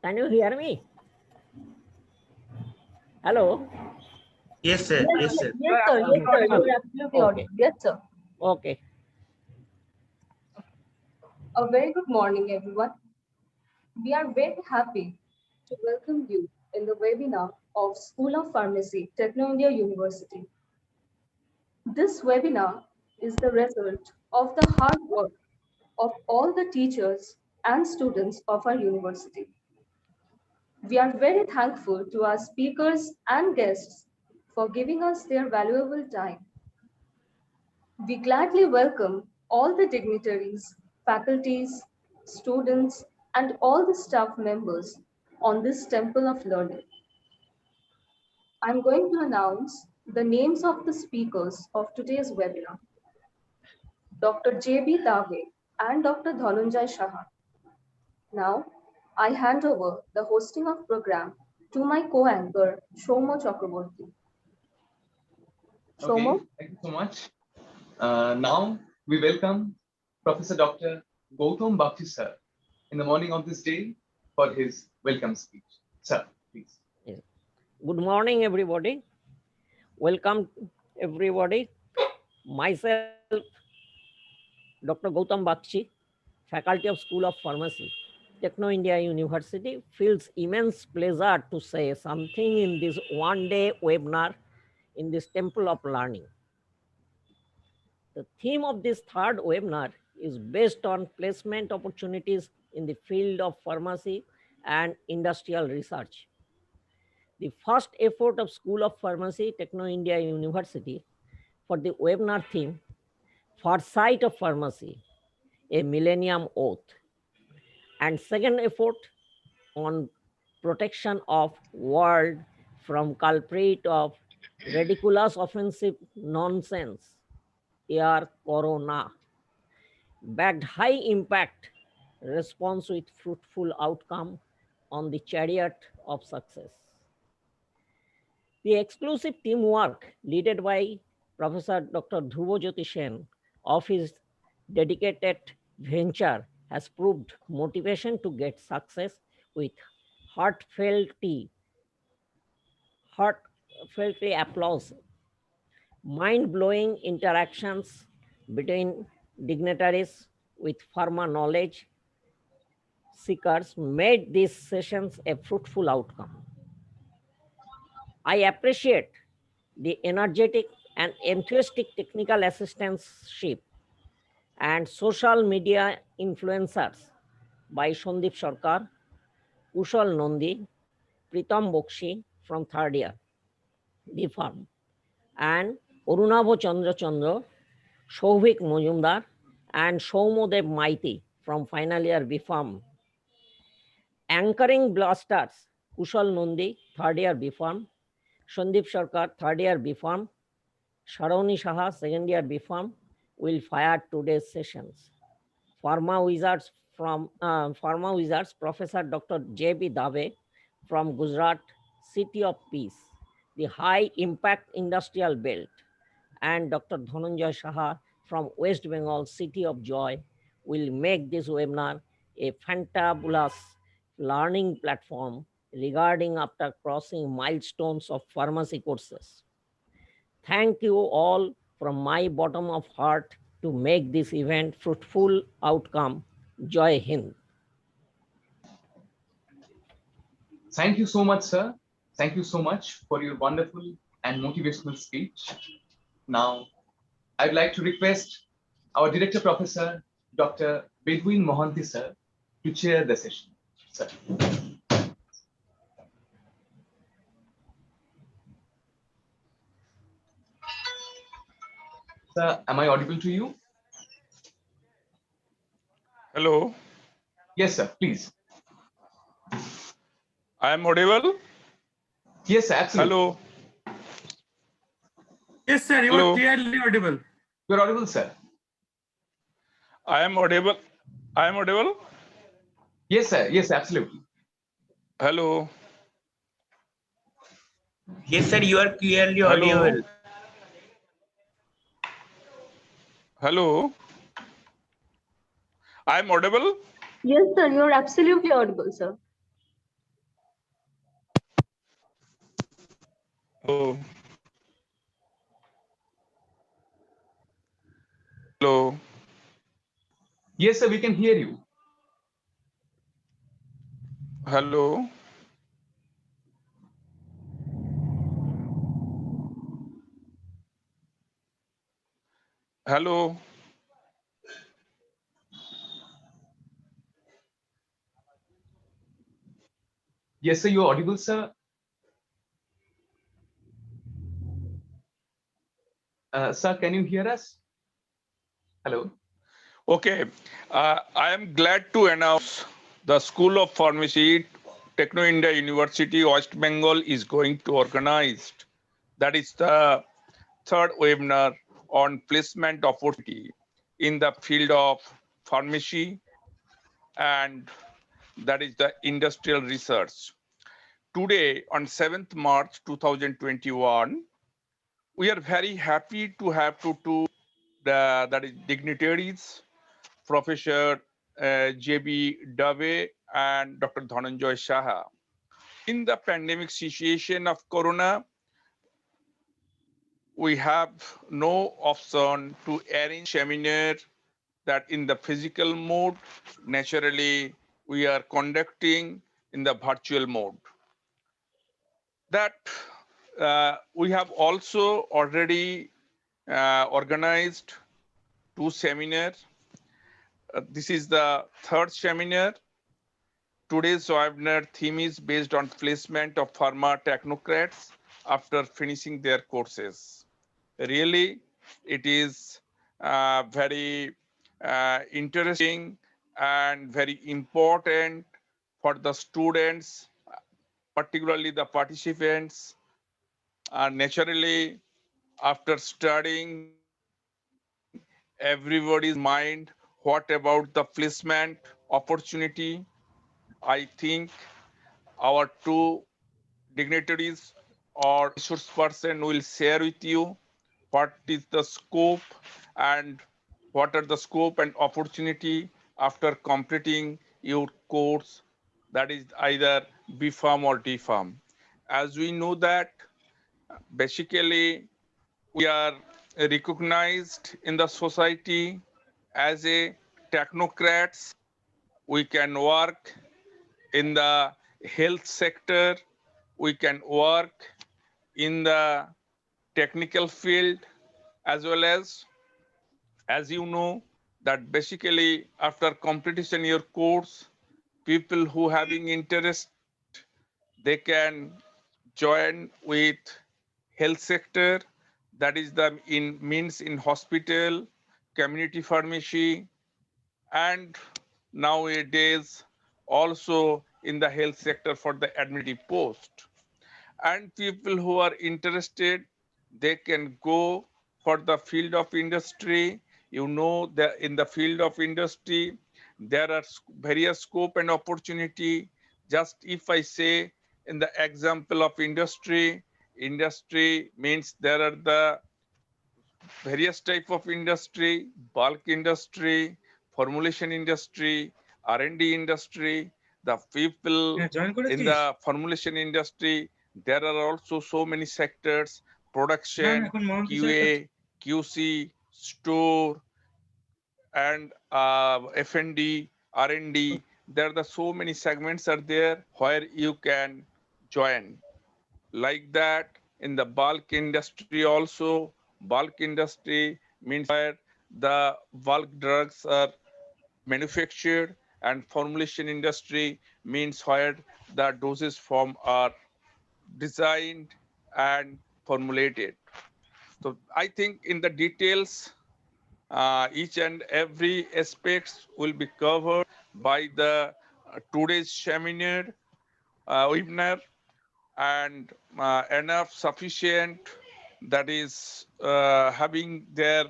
Can you hear me? Hello? Yes, sir. Yes, sir. Yes, sir. Yes, sir. You're absolutely audible. Yes, sir. Okay. A very good morning, everyone. We are very happy to welcome you in the webinar of School of Pharmacy, Techno India University. This webinar is the result of the hard work of all the teachers and students of our university. We are very thankful to our speakers and guests for giving us their valuable time. We gladly welcome all the dignitaries, faculties, students, and all the staff members on this temple of learning. I'm going to announce the names of the speakers of today's webinar. Dr. J.B. Dave and Dr. Dhananjay Saha. Now, I hand over the hosting of program to my co-anchor, Shomo Chakraborty. Okay, thank you so much. Now we welcome Professor Dr. Gautam Bakshi sir in the morning of this day for his welcome speech. Sir, please. Yes. Good morning, everybody. Welcome, everybody. Myself, Dr. Gautam Bakshi, Faculty of School of Pharmacy, Techno India University, feels immense pleasure to say something in this one-day webinar in this temple of learning. The theme of this third webinar is based on placement opportunities in the field of pharmacy and industrial research. The first effort of School of Pharmacy, Techno India University for the webinar theme, Foresight of Pharmacy, a Millennium Oath. And second effort on protection of world from culprit of ridiculous offensive nonsense, air corona, backed high impact response with fruitful outcome on the chariot of success. The exclusive teamwork led by Professor Dr. Dhruvo Jyoti Sen of his dedicated venture has proved motivation to get success with heartfeltly applause, mind-blowing interactions between dignitaries with pharma knowledge seekers made these sessions a fruitful outcome. I appreciate the energetic and enthusiastic technical assistantship and social media influencers by Sandip Sarkar, Kushal Nandi, Pritam Bokshi from third year, the firm, and Arunabh Chandra Chandra, Shovik Mojumdar, and Shaumodev Maiti from final year B Farm. Anchoring blasters, Kushal Nandi, third year B Farm, Sandip Sarkar, third year B Farm, Sharawni Saha, second year B Farm, will fire today's sessions. Pharma Wizards, Professor Dr. J.B. Dave from Gujarat, City of Peace, the High Impact Industrial Belt, and Dr. Dhananjay Saha from West Bengal, City of Joy, will make this webinar a fantabulous learning platform regarding after crossing milestones of pharmacy courses. Thank you all from my bottom of heart to make this event fruitful outcome. Jai Hind. Thank you so much, sir. Thank you so much for your wonderful and motivational speech. Now, I'd like to request our Director Professor, Dr. Bedouin Mohanty, sir, to chair the session. Sir. Sir, am I audible to you? Hello. Yes, sir, please. I am audible? Yes, sir, absolutely. Hello. Yes, sir. You Hello. are clearly audible. You're audible, sir. I am audible. I am audible? Yes, sir. Yes, absolutely. Hello. Yes, sir. You are clearly Hello. audible. Hello. I am audible? Yes, sir. You're absolutely audible, sir. Hello. Hello. Yes, sir, we can hear you. Hello. Hello. Yes, sir, you're audible, sir. Sir, can you hear us? Hello. Okay. I am glad to announce the School of Pharmacy, Techno India University, West Bengal is going to organize. That is the third webinar on placement opportunity in the field of pharmacy, and that is the industrial research. Today, on 7th March 2021, we are very happy to have two that is dignitaries, Professor J.B. Dave and Dr. Dhananjoy Saha. In the pandemic situation of Corona, we have no option to arrange seminar that in the physical mode. Naturally, we are conducting in the virtual mode. That we have also already organized two seminars. This is the third seminar. Today's webinar theme is based on placement of pharma technocrats after finishing their courses. Really, it is very interesting and very important for the students, particularly the participants. Naturally, after studying, everybody's mind, what about the placement opportunity? I think our two dignitaries or resource person will share with you what is the scope and what are the scope and opportunity after completing your course, that is either B Farm or D Farm. As we know that basically we are recognized in the society as a technocrats. We can work in the health sector, we can work in the technical field, as well as you know that basically after completion your course, people who having interest, they can join with health sector, that is the in means in hospital, community pharmacy, and nowadays also in the health sector for the administrative post. And people who are interested, they can go for the field of industry. You know that in the field of industry there are various scope and opportunity. Just if I say in the example of industry means there are the various type of industry, bulk industry, formulation industry, R&D industry. The people in the formulation industry, there are also so many sectors: production, QA, QC, store, and F&D, R&D. There are the so many segments are there where you can join. Like that, in the bulk industry also, bulk industry means where the bulk drugs are manufactured, and formulation industry means where the dosage form are designed and formulated. So I think in the details, each and every aspects will be covered by the today's seminar webinar, and enough sufficient, that is having their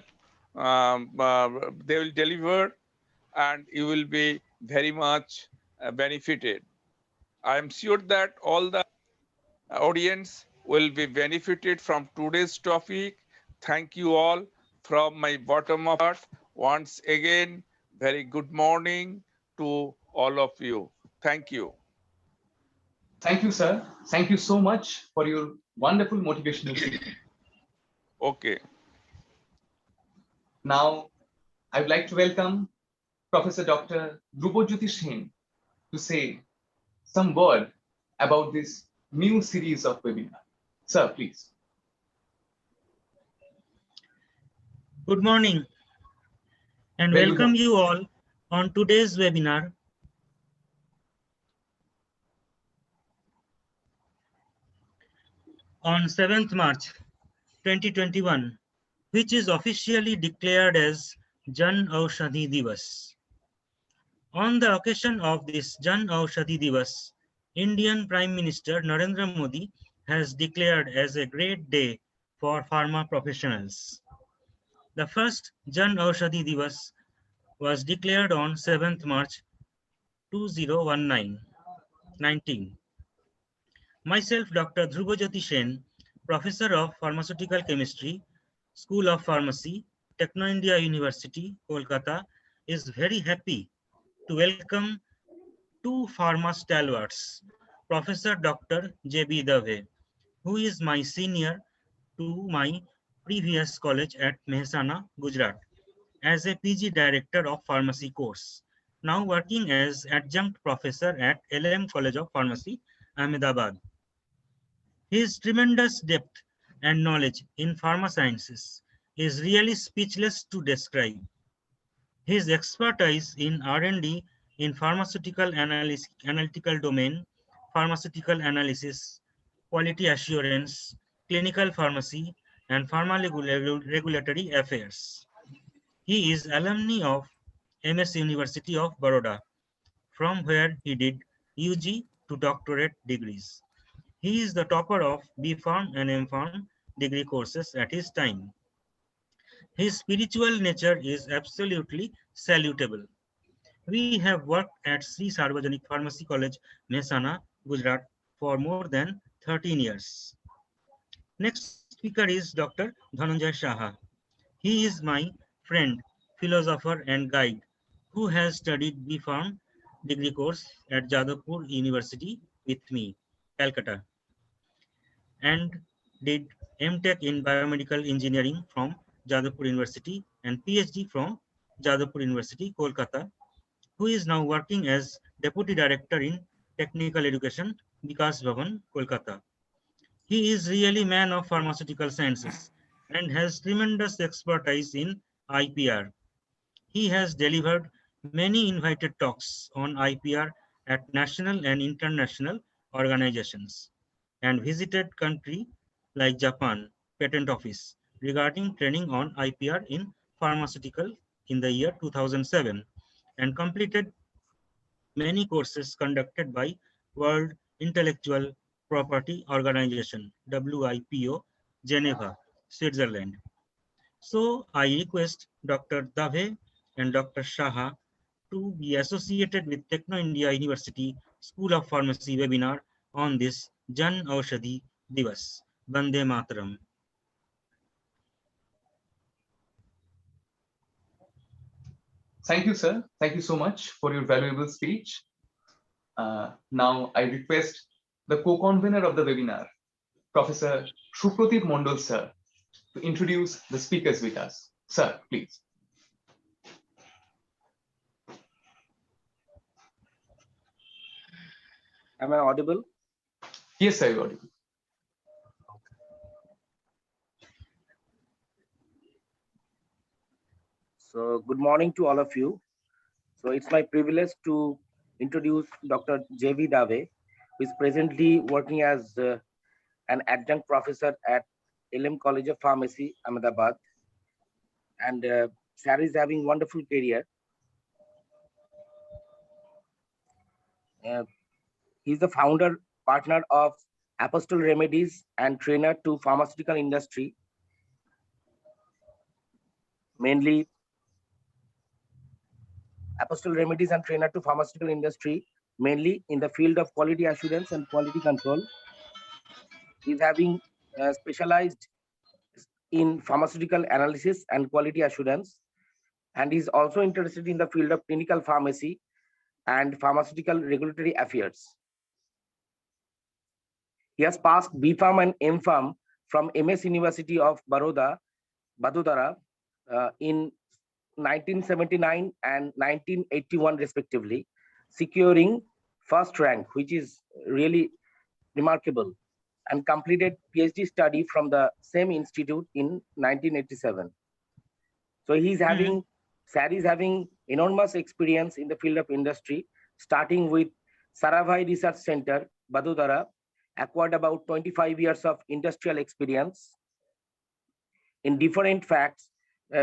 they will deliver, and you will be very much benefited. I am sure that all the audience will be benefited from today's topic. Thank you all from my bottom of heart. Once again, very good morning to all of you. Thank you. Thank you, sir. Thank you so much for your wonderful motivational speech. Okay. Now, I would like to welcome Professor Dr. Drupajyoti Sen to say some word about this new series of webinar. Sir, please. Good morning and Very good welcome morning. you all on today's webinar on 7th March 2021, which is officially declared as Jan Aushadhi Divas. On the occasion of this Jan Aushadhi Divas, Indian Prime Minister Narendra Modi has declared as a great day for pharma professionals. The first Jan Aushadhi Divas was declared on 7th March 2019. Myself, Dr. Drupajyoti Sen, Professor of Pharmaceutical Chemistry, School of Pharmacy, Techno India University, Kolkata, is very happy to welcome two pharma stalwarts, Professor Dr. J.B. Dave, who is my senior to my previous college at Mehsana, Gujarat, as a PG Director of Pharmacy course, now working as adjunct professor at LM College of Pharmacy, Ahmedabad. His tremendous depth and knowledge in pharma sciences is really speechless to describe. His expertise in R&D in pharmaceutical analytical domain, pharmaceutical analysis, quality assurance, clinical pharmacy, and pharma regulatory affairs. He is alumni of MS University of Baroda, from where he did UG to doctorate degrees. He is the topper of B.Pharm and M.Pharm degree courses at his time. His spiritual nature is absolutely salutable. We have worked at Sri Sarvajanik Pharmacy College, Mehsana, Gujarat for more than 13 years. Next speaker is Dr. Dhananjay Saha. He is my friend, philosopher and guide who has studied B.Pharm degree course at Jadavpur University with me, Calcutta, and did MTech in Biomedical Engineering from Jadavpur University and PhD from Jadavpur University, Kolkata, who is now working as Deputy Director in Technical Education, Vikas Bhavan, Kolkata. He is really man of pharmaceutical sciences and has tremendous expertise in IPR. He has delivered many invited talks on IPR at national and international organizations and visited countries like Japan Patent Office regarding training on IPR in pharmaceutical in the year 2007 and completed many courses conducted by World Intellectual Property Organization WIPO Geneva, Switzerland. So I request Dr. Dave and Dr. Shaha to be associated with Techno India University School of Pharmacy webinar on this Jan Aushadhi Divas. Bande Mataram. Thank you, sir. Thank you so much for your valuable speech. Now, I request the co-convener of the webinar, Professor Supratit Mondal, sir, to introduce the speakers with us. Sir, please. Am I audible? Yes, sir, you're audible. So good morning to all of you. So it's my privilege to introduce Dr. J.V. Dave, who is presently working as an adjunct professor at LM College of Pharmacy, Ahmedabad. And Sir is having wonderful career. He's the founder, partner of Apostle Remedies and trainer to pharmaceutical industry, mainly Apostle Remedies and trainer to pharmaceutical industry, mainly in the field of quality assurance and quality control. He's having specialized in pharmaceutical analysis and quality assurance. And he's also interested in the field of clinical pharmacy and pharmaceutical regulatory affairs. He has passed B.Pharm and M.Pharm from MS University of Vadodara in 1979 and 1981 respectively, securing first rank, which is really remarkable, and completed PhD study from the same institute in 1987. So Sir is having enormous experience in the field of industry, starting with Saravai Research Center, Vadodara, acquired about 25 years of industrial experience in different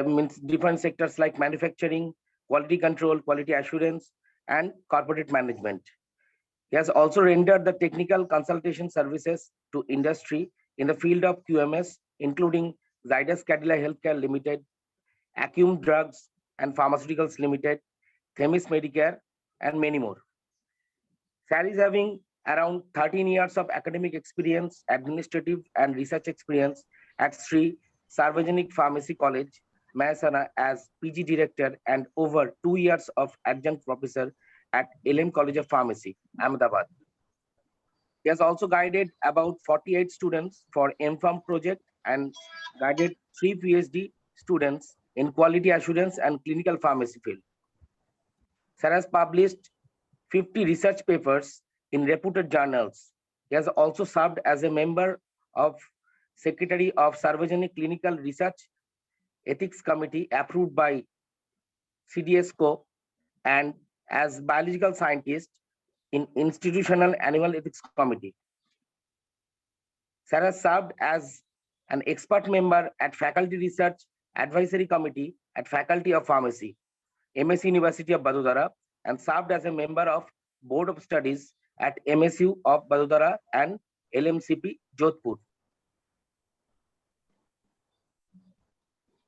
means different sectors like manufacturing, quality control, quality assurance, and corporate management. He has also rendered the technical consultation services to industry in the field of QMS, including Zydus Cadila Healthcare Limited, Acume Drugs and Pharmaceuticals Limited, Themis Medicare, and many more. Sir is having around 13 years of academic experience, administrative and research experience at Sri Sarvajanik Pharmacy College, Mahesana as PG Director, and over 2 years of adjunct professor at LM College of Pharmacy, Ahmedabad. He has also guided about 48 students for M.Pharm project and guided 3 PhD students in quality assurance and clinical pharmacy field. Sir has published 50 research papers in reputed journals. He has also served as a member of Secretary of Sarvajanik Clinical Research Ethics Committee approved by CDSCO and as biological scientist in Institutional Animal Ethics Committee. Sir has served as an expert member at Faculty Research Advisory Committee at Faculty of Pharmacy, MS University of Vadodara, and served as a member of Board of Studies at MSU of Vadodara and LMCP Jodhpur.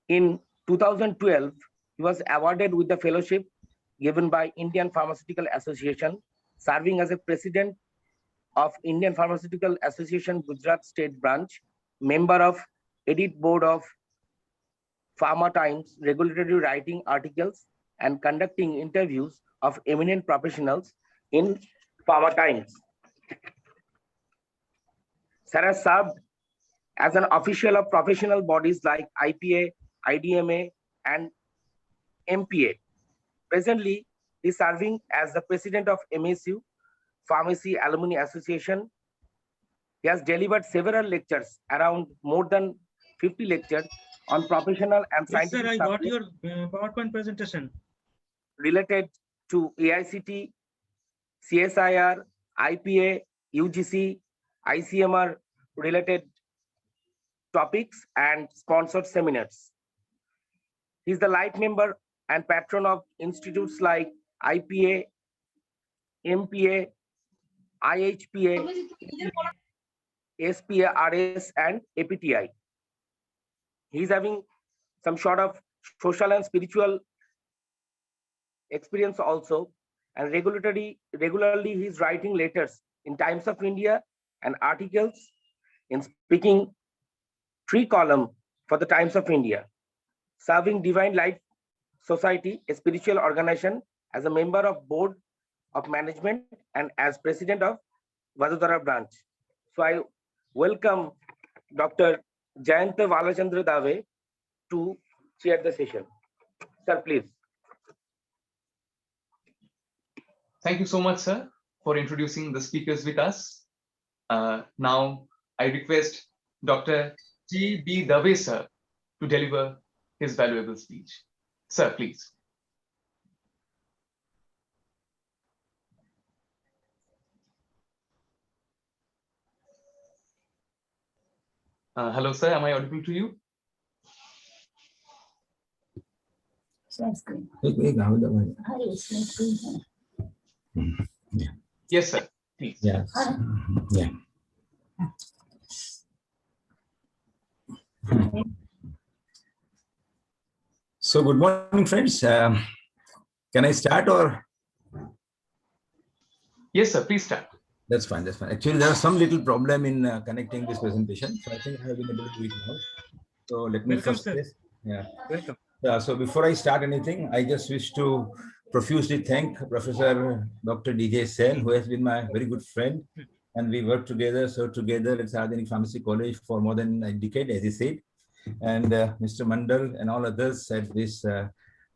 In 2012, he was awarded with the fellowship given by Indian Pharmaceutical Association, serving as a president of Indian Pharmaceutical Association Gujarat State Branch, member of Edit Board of Pharma Times, regularly writing articles and conducting interviews of eminent professionals in Pharma Times. Sir has served as an official of professional bodies like IPA, IDMA, and MPA. Presently, he is serving as the president of MSU Pharmacy Alumni Association. He has delivered several lectures, around more than 50 lectures on professional and Yes, sir, scientific I got subjects your PowerPoint presentation. related to AICT, CSIR, IPA, UGC, ICMR related topics and sponsored seminars. He is the light member and patron of institutes like IPA, MPA, IHPA, SPARS, and APTI. He is having some sort of social and spiritual experience also, and regularly he is writing letters in Times of India and articles in speaking 3 column for the Times of India, serving Divine Life Society, a spiritual organization, as a member of Board of Management and as president of Vadodara branch. So I welcome Dr. Jayanta Valachandra Dave to chair the session. Sir, please. Thank you so much, sir, for introducing the speakers with us. Now, I request Dr. G.B. Dave, sir, to deliver his valuable speech. Sir, please. Hello, sir. Am I audible to you? Yeah. Yes, sir. Please. Yeah. Yeah. So good morning, friends. Can I start or? Yes, sir. Please start. That's fine. That's fine. Actually, there was some little problem in connecting this presentation. So I think I have been able to do it now. So let me Welcome, first sir. place. Yeah. Welcome. So before I start anything, I just wish to profusely thank Professor Dr. DJ Sen, who has been my very good friend and we worked together, served together at Sargani Pharmacy College for more than a decade, as he said. And Mr. Mandal and all others at this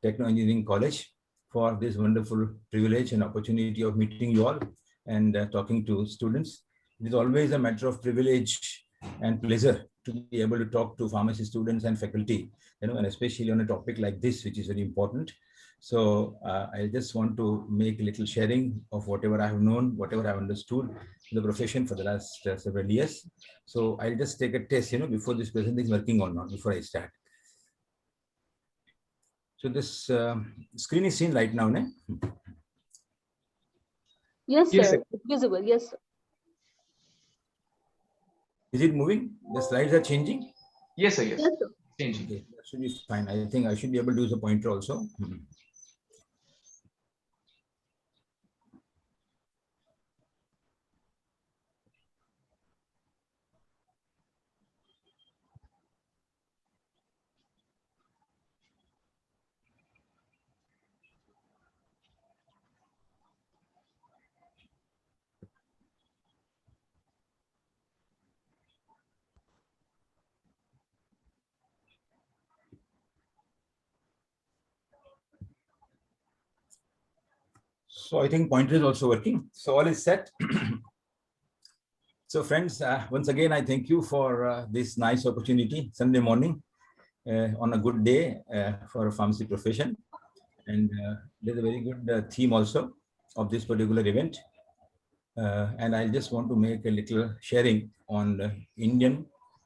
Techno Engineering College for this wonderful privilege and opportunity of meeting you all and talking to students. It is always a matter of privilege and pleasure to be able to talk to pharmacy students and faculty, and especially on a topic like this, which is very important. So I just want to make a little sharing of whatever I have known, whatever I've understood in the profession for the last several years. So I'll just take a test, before this presentation is working or not, before I start. So this screen is seen right now, ne? Yes, Yes, sir. sir. It's visible. Yes, sir. Is it moving? The slides are changing? Yes, sir. Yes. Yes, sir. Changing. Okay, that should be fine. I think I should be able to use a pointer also. So I think pointer is also working. So all is set. So friends, once again, I thank you for this nice opportunity, Sunday morning, on a good day for a pharmacy profession. And there's a very good theme also of this particular event. And I just want to make a little sharing on the Indian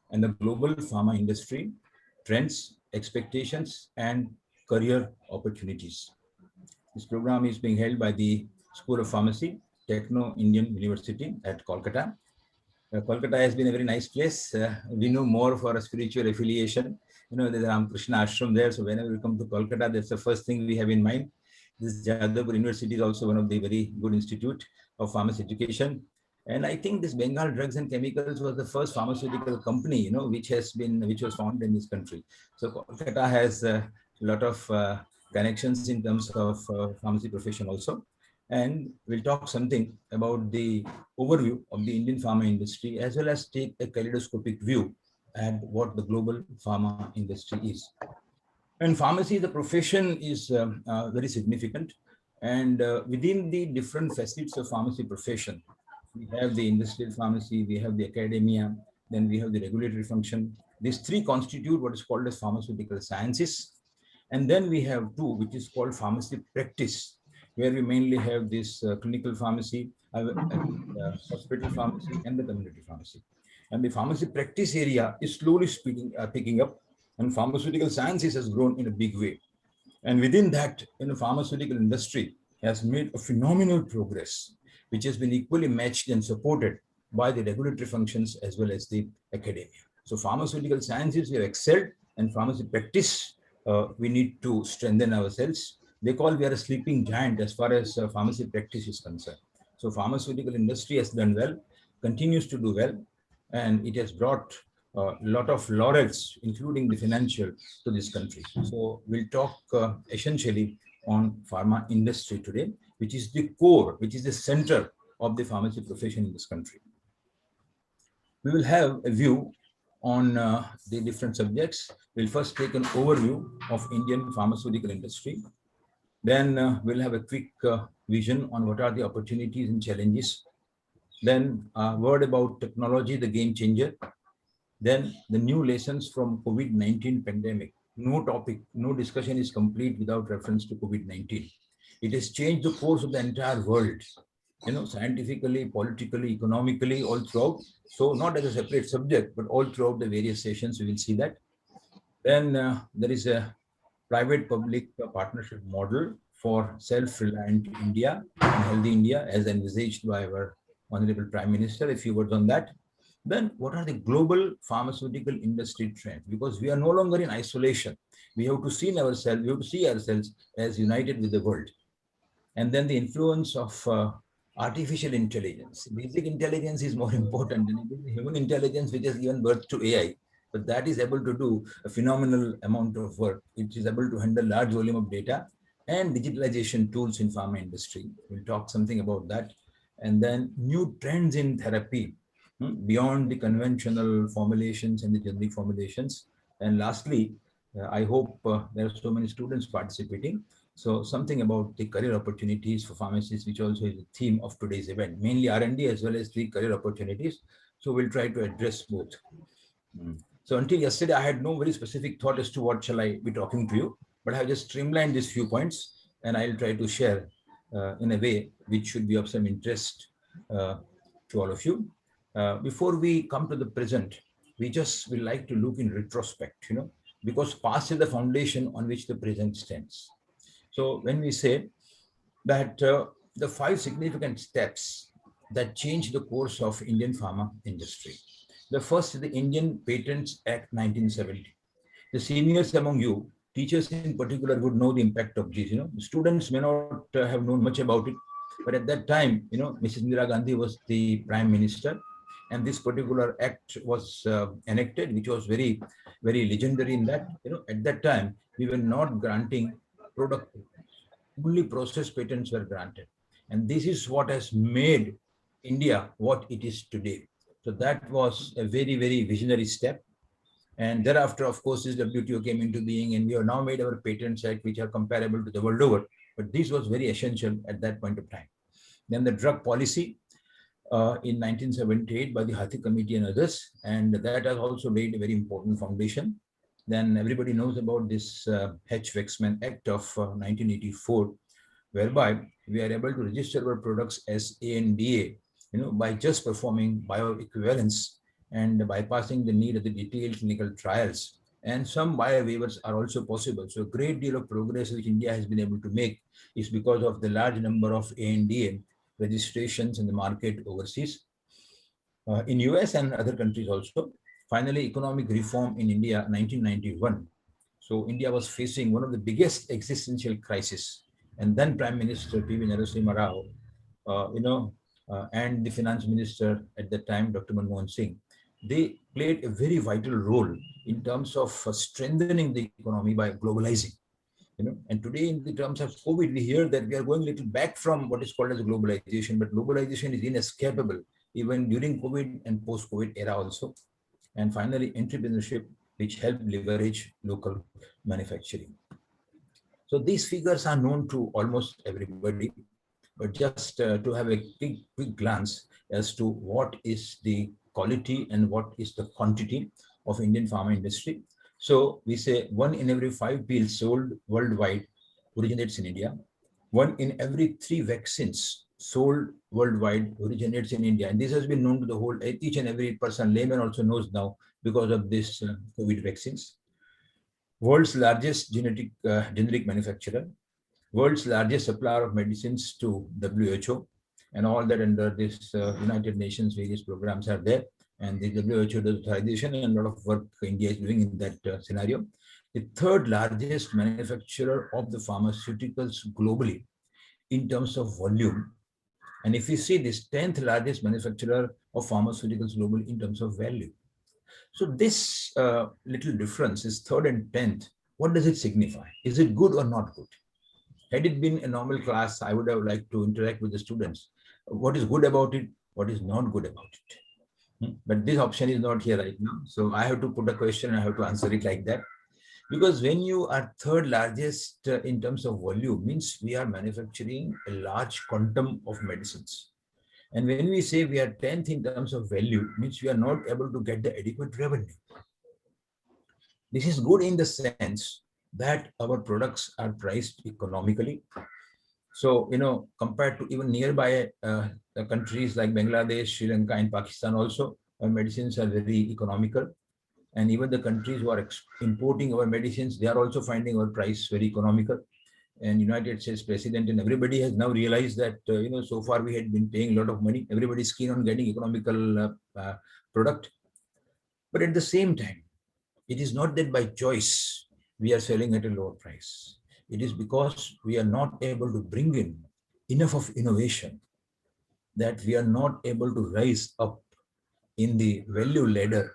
and the global pharma industry, trends, expectations, and career opportunities. This program is being held by the School of Pharmacy, Techno Indian University at Kolkata. Kolkata has been a very nice place. We know more for a spiritual affiliation. There's a Ramakrishna ashram there. So whenever we come to Kolkata, that's the first thing we have in mind. This Jadavpur University is also one of the very good institute of pharmacy education. And I think this Bengal Drugs and Chemicals was the first pharmaceutical company, which was founded in this country. So Kolkata has a lot of connections in terms of pharmacy profession also. And we'll talk something about the overview of the Indian pharma industry, as well as take a kaleidoscopic view at what the global pharma industry is. In pharmacy, the profession is very significant. And within the different facets of pharmacy profession, we have the industrial pharmacy, we have the academia, then we have the regulatory function. These three constitute what is called as pharmaceutical sciences. And then we have two, which is called pharmacy practice, where we mainly have this clinical pharmacy, hospital pharmacy, and the community pharmacy. And the pharmacy practice area is slowly picking up, and pharmaceutical sciences has grown in a big way. And within that, the pharmaceutical industry has made a phenomenal progress, which has been equally matched and supported by the regulatory functions as well as the academia. So pharmaceutical sciences, we have excelled, and pharmacy practice, we need to strengthen ourselves. They call we are a sleeping giant as far as pharmacy practice is concerned. So pharmaceutical industry has done well, continues to do well, and it has brought a lot of laurels, including the financial, to this country. So we'll talk essentially on pharma industry today, which is the core, which is the center of the pharmacy profession in this country. We will have a view on the different subjects. We'll first take an overview of Indian pharmaceutical industry. Then we'll have a quick vision on what are the opportunities and challenges. Then a word about technology, the game changer. Then the new lessons from COVID-19 pandemic. No topic, no discussion is complete without reference to COVID-19. It has changed the course of the entire world, scientifically, politically, economically, all throughout. So not as a separate subject, but all throughout the various sessions, we will see that. Then there is a private-public partnership model for self-reliant India and healthy India, as envisaged by our Honorable Prime Minister. A few words on that. Then what are the global pharmaceutical industry trends? Because we are no longer in isolation. We have to see ourselves as united with the world. And then the influence of artificial intelligence. Basic intelligence is more important than it is the human intelligence, which has given birth to AI. But that is able to do a phenomenal amount of work. It is able to handle large volume of data and digitalization tools in pharma industry. We'll talk something about that. and then new trends in therapy beyond the conventional formulations and the generic formulations. And lastly, I hope there are so many students participating. So something about the career opportunities for pharmacists, which also is the theme of today's event, mainly R&D as well as the career opportunities. So we'll try to address both. So until yesterday, I had no very specific thought as to what shall I be talking to you, but I have just streamlined these few points, and I'll try to share in a way which should be of some interest uh, to all of you. Before we come to the present, we just will like to look in retrospect, because past is the foundation on which the present stands. So when we say that the 5 significant steps that changed the course of Indian pharma industry. The first is the Indian Patents Act 1970. The seniors among you, teachers in particular, would know the impact of this. Students may not have known much about it, but at that time, Mrs. Indira Gandhi was the prime minister, and this particular act was enacted, which was very, very legendary in that, at that time, we were not granting product, only process patents were granted. And this is what has made India what it is today. So that was a very, very visionary step. And thereafter, of course, this WTO came into being, and we have now made our patents act, which are comparable to the world over. But this was very essential at that point of time. Then the drug policy in 1978 by the Hathi Committee and others, and that has also laid a very important foundation. Then everybody knows about this Hatch-Waxman Act of 1984, whereby we are able to register our products as ANDA, by just performing bioequivalence and bypassing the need of the detailed clinical trials. And some bio waivers are also possible. So a great deal of progress which India has been able to make is because of the large number of ANDA registrations in the market overseas, in US and other countries also. Finally, economic reform in India, 1991. So India was facing one of the biggest existential crises. And then Prime Minister P.V. Narasimha Rao, and the finance minister at that time, Dr. Manmohan Singh, they played a very vital role in terms of strengthening the economy by globalizing. And today, in the terms of COVID, we hear that we are going a little back from what is called as globalization, but globalization is inescapable even during COVID and post-COVID era also. And finally, entrepreneurship, which helped leverage local manufacturing. So these figures are known to almost everybody, but just to have a quick glance as to what is the quality and what is the quantity of Indian pharma industry. So we say 1 in every 5 pills sold worldwide originates in India. 1 in every 3 vaccines sold worldwide originates in India. And this has been known to the whole, each and every person, layman also knows now because of this COVID vaccines. World's largest generic manufacturer, world's largest supplier of medicines to WHO, and all that under this United Nations various programs are there. And the WHO does authorization, and a lot of work India is doing in that scenario. The third largest manufacturer of the pharmaceuticals globally in terms of volume. And if you see this 10th largest manufacturer of pharmaceuticals globally in terms of value. So this little difference is 3rd and 10th. What does it signify? Is it good or not good? Had it been a normal class, I would have liked to interact with the students. What is good about it? What is not good about it? But this option is not here right now. So I have to put a question and I have to answer it like that. Because when you are 3rd largest in terms of volume, means we are manufacturing a large quantum of medicines. And when we say we are 10th in terms of value, means we are not able to get the adequate revenue. This is good in the sense that our products are priced economically. So, compared to even nearby countries like Bangladesh, Sri Lanka, and Pakistan also, our medicines are very economical. And even the countries who are importing our medicines, they are also finding our price very economical. And United States President and everybody has now realized that, so far we had been paying a lot of money. Everybody is keen on getting economical product. But at the same time, it is not that by choice we are selling at a lower price. It is because we are not able to bring in enough of innovation, that we are not able to rise up in the value ladder,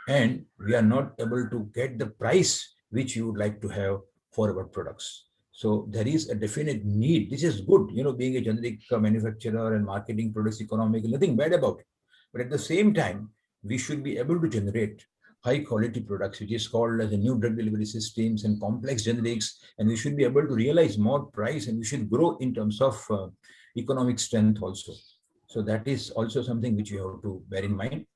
and we are not able to get the price which you would like to have for our products. So there is a definite need. This is good, being a generic manufacturer and marketing products economic, nothing bad about it. But at the same time, we should be able to generate high quality products, which is called as a new drug delivery systems and complex generics. And we should be able to realize more price, and we should grow in terms of economic strength also. So that is also something which you have to bear in mind.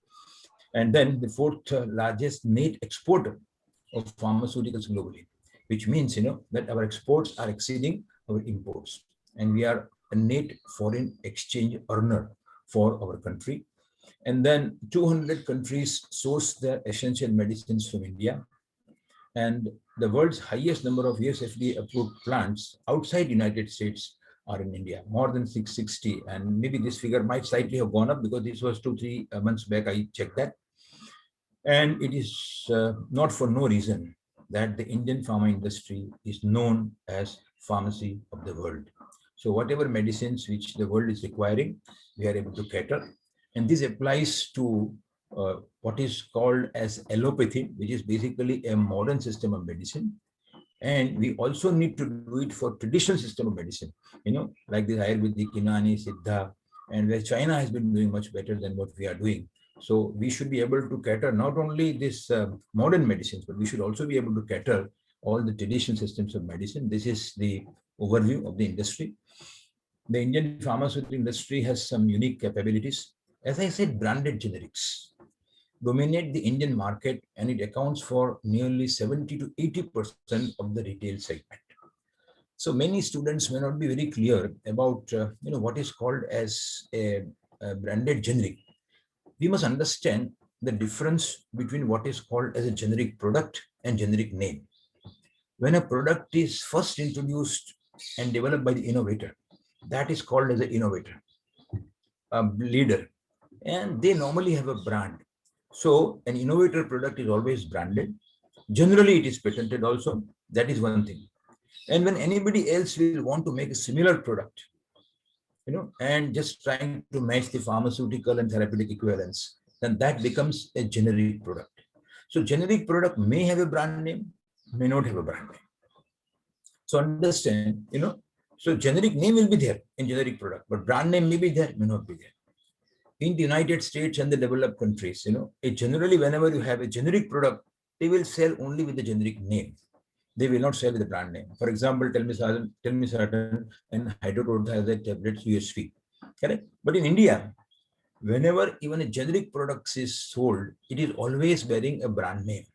And then the fourth largest net exporter of pharmaceuticals globally, which means that our exports are exceeding our imports, and we are a net foreign exchange earner for our country. And then 200 countries source their essential medicines from India, and the world's highest number of US FDA approved plants outside United States are in India, more than 660. And maybe this figure might slightly have gone up because this was 2-3 months back. I checked that. And it is not for no reason that the Indian pharma industry is known as pharmacy of the world. So whatever medicines which the world is requiring, we are able to cater. And this applies to what is called as allopathy, which is basically a modern system of medicine. And we also need to do it for traditional system of medicine, like the Ayurvedic, Unani, Siddha, and where China has been doing much better than what we are doing. So we should be able to cater not only this modern medicines, but we should also be able to cater all the traditional systems of medicine. This is the overview of the industry. The Indian pharmaceutical industry has some unique capabilities. As I said, branded generics dominate the Indian market, and it accounts for nearly 70 to 80% of the retail segment. So many students may not be very clear about what is called as a branded generic. We must understand the difference between what is called as a generic product and generic name. When a product is first introduced and developed by the innovator, that is called as an innovator, a leader, and they normally have a brand. So an innovator product is always branded. Generally, it is patented also. That is one thing. And when anybody else will want to make a similar product, and just trying to match the pharmaceutical and therapeutic equivalence, then that becomes a generic product. So generic product may have a brand name, may not have a brand name. So understand, so generic name will be there in generic product, but brand name may be there, may not be there. In the United States and the developed countries, generally whenever you have a generic product, they will sell only with the generic name. They will not sell with the brand name. For example, telmisartan and hydrochlorothiazide tablets USP. Correct? But in India, whenever even a generic product is sold, it is always bearing a brand name.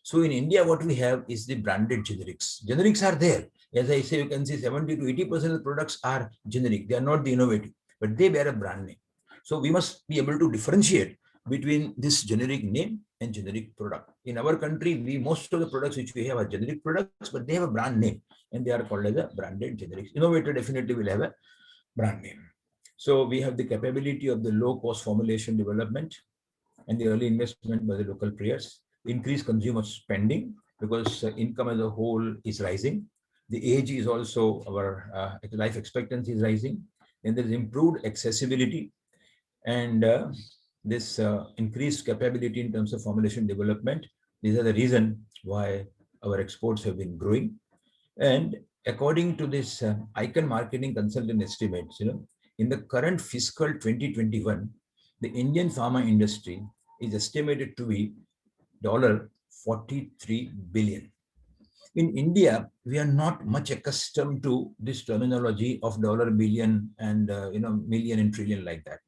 So in India, what we have is the branded generics. Generics are there. As I say, you can see 70 to 80% of the products are generic. They are not the innovative, but they bear a brand name. So we must be able to differentiate between this generic name and generic product. In our country, most of the products which we have are generic products, but they have a brand name, and they are called as a branded generics. Innovator definitely will have a brand name. So we have the capability of the low-cost formulation development and the early investment by the local players, increased consumer spending because income as a whole is rising. The age is also, our life expectancy is rising, and there is improved accessibility, and this increased capability in terms of formulation development. These are the reason why our exports have been growing. And according to this Icon Marketing Consultant estimates, in the current fiscal 2021, the Indian pharma industry is estimated to be $43 billion. In India, we are not much accustomed to this terminology of $billion and million and trillion like that.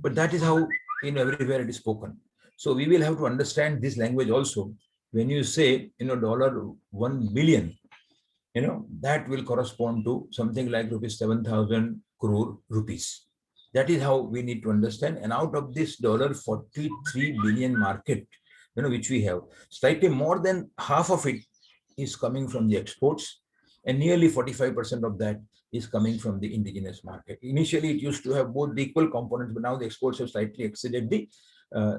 But that is how everywhere it is spoken. So we will have to understand this language also. When you say $1 billion, that will correspond to something like rupees 7,000 crore rupees. That is how we need to understand. And out of this $43 billion market, which we have, slightly more than half of it is coming from the exports, and nearly 45% of that is coming from the indigenous market. Initially, it used to have both the equal components, but now the exports have slightly exceeded the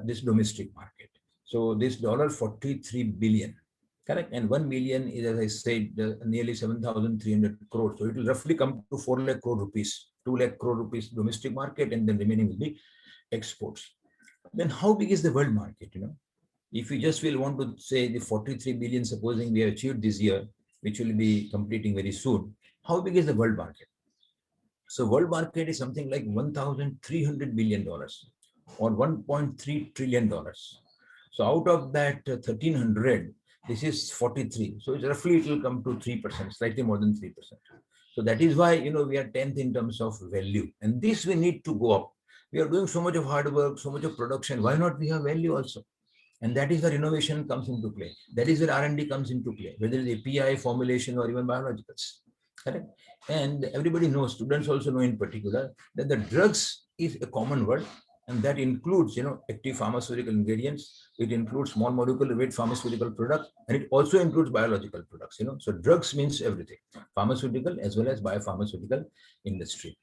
this domestic market. So this $43 billion, correct, and 1 million is, as I said, nearly 7,300 crores. So it will roughly come to 4 lakh crore rupees, 2 lakh crore rupees domestic market, and then remaining will be exports. Then how big is the world market? If we just will want to say the 43 billion, supposing we have achieved this year, which will be completing very soon, How big is the world market? So world market is something like $1,300 billion or $1.3 trillion. So out of that 1,300, this is 43. So it's roughly it will come to 3%, slightly more than 3%. So that is why, we are 10th in terms of value. And this we need to go up. We are doing so much of hard work, so much of production. Why not we have value also? And that is where innovation comes into play. That is where R&D comes into play, whether it's API, formulation, or even biologicals. Correct? And everybody knows, students also know in particular, that the drugs is a common word, and that includes, active pharmaceutical ingredients. It includes small molecular weight pharmaceutical products, and it also includes biological products. So drugs means everything, pharmaceutical as well as biopharmaceutical industry.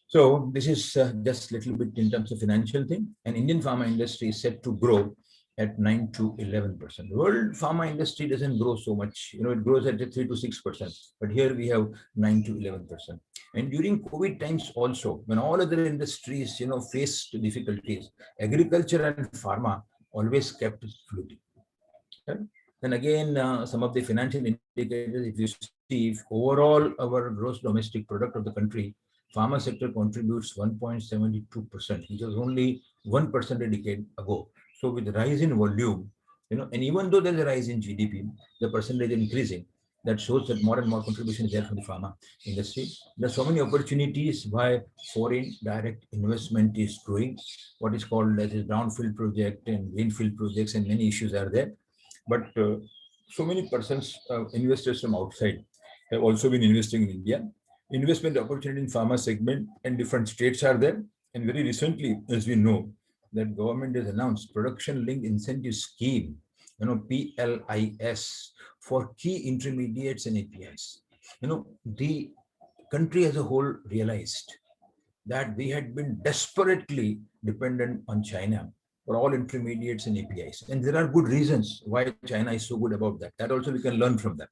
So this is just a little bit in terms of financial thing. And Indian pharma industry is set to grow at 9 to 11%. World pharma industry doesn't grow so much. It grows at 3 to 6%. But here we have 9 to 11%. And during COVID times also, when all other industries, faced difficulties, agriculture and pharma always kept floating. Okay? Then again, some of the financial indicators, if you see, if overall our gross domestic product of the country, pharma sector contributes 1.72%, which was only 1% a decade ago. So with the rise in volume, and even though there's a rise in GDP, the percentage is increasing. That shows that more and more contribution is there from the pharma industry. There's so many opportunities why foreign direct investment is growing. What is called as a brownfield project and greenfield projects, and many issues are there. But so many persons, investors from outside, have also been investing in India. Investment opportunity in pharma segment and different states are there. And very recently, as we know, that government has announced production linked incentive scheme, PLIS, for key intermediates and APIs. The country as a whole realized that we had been desperately dependent on China for all intermediates and APIs. And there are good reasons why China is so good about that. That also we can learn from them.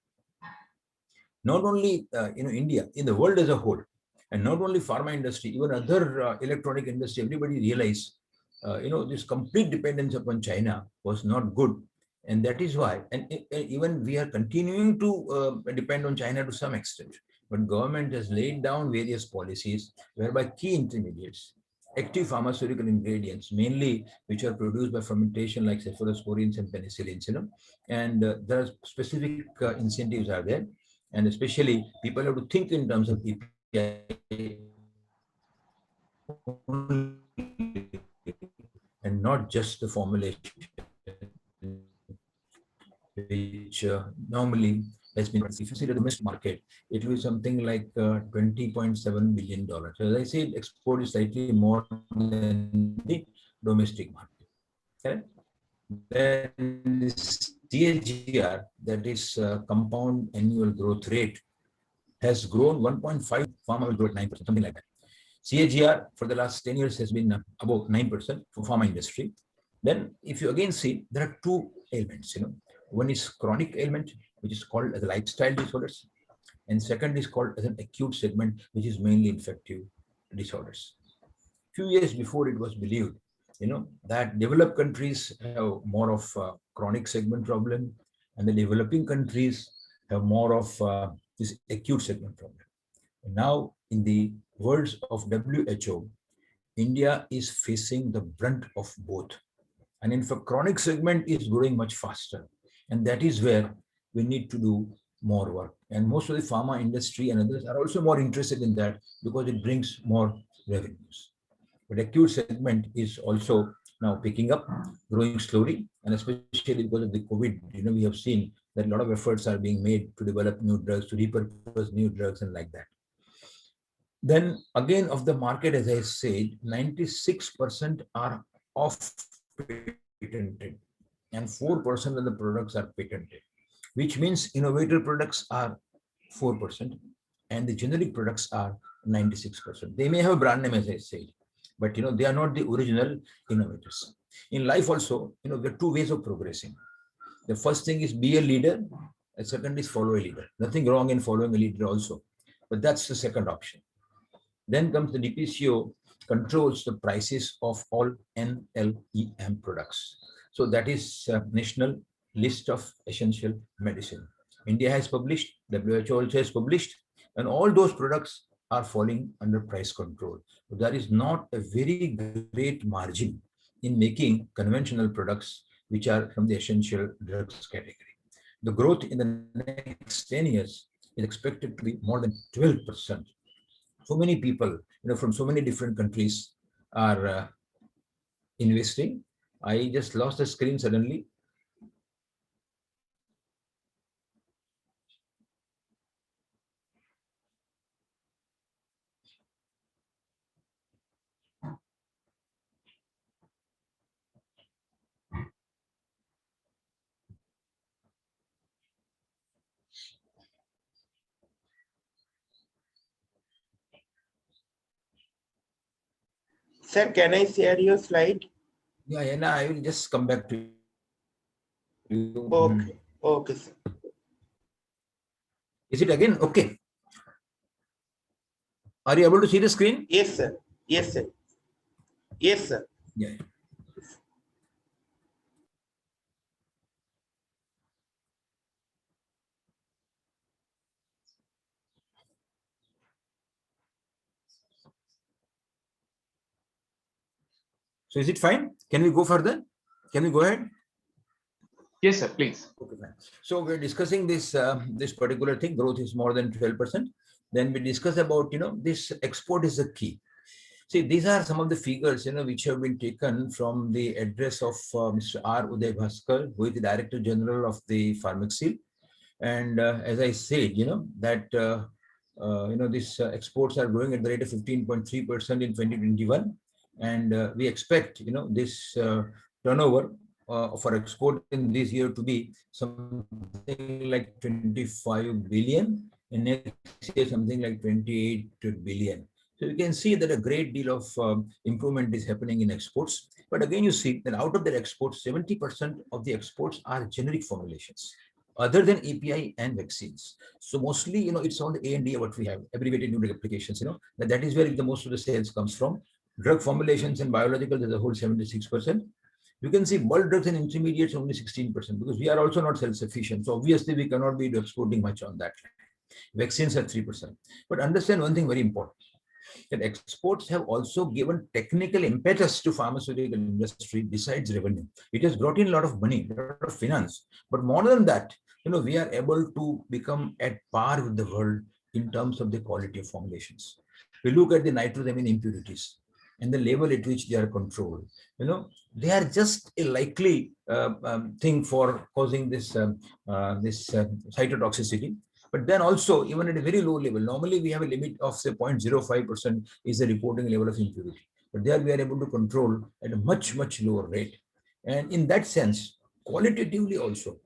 Not only India, in the world as a whole, and not only pharma industry, even other electronic industry, everybody realized, this complete dependence upon China was not good. And that is why, and even we are continuing to depend on China to some extent. But government has laid down various policies whereby key intermediates, active pharmaceutical ingredients, mainly which are produced by fermentation, like cephalosporins and penicillins, and there are specific incentives are there. And especially people have to think in terms of API and not just the formulation, which normally has been. If you see the domestic market, it will be something like $20.7 billion. So as I said, export is slightly more than the domestic market. Okay? Then this CAGR, that is compound annual growth rate, has grown 1.5, pharma will grow at 9%, something like that. CAGR for the last 10 years has been about 9% for pharma industry. Then if you again see, there are two ailments, One is chronic ailment, which is called as lifestyle disorders. And second is called as an acute segment, which is mainly infective disorders. Few years before, it was believed, that developed countries have more of chronic segment problem, and the developing countries have more of this acute segment problem. And now, in the words of WHO, India is facing the brunt of both. And in fact, chronic segment is growing much faster. And that is where we need to do more work. And most of the pharma industry and others are also more interested in that because it brings more revenues. But acute segment is also now picking up, growing slowly, and especially because of the COVID, we have seen that a lot of efforts are being made to develop new drugs, to repurpose new drugs, and like that. Then again, of the market, as I said, 96% are off patented, and 4% of the products are patented, which means innovator products are 4%, and the generic products are 96%. They may have a brand name, as I said, but they are not the original innovators. In life also, there are two ways of progressing. The first thing is be a leader, and second is follow a leader. Nothing wrong in following a leader also, but that's the second option. Then comes the DPCO, controls the prices of all NLEM products. So that is National List of Essential Medicine. India has published, WHO also has published, And all those products are falling under price control. So there is not a very great margin in making conventional products, which are from the essential drugs category. The growth in the next 10 years is expected to be more than 12%. So many people, from so many different countries are investing. I just lost the screen suddenly. Sir, can I share your slide? Yeah, yeah, no, I will just come back to you. Okay, okay, sir. Is it again? Okay. Are you able to see the screen? Yes, sir. Yes, sir. Yes, sir. Yeah. So is it fine? Can we go further? Can we go ahead? Yes, sir, please. Okay, fine. So we're discussing this particular thing. Growth is more than 12%. Then we discuss about this export is the key. See, these are some of the figures which have been taken from the address of Mr. R. Uday Bhaskar, who is the Director General of the Pharmacists. And as I said, that these exports are growing at the rate of 15.3% in 2021, and we expect this turnover for export in this year to be something like 25 billion, and next year something like 28 billion. So you can see that a great deal of improvement is happening in exports. But again, you see that out of their exports, 70% of the exports are generic formulations other than API and vaccines. So mostly, it's all the A&D what we have, abbreviated new applications, that is where the most of the sales comes from. Drug formulations and biologicals as a whole, 76%. You can see bulk drugs and intermediates only 16%, because we are also not self-sufficient. So obviously we cannot be exporting much on that. Vaccines are 3%. But understand one thing very important, that exports have also given technical impetus to pharmaceutical industry besides revenue. It has brought in a lot of money, a lot of finance. But more than that, we are able to become at par with the world in terms of the quality of formulations. We look at the nitrosamine impurities and the level at which they are controlled. They are just a likely thing for causing this cytotoxicity. But then also, even at a very low level, normally we have a limit of say 0.05% is the reporting level of impurity. But there we are able to control at a much, much lower rate. And in that sense, qualitatively also,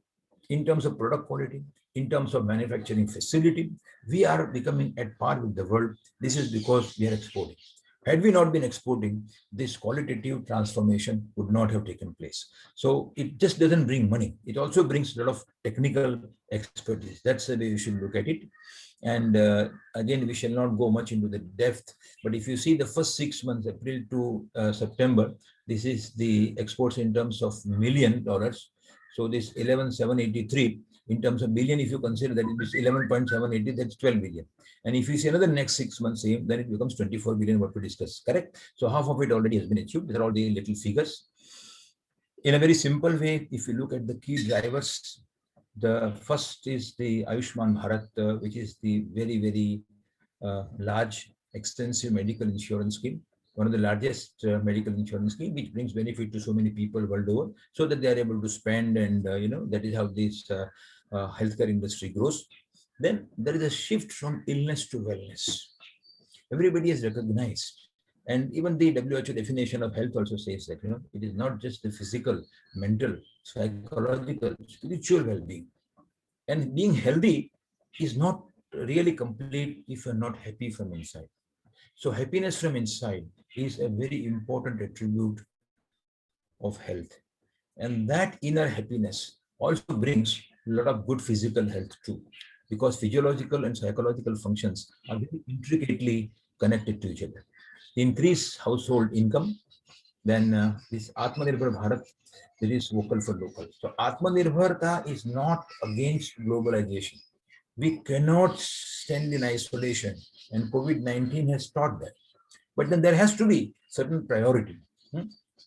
in terms of product quality, in terms of manufacturing facility, we are becoming at par with the world. This is because we are exporting. Had we not been exporting, this qualitative transformation would not have taken place. So it just doesn't bring money. It also brings a lot of technical expertise. That's the way you should look at it. And again, we shall not go much into the depth, but if you see the first 6 months, April to September, this is the exports in terms of $1 million. So this 11,783 in terms of billion, if you consider that it is 11.780, that's 12 billion. And if you see another next 6 months, same, then it becomes 24 billion, what we discussed, correct? So half of it already has been achieved. These are all the little figures. In a very simple way, if you look at the key drivers, the first is the Ayushman Bharat, which is the very, very large, extensive medical insurance scheme, one of the largest medical insurance scheme, which brings benefit to so many people world over, so that they are able to spend, and that is how this healthcare industry grows. Then there is a shift from illness to wellness. Everybody has recognized, and even the WHO definition of health also says that it is not just the physical, mental, psychological, spiritual well-being. And being healthy is not really complete if you're not happy from inside. So happiness from inside is a very important attribute of health. And that inner happiness also brings a lot of good physical health too, because physiological and psychological functions are very intricately connected to each other. Increase household income, then this Atmanirbhar Bharat, that is vocal for local. So Atmanirbharta is not against globalization. We cannot stand in isolation, and COVID-19 has taught that. But then there has to be certain priority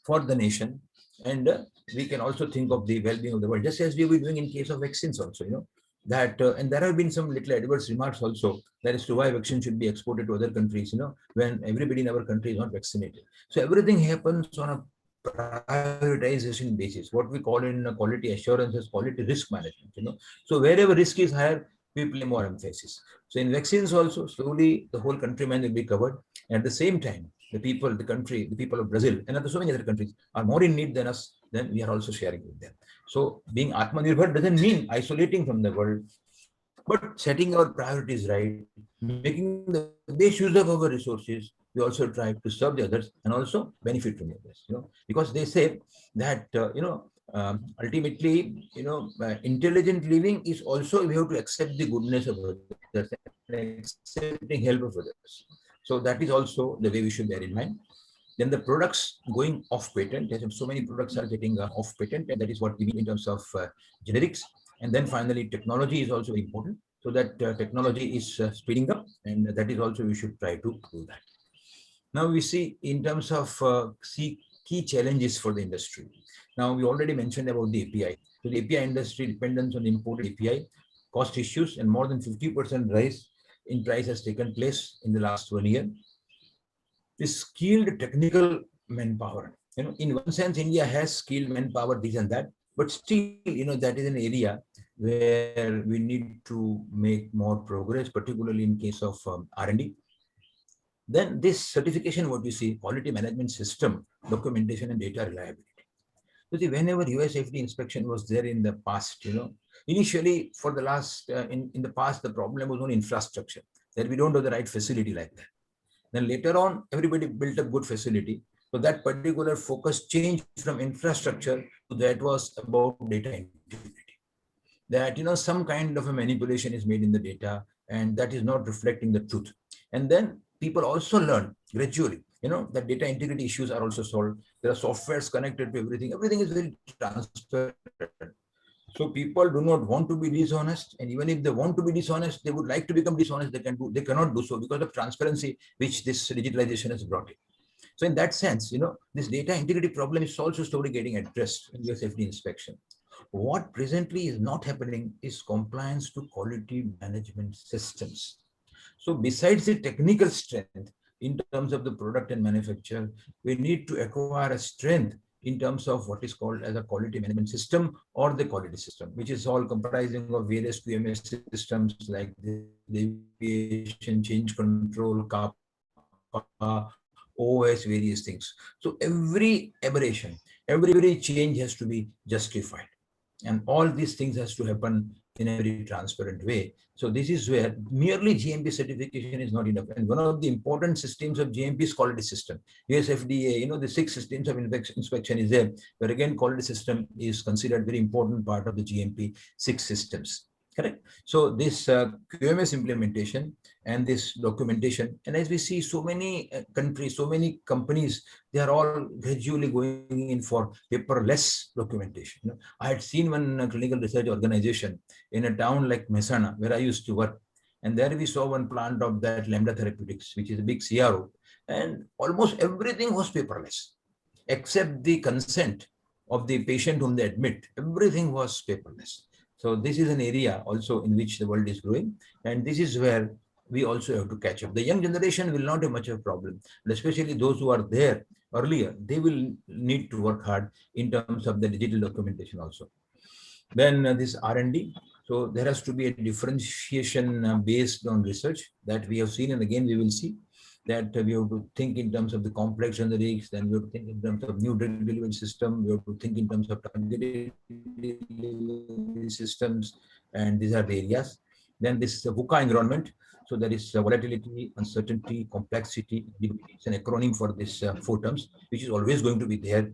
for the nation, and we can also think of the well-being of the world, just as we were doing in case of vaccines also, that and there have been some little adverse remarks also that as to why vaccine should be exported to other countries, when everybody in our country is not vaccinated. So everything happens on a prioritization basis, what we call in quality assurance as quality risk management. So wherever risk is higher, we play more emphasis. So in vaccines also, slowly the whole countryman will be covered. And at the same time, the people, the country, the people of Brazil and other so many other countries are more in need than us, then we are also sharing with them. So being Atmanirbhar doesn't mean isolating from the world, but setting our priorities right, making the best use of our resources. We also try to serve the others and also benefit from the others, because they say that, ultimately, intelligent living is also we have to accept the goodness of others and accepting help of others. So that is also the way we should bear in mind. Then the products going off patent, as so many products are getting off patent, and that is what we mean in terms of generics. And then finally, technology is also very important, so that technology is speeding up, and that is also we should try to do that. Now we see in terms of key challenges for the industry. Now we already mentioned about the API. So the API industry dependence on imported API, cost issues, and more than 50% rise in price has taken place in the last 1 year. This skilled technical manpower. In one sense, India has skilled manpower, this and that, but still, that is an area where we need to make more progress, particularly in case of R&D. Then this certification, what you see, quality management system, documentation and data reliability. So see, whenever US FDA inspection was there in the past, initially for the last, in the past, the problem was on infrastructure, that we don't have the right facility like that. Then later on, everybody built up good facility. So that particular focus changed from infrastructure to that was about data integrity. That, some kind of a manipulation is made in the data, and that is not reflecting the truth. And then people also learn gradually, that data integrity issues are also solved. There are softwares connected to everything. Everything is very transparent. So people do not want to be dishonest, and even if they want to be dishonest, they would like to become dishonest. They cannot do so because of transparency which this digitalization has brought in. So in that sense, this data integrity problem is also slowly getting addressed in US FDA inspection. What presently is not happening is compliance to quality management systems. So besides the technical strength in terms of the product and manufacture, we need to acquire a strength in terms of what is called as a quality management system or the quality system, which is all comprising of various QMS systems like deviation, change control, kappa, OS, various things. So every aberration, every change has to be justified. And all these things has to happen in a very transparent way. So this is where merely GMP certification is not enough. And one of the important systems of GMP is quality system. USFDA, the 6 systems of inspection is there, where again quality system is considered very important part of the GMP 6 systems. Correct. So this QMS implementation and this documentation, and as we see so many countries, so many companies, they are all gradually going in for paperless documentation. I had seen one clinical research organization in a town like Mehsana, where I used to work, and there we saw one plant of that Lambda Therapeutics, which is a big CRO, and almost everything was paperless, except the consent of the patient whom they admit. Everything was paperless. So this is an area also in which the world is growing, and this is where we also have to catch up. The young generation will not have much of a problem, but especially those who are there earlier, they will need to work hard in terms of the digital documentation also. Then this R&D. So there has to be a differentiation based on research that we have seen, and again we will see that we have to think in terms of the complex generics, then we have to think in terms of new drug delivery system, we have to think in terms of targeted delivery systems, and these are the areas. Then this VUCA environment. So there is volatility, uncertainty, complexity. It's an acronym for this 4 terms, which is always going to be there,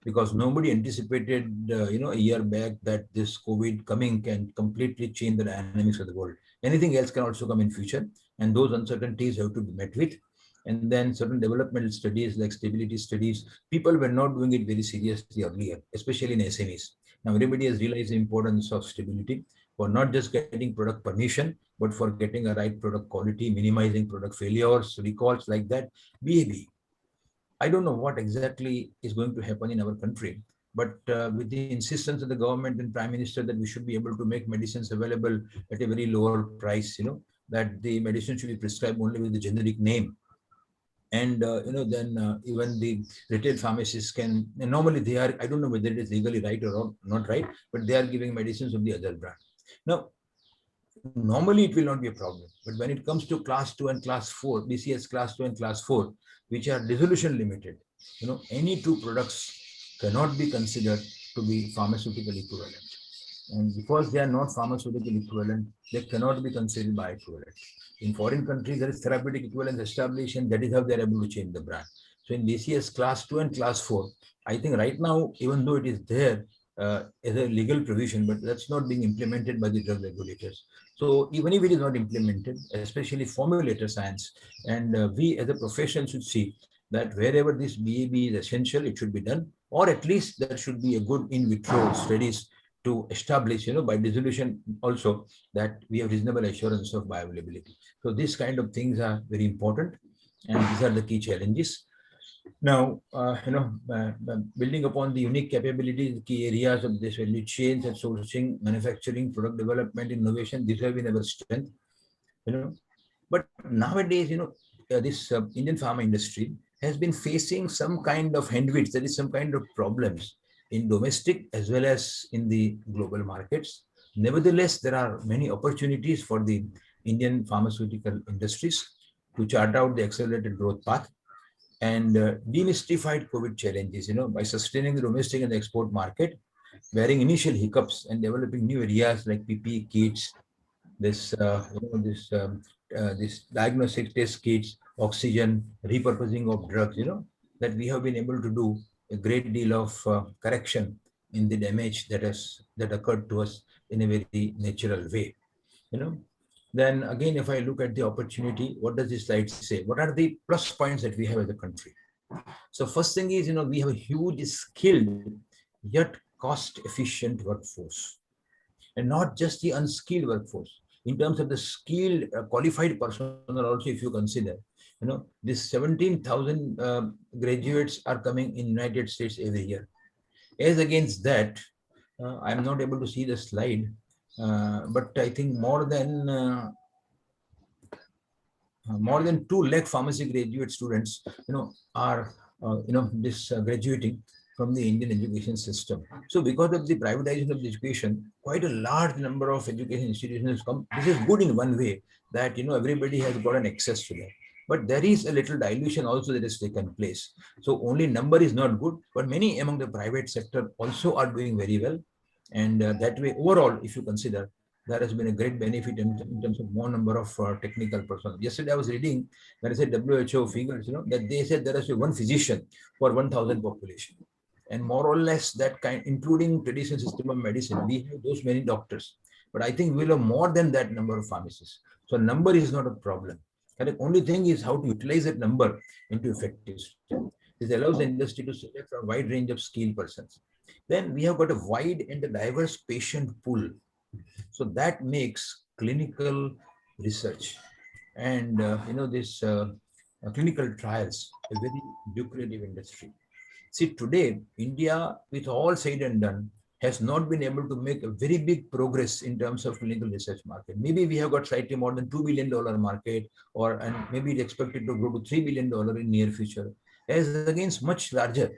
because nobody anticipated, a year back that this COVID coming can completely change the dynamics of the world. Anything else can also come in future, and those uncertainties have to be met with. And then certain developmental studies like stability studies, people were not doing it very seriously earlier, especially in SMEs. Now everybody has realized the importance of stability, for not just getting product permission, but for getting a right product quality, minimizing product failures, recalls like that. BAB. I don't know what exactly is going to happen in our country, but with the insistence of the government and Prime Minister that we should be able to make medicines available at a very lower price, that the medicine should be prescribed only with the generic name. And then even the retail pharmacists can, and normally they are, I don't know whether it is legally right or not right, but they are giving medicines of the other brand. Now, normally it will not be a problem, but when it comes to class 2 and class 4, BCS class 2 and class 4, which are dissolution limited, any two products cannot be considered to be pharmaceutical equivalent. And because they are not pharmaceutical equivalent, they cannot be considered bioequivalent. In foreign countries, there is therapeutic equivalence established, and that is how they're able to change the brand. So in BCS class 2 and class 4, I think right now, even though it is there as a legal provision, but that's not being implemented by the drug regulators. So even if it is not implemented, especially formulator science, and we as a profession should see that wherever this BAB is essential, it should be done, or at least there should be a good in vitro studies to establish, by dissolution also, that we have reasonable assurance of bioavailability. So these kind of things are very important, and these are the key challenges. Now, building upon the unique capabilities, key areas of this value chains and sourcing, manufacturing, product development, innovation, these have been our strength, But nowadays, this Indian pharma industry has been facing some kind of headwinds, there is some kind of problems in domestic as well as in the global markets. Nevertheless, there are many opportunities for the Indian pharmaceutical industries to chart out the accelerated growth path and demystified COVID challenges, by sustaining the domestic and the export market, bearing initial hiccups and developing new areas like PPE kits, this diagnostic test kits, oxygen, repurposing of drugs, that we have been able to do a great deal of correction in the damage that occurred to us in a very natural way, Then again, if I look at the opportunity, what does this slide say? What are the plus points that we have as a country? So first thing is, we have a huge skilled yet cost-efficient workforce, and not just the unskilled workforce. In terms of the skilled, qualified personnel, also, if you consider, this 17,000 graduates are coming in United States every year. As against that, I'm not able to see the slide, but I think more than 2 lakh pharmacy graduate students, are, graduating from the Indian education system. So because of the privatization of the education, quite a large number of education institutions come. This is good in one way that, everybody has got an access to that. But there is a little dilution also that has taken place. So only number is not good, but many among the private sector also are doing very well. And that way, overall, if you consider, there has been a great benefit in terms of more number of technical personnel. Yesterday, I was reading, there is a WHO figures, that they said there is one physician for 1,000 population. And more or less that kind, including traditional system of medicine, we have those many doctors. But I think we'll have more than that number of pharmacists. So number is not a problem. And the only thing is how to utilize that number into effective strength. This allows the industry to select a wide range of skilled persons. Then we have got a wide and a diverse patient pool. So that makes clinical research and this clinical trials a very lucrative industry. See, today, India, with all said and done, has not been able to make a very big progress in terms of clinical research market. Maybe we have got slightly more than $2 billion market, and maybe it's expected to grow to $3 billion in near future, as against much larger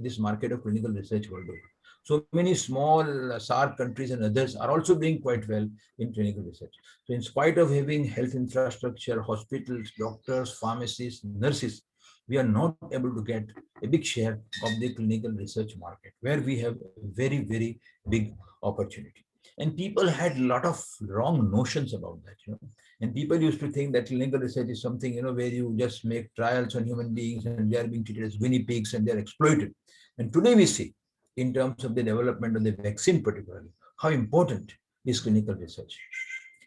this market of clinical research worldwide. So many small SAARC countries and others are also doing quite well in clinical research. So in spite of having health infrastructure, hospitals, doctors, pharmacists, nurses, we are not able to get a big share of the clinical research market, where we have a very, very big opportunity. And people had a lot of wrong notions about that, And people used to think that clinical research is something, where you just make trials on human beings and they are being treated as guinea pigs and they're exploited. And today we see, in terms of the development of the vaccine particularly, how important is clinical research.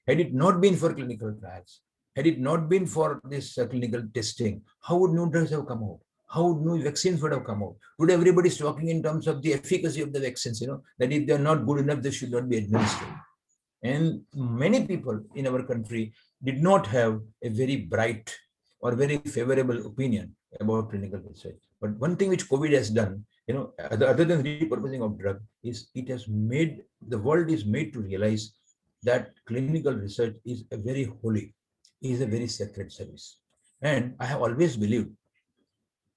Had it not been for clinical trials, had it not been for this clinical testing, how would new drugs have come out? How would new vaccines would have come out? Would everybody is talking in terms of the efficacy of the vaccines, that if they're not good enough, they should not be administered. And many people in our country did not have a very bright or very favorable opinion about clinical research. But one thing which COVID has done, other than repurposing of drug, is it has made the world is made to realize that clinical research is a very holy, is a very sacred service. And I have always believed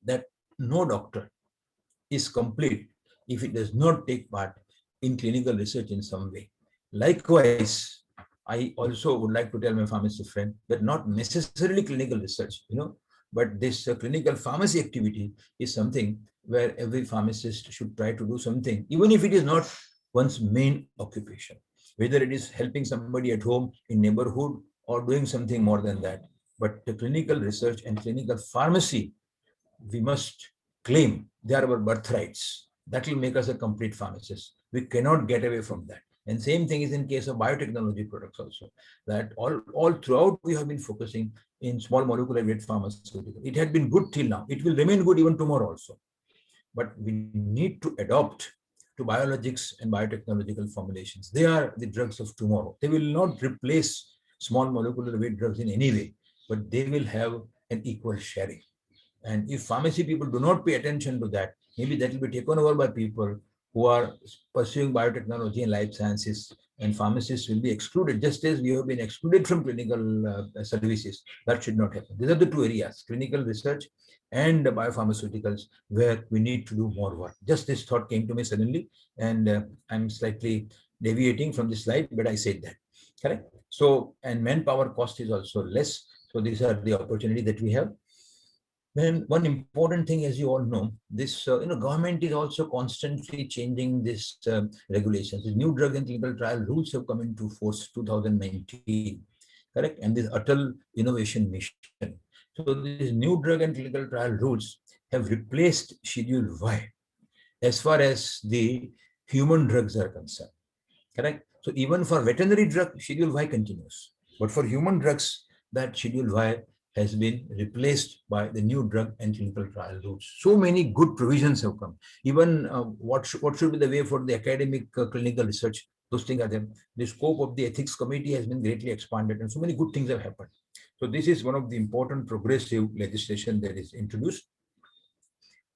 that no doctor is complete if it does not take part in clinical research in some way. Likewise, I also would like to tell my pharmacist friend that not necessarily clinical research, but this clinical pharmacy activity is something where every pharmacist should try to do something, even if it is not one's main occupation, whether it is helping somebody at home in neighborhood or doing something more than that. But the clinical research and clinical pharmacy, we must claim they are our birthrights. That will make us a complete pharmacist. We cannot get away from that. And same thing is in case of biotechnology products also. That all throughout we have been focusing in small molecular weight pharmaceutical. It had been good till now. It will remain good even tomorrow also. But we need to adopt to biologics and biotechnological formulations. They are the drugs of tomorrow. They will not replace small molecular weight drugs in any way, but they will have an equal sharing. And if pharmacy people do not pay attention to that, maybe that will be taken over by people who are pursuing biotechnology and life sciences, and pharmacists will be excluded, just as we have been excluded from clinical services. That should not happen. These are the two areas, clinical research and biopharmaceuticals, where we need to do more work. Just this thought came to me suddenly, and I'm slightly deviating from the slide, but I said that. Correct? So, and manpower cost is also less. So these are the opportunity that we have. Then one important thing, as you all know, this government is also constantly changing this regulations. The new drug and clinical trial rules have come into force 2019, correct? And this Atal Innovation Mission. So these new drug and clinical trial rules have replaced Schedule Y as far as the human drugs are concerned, correct? So even for veterinary drug, Schedule Y continues, but for human drugs, that Schedule Y has been replaced by the new drug and clinical trial rules. So many good provisions have come. Even what should be the way for the academic clinical research, those things are there. The scope of the ethics committee has been greatly expanded, and so many good things have happened. So this is one of the important progressive legislation that is introduced.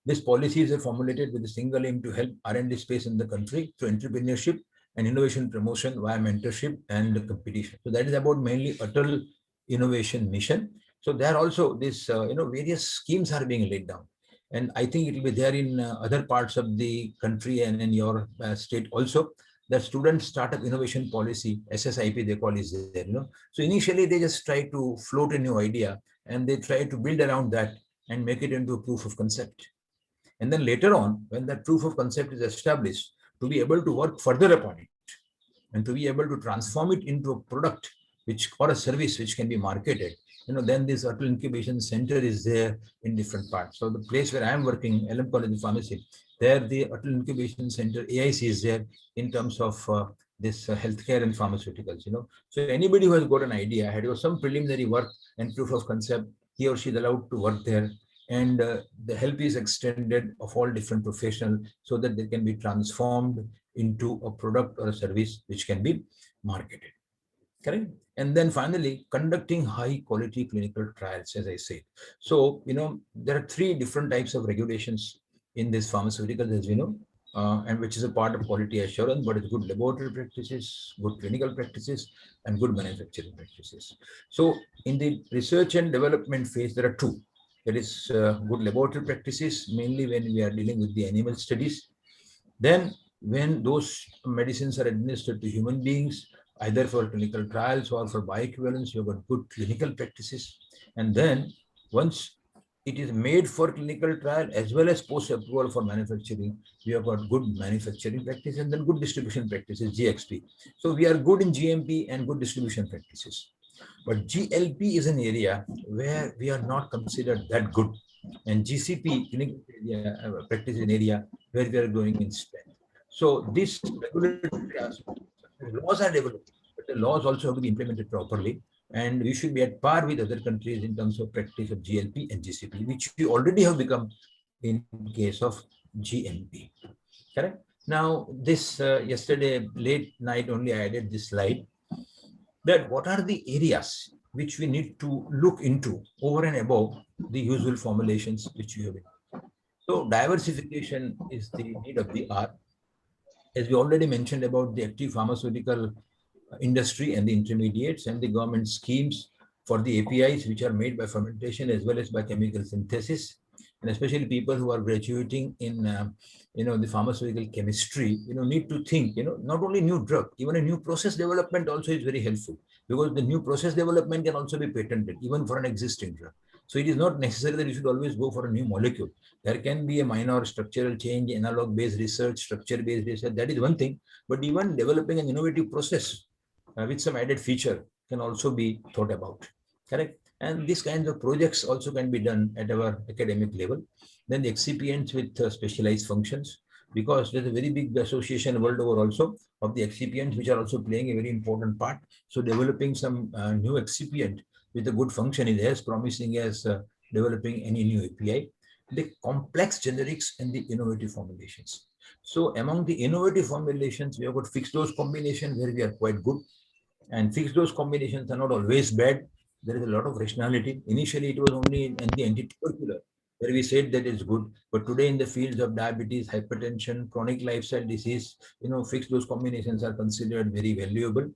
These policies are formulated with a single aim to help R&D space in the country through entrepreneurship and innovation promotion via mentorship and competition. So that is about mainly Atal Innovation Mission. So there also this various schemes are being laid down, and I think it will be there in other parts of the country and in your state also. The student startup innovation policy, SSIP they call, is there. So initially they just try to float a new idea and they try to build around that and make it into a proof of concept. And then later on, when that proof of concept is established, to be able to work further upon it and to be able to transform it into a product which or a service which can be marketed, then this Atal Incubation Center is there in different parts. So the place where I am working, LM College of Pharmacy, there the Atal Incubation Center, AIC, is there in terms of this healthcare and pharmaceuticals. So anybody who has got an idea, had got some preliminary work and proof of concept, he or she is allowed to work there, and the help is extended of all different professionals so that they can be transformed into a product or a service which can be marketed. Correct? And then finally, conducting high quality clinical trials, as I said. So, there are three different types of regulations in this pharmaceuticals, as we know, and which is a part of quality assurance, but it's good laboratory practices, good clinical practices, and good manufacturing practices. So in the research and development phase, there are two. There is good laboratory practices, mainly when we are dealing with the animal studies. Then when those medicines are administered to human beings, either for clinical trials or for bioequivalence, you have got good clinical practices. And then once it is made for clinical trial as well as post-approval for manufacturing, we have got good manufacturing practice and then good distribution practices, GXP. So we are good in GMP and good distribution practices. But GLP is an area where we are not considered that good. And GCP, clinical practice, is an area where we are growing in strength. So this regulatory aspect, laws are developed, but the laws also have to be implemented properly. And we should be at par with other countries in terms of practice of GLP and GCP, which we already have become in case of GMP. Correct? Now, this yesterday late night only I added this slide. that what are the areas which we need to look into over and above the usual formulations which we have. So diversification is the need of the hour. As we already mentioned about the active pharmaceutical industry and the intermediates and the government schemes for the APIs which are made by fermentation as well as by chemical synthesis, and especially people who are graduating in the pharmaceutical chemistry, need to think, not only new drug, even a new process development also is very helpful, because the new process development can also be patented even for an existing drug. So it is not necessary that you should always go for a new molecule. There can be a minor structural change, analog based research, structure based research, that is one thing. But even developing an innovative process with some added feature can also be thought about. Correct? And these kinds of projects also can be done at our academic level. Then the excipients with specialized functions, because there's a very big association world over also of the excipients, which are also playing a very important part. So developing some new excipient with a good function is as promising as developing any new API. The complex generics and the innovative formulations. So among the innovative formulations, we have got fixed dose combination where we are quite good, and fixed dose combinations are not always bad. There is a lot of rationality. Initially, it was only in the anti-tubercular where we said that it's good, but today in the fields of diabetes, hypertension, chronic lifestyle disease, fixed dose combinations are considered very valuable.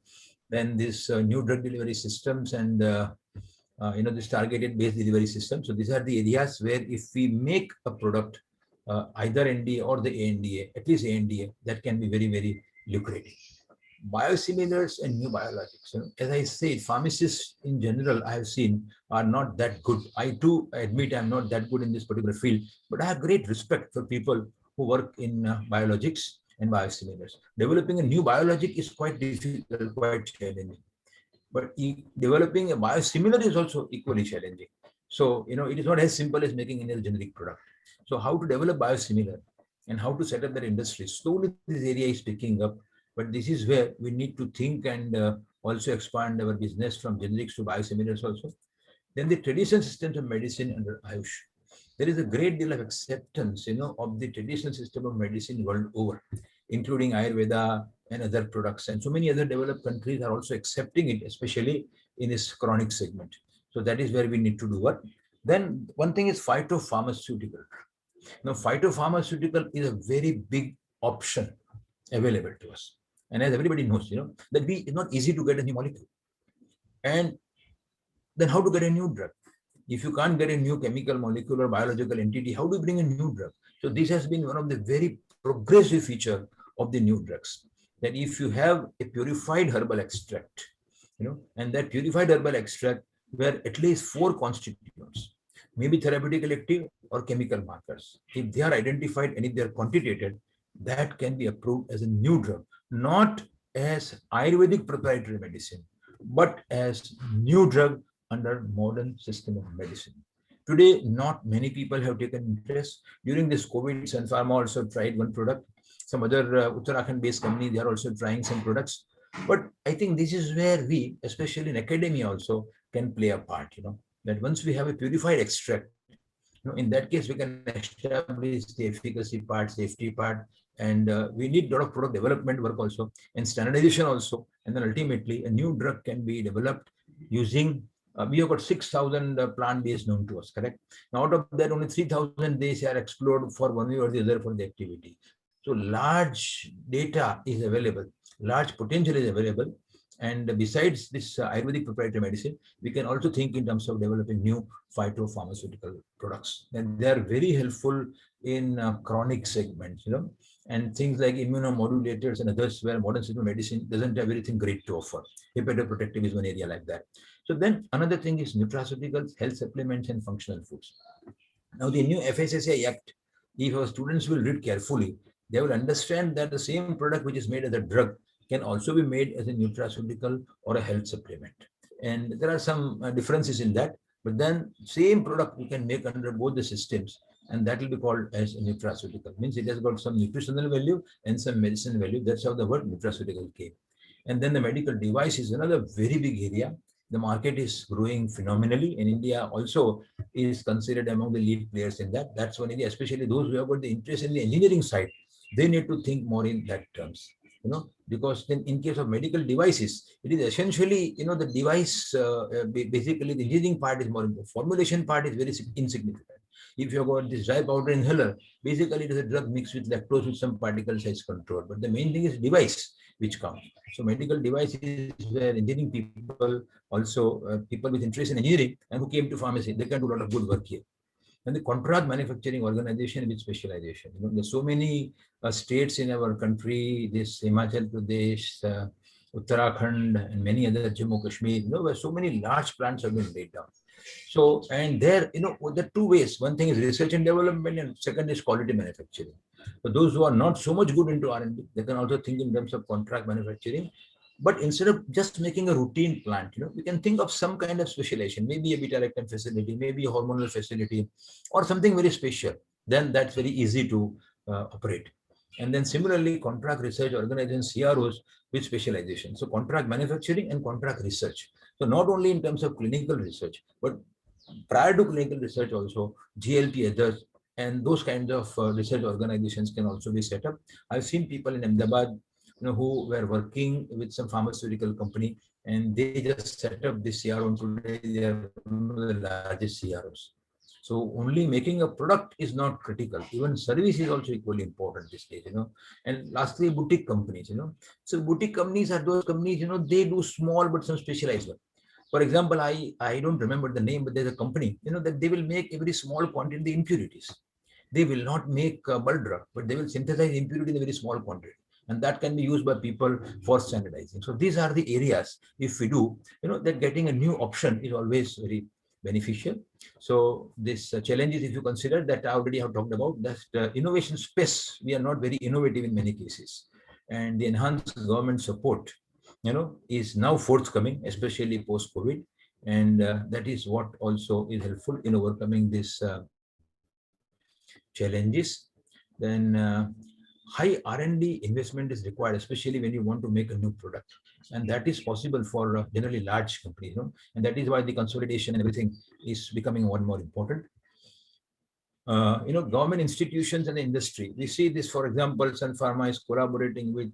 Then this new drug delivery systems and this targeted based delivery system. So these are the areas where if we make a product, either NDA or the ANDA, at least ANDA, that can be very, very lucrative. Biosimilars and new biologics. As I said, pharmacists in general, I have seen, are not that good. I too admit I'm not that good in this particular field, but I have great respect for people who work in biologics and biosimilars. Developing a new biologic is quite difficult, quite challenging. But developing a biosimilar is also equally challenging. So, it is not as simple as making any generic product. So how to develop biosimilar and how to set up that industry. Slowly this area is picking up, but this is where we need to think and also expand our business from generics to biosimilars also. Then the traditional systems of medicine under Ayush. There is a great deal of acceptance, of the traditional system of medicine world over, including Ayurveda and other products. And so many other developed countries are also accepting it, especially in this chronic segment. So that is where we need to do what. Then one thing is phytopharmaceutical. Now, phytopharmaceutical is a very big option available to us. And as everybody knows, that it's not easy to get a new molecule. And then how to get a new drug? If you can't get a new chemical, molecule, or biological entity, how do you bring a new drug? So this has been one of the very progressive feature of the new drugs. That if you have a purified herbal extract, and that purified herbal extract where at least 4 constituents, maybe therapeutically active or chemical markers, if they are identified and if they are quantitated, that can be approved as a new drug, not as Ayurvedic proprietary medicine, but as new drug under modern system of medicine. Today, not many people have taken interest. During this COVID, Sun Pharma also tried one product. Some other Uttarakhand-based company, they are also trying some products. But I think this is where we, especially in academia also, can play a part, that once we have a purified extract, in that case, we can establish the efficacy part, safety part, and we need a lot of product development work also, and standardization also. And then ultimately, a new drug can be developed using, we have got 6,000 plant-based known to us, correct? Now, out of that, only 3,000 days are explored for one way or the other for the activity. So large data is available, large potential is available. And besides this Ayurvedic proprietary medicine, we can also think in terms of developing new phytopharmaceutical products. And they are very helpful in chronic segments, and things like immunomodulators and others where modern system medicine doesn't have anything great to offer. Hepatoprotective is one area like that. So then another thing is nutraceuticals, health supplements, and functional foods. Now the new FSSAI Act, if our students will read carefully, they will understand that the same product which is made as a drug can also be made as a nutraceutical or a health supplement. And there are some differences in that, but then same product we can make under both the systems, and that will be called as a nutraceutical. Means it has got some nutritional value and some medicine value. That's how the word nutraceutical came. And then the medical device is another very big area. The market is growing phenomenally, and India also is considered among the lead players in that. That's one area, especially those who have got the interest in the engineering side. They need to think more in that terms. because then in case of medical devices, it is essentially, the device, basically the engineering part is more important. Formulation part is very insignificant. If you got this dry powder inhaler, basically it is a drug mixed with lactose with some particle size control. But the main thing is device which counts. So medical device is where engineering people, also people with interest in engineering and who came to pharmacy, they can do a lot of good work here. And the contract manufacturing organization with specialization. There's so many states in our country, this Himachal Pradesh, Uttarakhand, and many other, Jammu Kashmir, where so many large plants have been laid down. So, and there, there are two ways. One thing is research and development, and second is quality manufacturing. So those who are not so much good into R&D, they can also think in terms of contract manufacturing. But instead of just making a routine plant, we can think of some kind of specialization, maybe a beta-lactam facility, maybe a hormonal facility, or something very special. Then that's very easy to operate. And then similarly, contract research organizations, CROs with specialization. So contract manufacturing and contract research. So not only in terms of clinical research, but prior to clinical research also, GLP others, and those kinds of research organizations can also be set up. I've seen people in Ahmedabad, who were working with some pharmaceutical company, and they just set up this CRO, and today they are one of the largest CROs. So only making a product is not critical. Even service is also equally important these days, And lastly, boutique companies, So boutique companies are those companies, they do small but some specialized work. For example, I don't remember the name, but there's a company, that they will make a very small quantity of the impurities. They will not make a bulk drug, but they will synthesize impurity in a very small quantity. And that can be used by people for standardizing. So these are the areas, if we do, that getting a new option is always very beneficial. So this challenges, if you consider that I already have talked about, that innovation space, we are not very innovative in many cases. And the enhanced government support, is now forthcoming, especially post-COVID. And that is what also is helpful in overcoming these challenges. Then high R&D investment is required, especially when you want to make a new product. And that is possible for generally large companies, and that is why the consolidation and everything is becoming more and more important. Government institutions and the industry. We see this, for example, Sun Pharma is collaborating with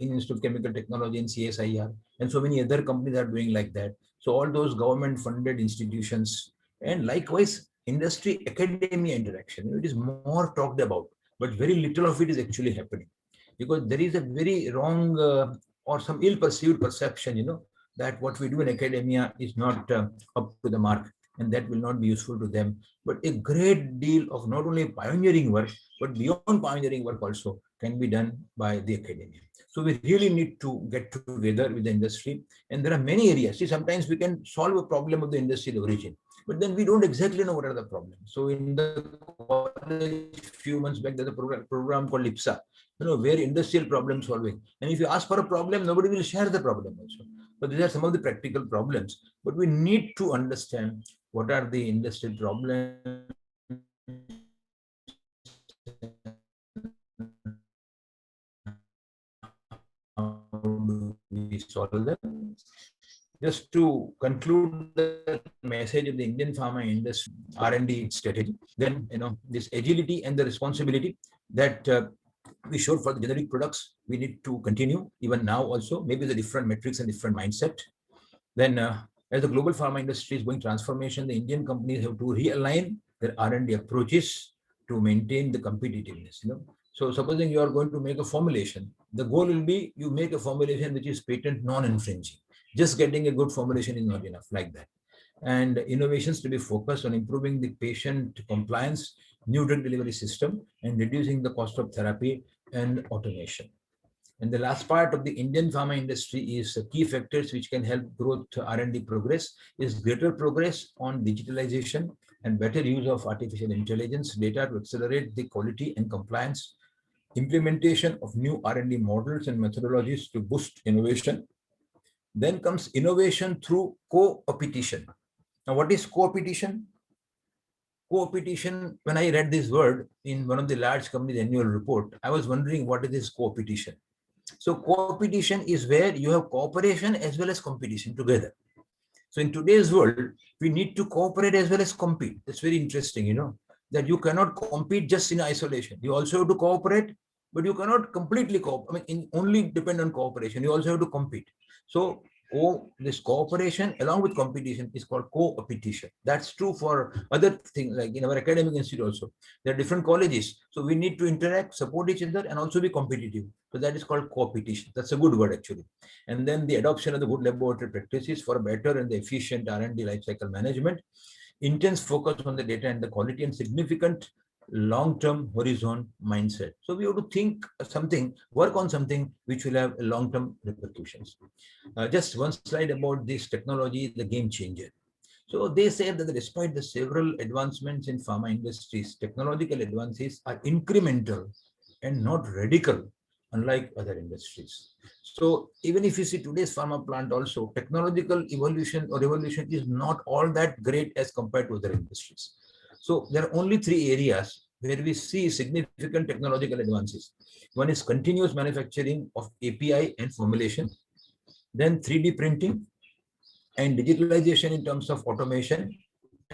Indian Institute of Chemical Technology and CSIR, and so many other companies are doing like that. So all those government-funded institutions, and likewise, industry academia interaction. It is more talked about, but very little of it is actually happening, because there is a very wrong or some ill-perceived perception, that what we do in academia is not up to the mark, and that will not be useful to them. But a great deal of not only pioneering work, but beyond pioneering work also can be done by the academia. So we really need to get together with the industry. And there are many areas. See, sometimes we can solve a problem of the industry origin, but then we don't exactly know what are the problems. So in the college, few months back, there's a program called IPSA, where industrial problem solving. And if you ask for a problem, nobody will share the problem also. So these are some of the practical problems, but we need to understand what are the industrial problems, how do we solve them. Just to conclude the message of the Indian pharma industry R&D strategy, then this agility and the responsibility that we showed for the generic products, we need to continue even now also, maybe the different metrics and different mindset. Then as the global pharma industry is going transformation, the Indian companies have to realign their R&D approaches to maintain the competitiveness. So supposing you are going to make a formulation, the goal will be you make a formulation which is patent non-infringing. Just getting a good formulation is not enough, like that. And innovations to be focused on improving the patient compliance, new drug delivery system, and reducing the cost of therapy and automation. And the last part of the Indian pharma industry is key factors which can help growth R&D progress is greater progress on digitalization and better use of artificial intelligence data to accelerate the quality and compliance, implementation of new R&D models and methodologies to boost innovation. Then comes innovation through co-opetition. Now, what is co-opetition? Co-opetition, when I read this word in one of the large companies' annual report, I was wondering what is this co-opetition? So co-opetition is where you have cooperation as well as competition together. So in today's world, we need to cooperate as well as compete. That's very interesting, that you cannot compete just in isolation. You also have to cooperate but you cannot completely only depend on cooperation. You also have to compete. So this cooperation along with competition is called co-opetition. That's true for other things, like in our academic institute also. There are different colleges. So we need to interact, support each other, and also be competitive. So that is called co-opetition. That's a good word, actually. And then the adoption of the good laboratory practices for better and the efficient R&D lifecycle management, intense focus on the data and the quality, and significant long-term horizon mindset. So we have to think something, work on something which will have long-term repercussions. Just one slide about this technology, the game changer. So they say that despite the several advancements in pharma industries, technological advances are incremental and not radical, unlike other industries. So even if you see today's pharma plant also, technological evolution or revolution is not all that great as compared to other industries. So there are only three areas where we see significant technological advances. One is continuous manufacturing of API and formulation, then 3D printing, and digitalization in terms of automation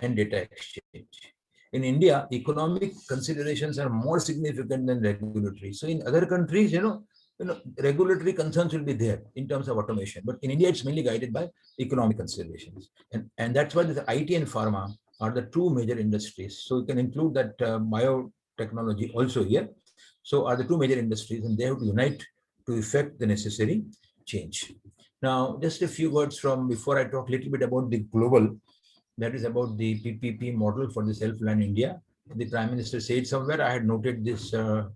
and data exchange. In India, economic considerations are more significant than regulatory. So in other countries, regulatory concerns will be there in terms of automation. But in India, it's mainly guided by economic considerations. And that's why the IT and pharma are the two major industries. So you can include that biotechnology also here. So are the two major industries, and they have to unite to effect the necessary change. Now, just a few words from before I talk a little bit about the global, that is about the PPP model for the self-reliant India. The Prime Minister said somewhere, I had noted this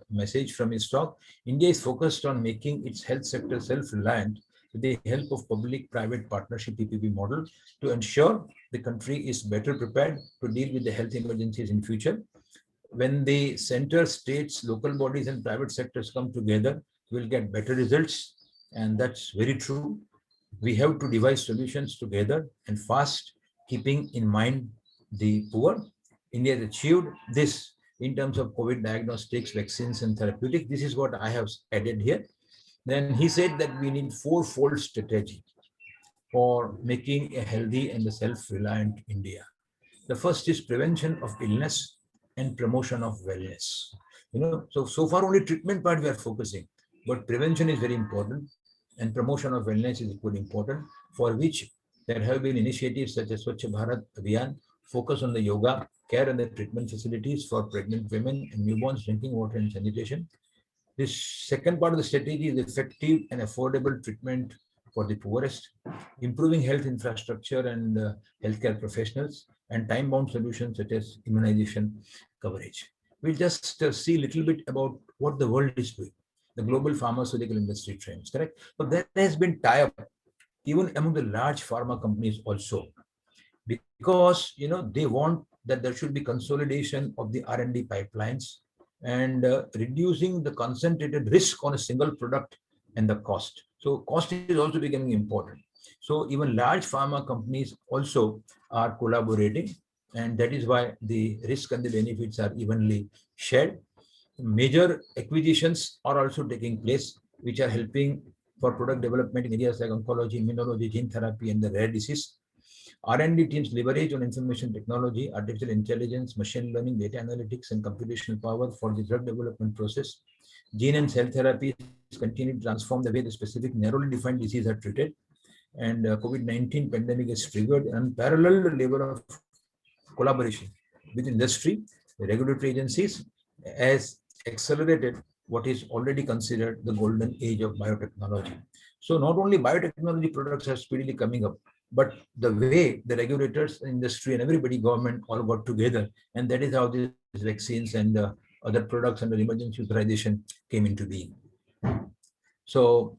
message from his talk. India is focused on making its health sector self-reliant with the help of public-private partnership PPP model to ensure the country is better prepared to deal with the health emergencies in future. When the center, states, local bodies, and private sectors come together, we'll get better results. And that's very true. We have to devise solutions together and fast, keeping in mind the poor. India has achieved this in terms of COVID diagnostics, vaccines, and therapeutics. This is what I have added here. Then he said that we need four-fold strategy for making a healthy and a self-reliant India. The first is prevention of illness and promotion of wellness. So far only treatment part we are focusing, but prevention is very important, and promotion of wellness is equally important, for which there have been initiatives such as Swachh Bharat Abhiyan, focus on the yoga, care and the treatment facilities for pregnant women and newborns, drinking water and sanitation. This second part of the strategy is effective and affordable treatment for the poorest, improving health infrastructure and healthcare professionals, and time-bound solutions such as immunization coverage. We'll just see a little bit about what the world is doing, the global pharmaceutical industry trends, correct? So there has been tie-up even among the large pharma companies also, because they want that there should be consolidation of the R&D pipelines and reducing the concentrated risk on a single product and the cost. So cost is also becoming important. So even large pharma companies also are collaborating, and that is why the risk and the benefits are evenly shared. Major acquisitions are also taking place, which are helping for product development in areas like oncology, immunology, gene therapy, and the rare disease. R&D teams leverage on information technology, artificial intelligence, machine learning, data analytics, and computational power for the drug development process. Gene and cell therapies continue to transform the way the specific narrowly defined diseases are treated. And COVID-19 pandemic has triggered an unparalleled level of collaboration with industry, the regulatory agencies, has accelerated what is already considered the golden age of biotechnology. So not only biotechnology products are speedily coming up, but the way the regulators, industry, and everybody, government all got together, and that is how these vaccines and other products under emergency authorization came into being. So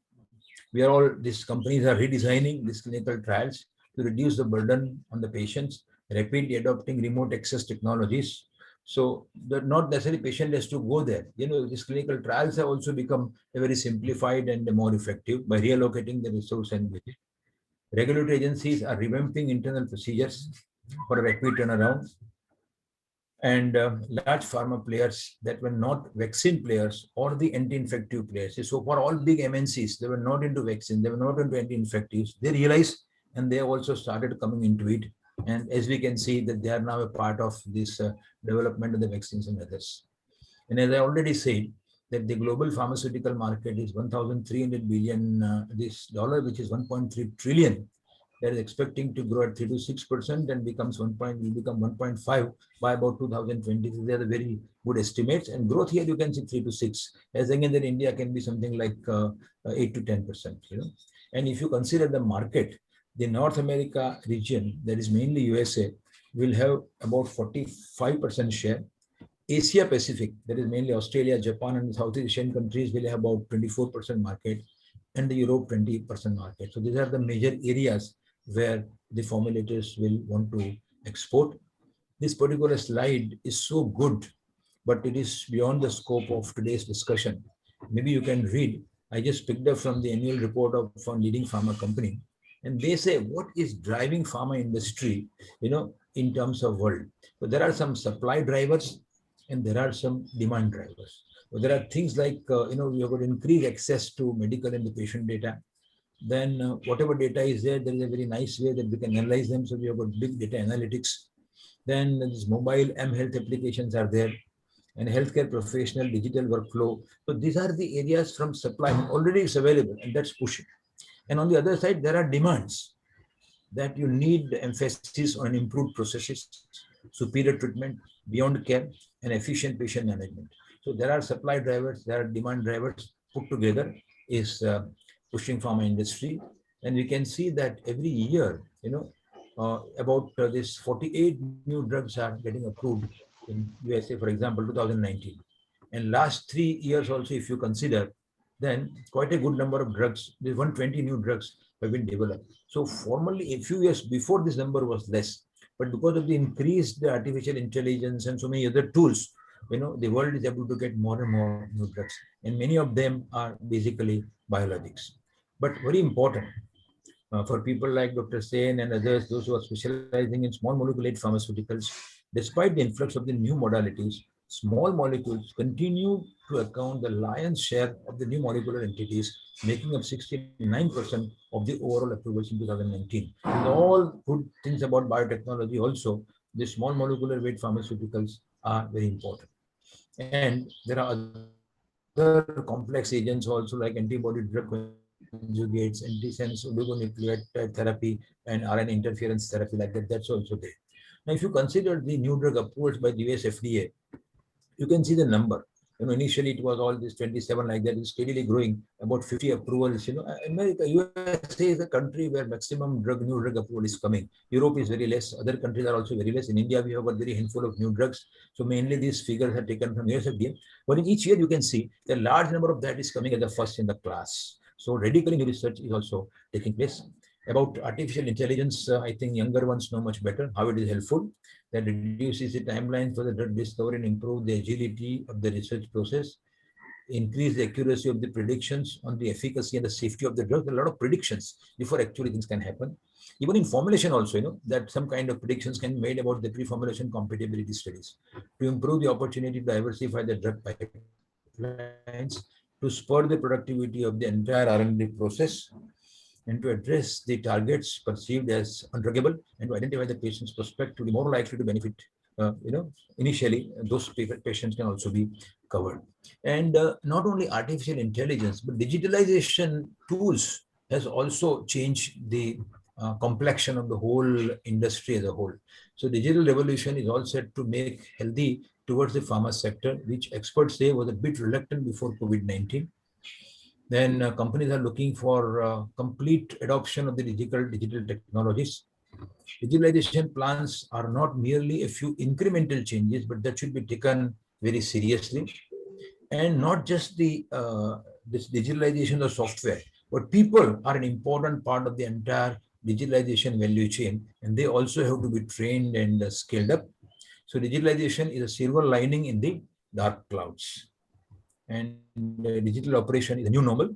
these companies are redesigning these clinical trials to reduce the burden on the patients, rapidly adopting remote access technologies. So that not necessarily patient has to go there. These clinical trials have also become very simplified and more effective by reallocating the resource and budget. Regulatory agencies are revamping internal procedures for a rapid turnaround. And large pharma players that were not vaccine players or the anti-infective players. So for all big MNCs, they were not into vaccine, they were not into anti-infectives. They realized, and they also started coming into it. And as we can see that they are now a part of this development of the vaccines and others. And as I already said, that the global pharmaceutical market is 1,300 billion this dollar, which is 1.3 trillion. That is expecting to grow at 3 to 6% and will become 1.5 by about 2020. They are the very good estimates. And growth here you can see 3 to 6. As again, that India can be something like 8 to 10%. And if you consider the market, the North America region, that is mainly USA, will have about 45% share. Asia Pacific, that is mainly Australia, Japan, and Southeast Asian countries, will have about 24% market, and the Europe 20% market. So these are the major areas where the formulators will want to export. This particular slide is so good, but it is beyond the scope of today's discussion. Maybe you can read. I just picked up from the annual report of one leading pharma company, and they say what is driving pharma industry, in terms of world. So there are some supply drivers, and there are some demand drivers. So there are things like, we have got increased access to medical and the patient data. Then whatever data is there is a very nice way that we can analyze them. So we have got big data analytics. Then this mobile health applications are there, and healthcare professional digital workflow. So these are the areas from supply already is available, and that's pushing. And on the other side, there are demands that you need emphasis on improved processes, superior treatment, beyond care, and efficient patient management. So there are supply drivers, there are demand drivers put together is pushing pharma industry. And we can see that every year, about this 48 new drugs are getting approved in USA, for example, 2019. And last 3 years also, if you consider, then quite a good number of drugs, there's 120 new drugs have been developed. So formally, a few years before, this number was less. But because of the increased artificial intelligence and so many other tools, the world is able to get more and more new drugs. And many of them are basically biologics. But very important, for people like Dr. Sen and others, those who are specializing in small molecule pharmaceuticals, despite the influx of the new modalities, small molecules continue to account the lion's share of the new molecular entities, making up 69% of the overall approvals in 2019. And all good things about biotechnology also, the small molecular weight pharmaceuticals are very important. And there are other complex agents also, like antibody drug conjugates, antisense oligonucleotide therapy, and RNA interference therapy, like that. That's also there. Now, if you consider the new drug approvals by the US FDA, you can see the number. Initially it was all this 27 like that, is steadily growing about 50 approvals. America, USA is a country where maximum new drug approval is coming. Europe is very less. Other countries are also very less. In India, we have got very handful of new drugs. So mainly these figures are taken from US FDA. But in each year, you can see the large number of that is coming as the first in the class. So radically new research is also taking place. About artificial intelligence, I think younger ones know much better how it is helpful. That reduces the timeline for the drug discovery and improve the agility of the research process, increase the accuracy of the predictions on the efficacy and the safety of the drug. A lot of predictions before actually things can happen. Even in formulation also, that some kind of predictions can be made about the pre-formulation compatibility studies to improve the opportunity to diversify the drug pipelines, to spur the productivity of the entire R&D process, and to address the targets perceived as undruggable, and to identify the patient's prospect to be more likely to benefit. Initially, those patients can also be covered. And not only artificial intelligence, but digitalization tools has also changed the complexion of the whole industry as a whole. So digital revolution is all set to make healthy towards the pharma sector, which experts say was a bit reluctant before COVID-19. Then companies are looking for complete adoption of the digital technologies. Digitalization plans are not merely a few incremental changes, but that should be taken very seriously. And not just this digitalization of software, but people are an important part of the entire digitalization value chain, and they also have to be trained and scaled up. So digitalization is a silver lining in the dark clouds. And digital operation is a new normal,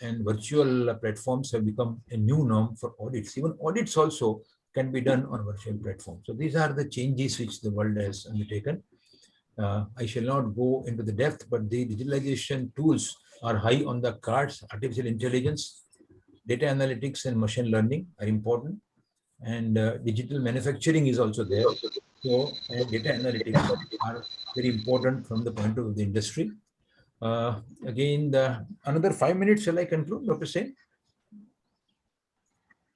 and virtual platforms have become a new norm for audits. Even audits also can be done on virtual platforms. So these are the changes which the world has undertaken. I shall not go into the depth, but the digitalization tools are high on the cards. Artificial intelligence, data analytics, and machine learning are important. And digital manufacturing is also there. So, and data analytics are very important from the point of view of the industry. Again, another 5 minutes, shall I conclude, Dr. Sen?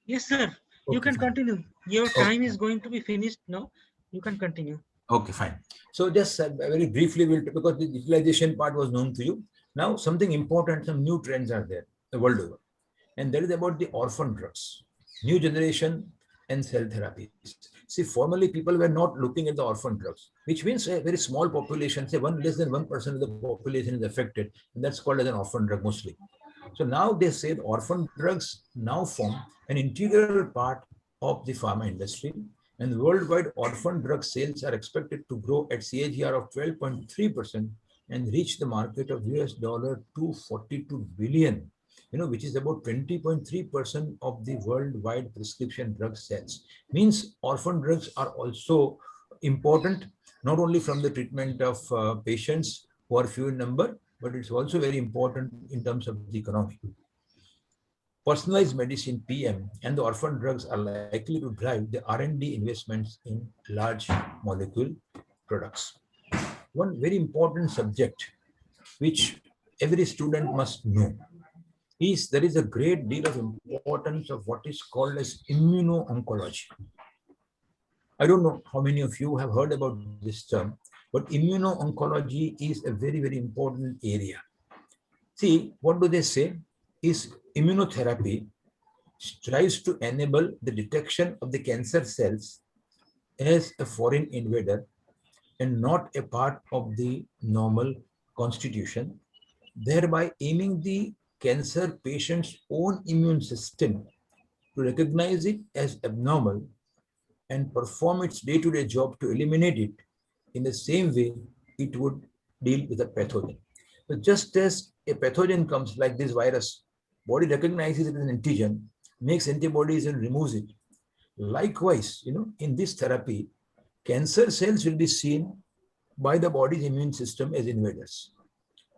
Yes, sir. You Okay, can fine. continue. Your Okay, time is going to be finished now. You can continue. okay, fine. So just very briefly, because the digitalization part was known to you. Now something important, some new trends are there the world over. And that is about the orphan drugs, new generation and cell therapies. See, formerly people were not looking at the orphan drugs, which means a very small population, say one less than 1% of the population is affected, and that's called as an orphan drug mostly. So now they say the orphan drugs now form an integral part of the pharma industry, and worldwide orphan drug sales are expected to grow at CAGR of 12.3% and reach the market of US dollar 242 billion, which is about 20.3% of the worldwide prescription drug sales. Means orphan drugs are also important, not only from the treatment of patients who are few in number, but it's also very important in terms of the economy. Personalized medicine PM and the orphan drugs are likely to drive the R&D investments in large molecule products. One very important subject which every student must know is there is a great deal of importance of what is called as immuno-oncology. I don't know how many of you have heard about this term, but immuno-oncology is a very, very important area. See, what do they say is immunotherapy strives to enable the detection of the cancer cells as a foreign invader and not a part of the normal constitution, thereby aiming the cancer patient's own immune system to recognize it as abnormal and perform its day-to-day job to eliminate it in the same way it would deal with a pathogen. So just as a pathogen comes like this virus, body recognizes it as an antigen, makes antibodies and removes it. Likewise, in this therapy, cancer cells will be seen by the body's immune system as invaders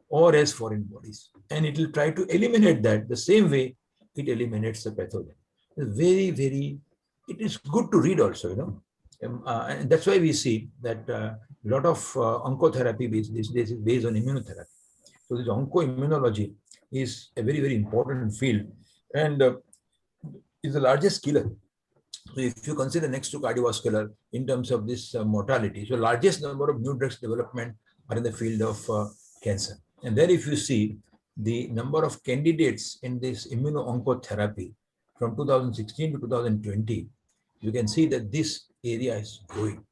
or as foreign bodies. And it will try to eliminate that the same way it eliminates the pathogen. Very, very, it is good to read also, and that's why we see that a lot of oncotherapy these days is based on immunotherapy. So this oncoimmunology is a very, very important field and is the largest killer. So if you consider next to cardiovascular in terms of this mortality, so largest number of new drugs development are in the field of cancer. And then if you see the number of candidates in this immuno-oncotherapy from 2016 to 2020, you can see that this area is growing.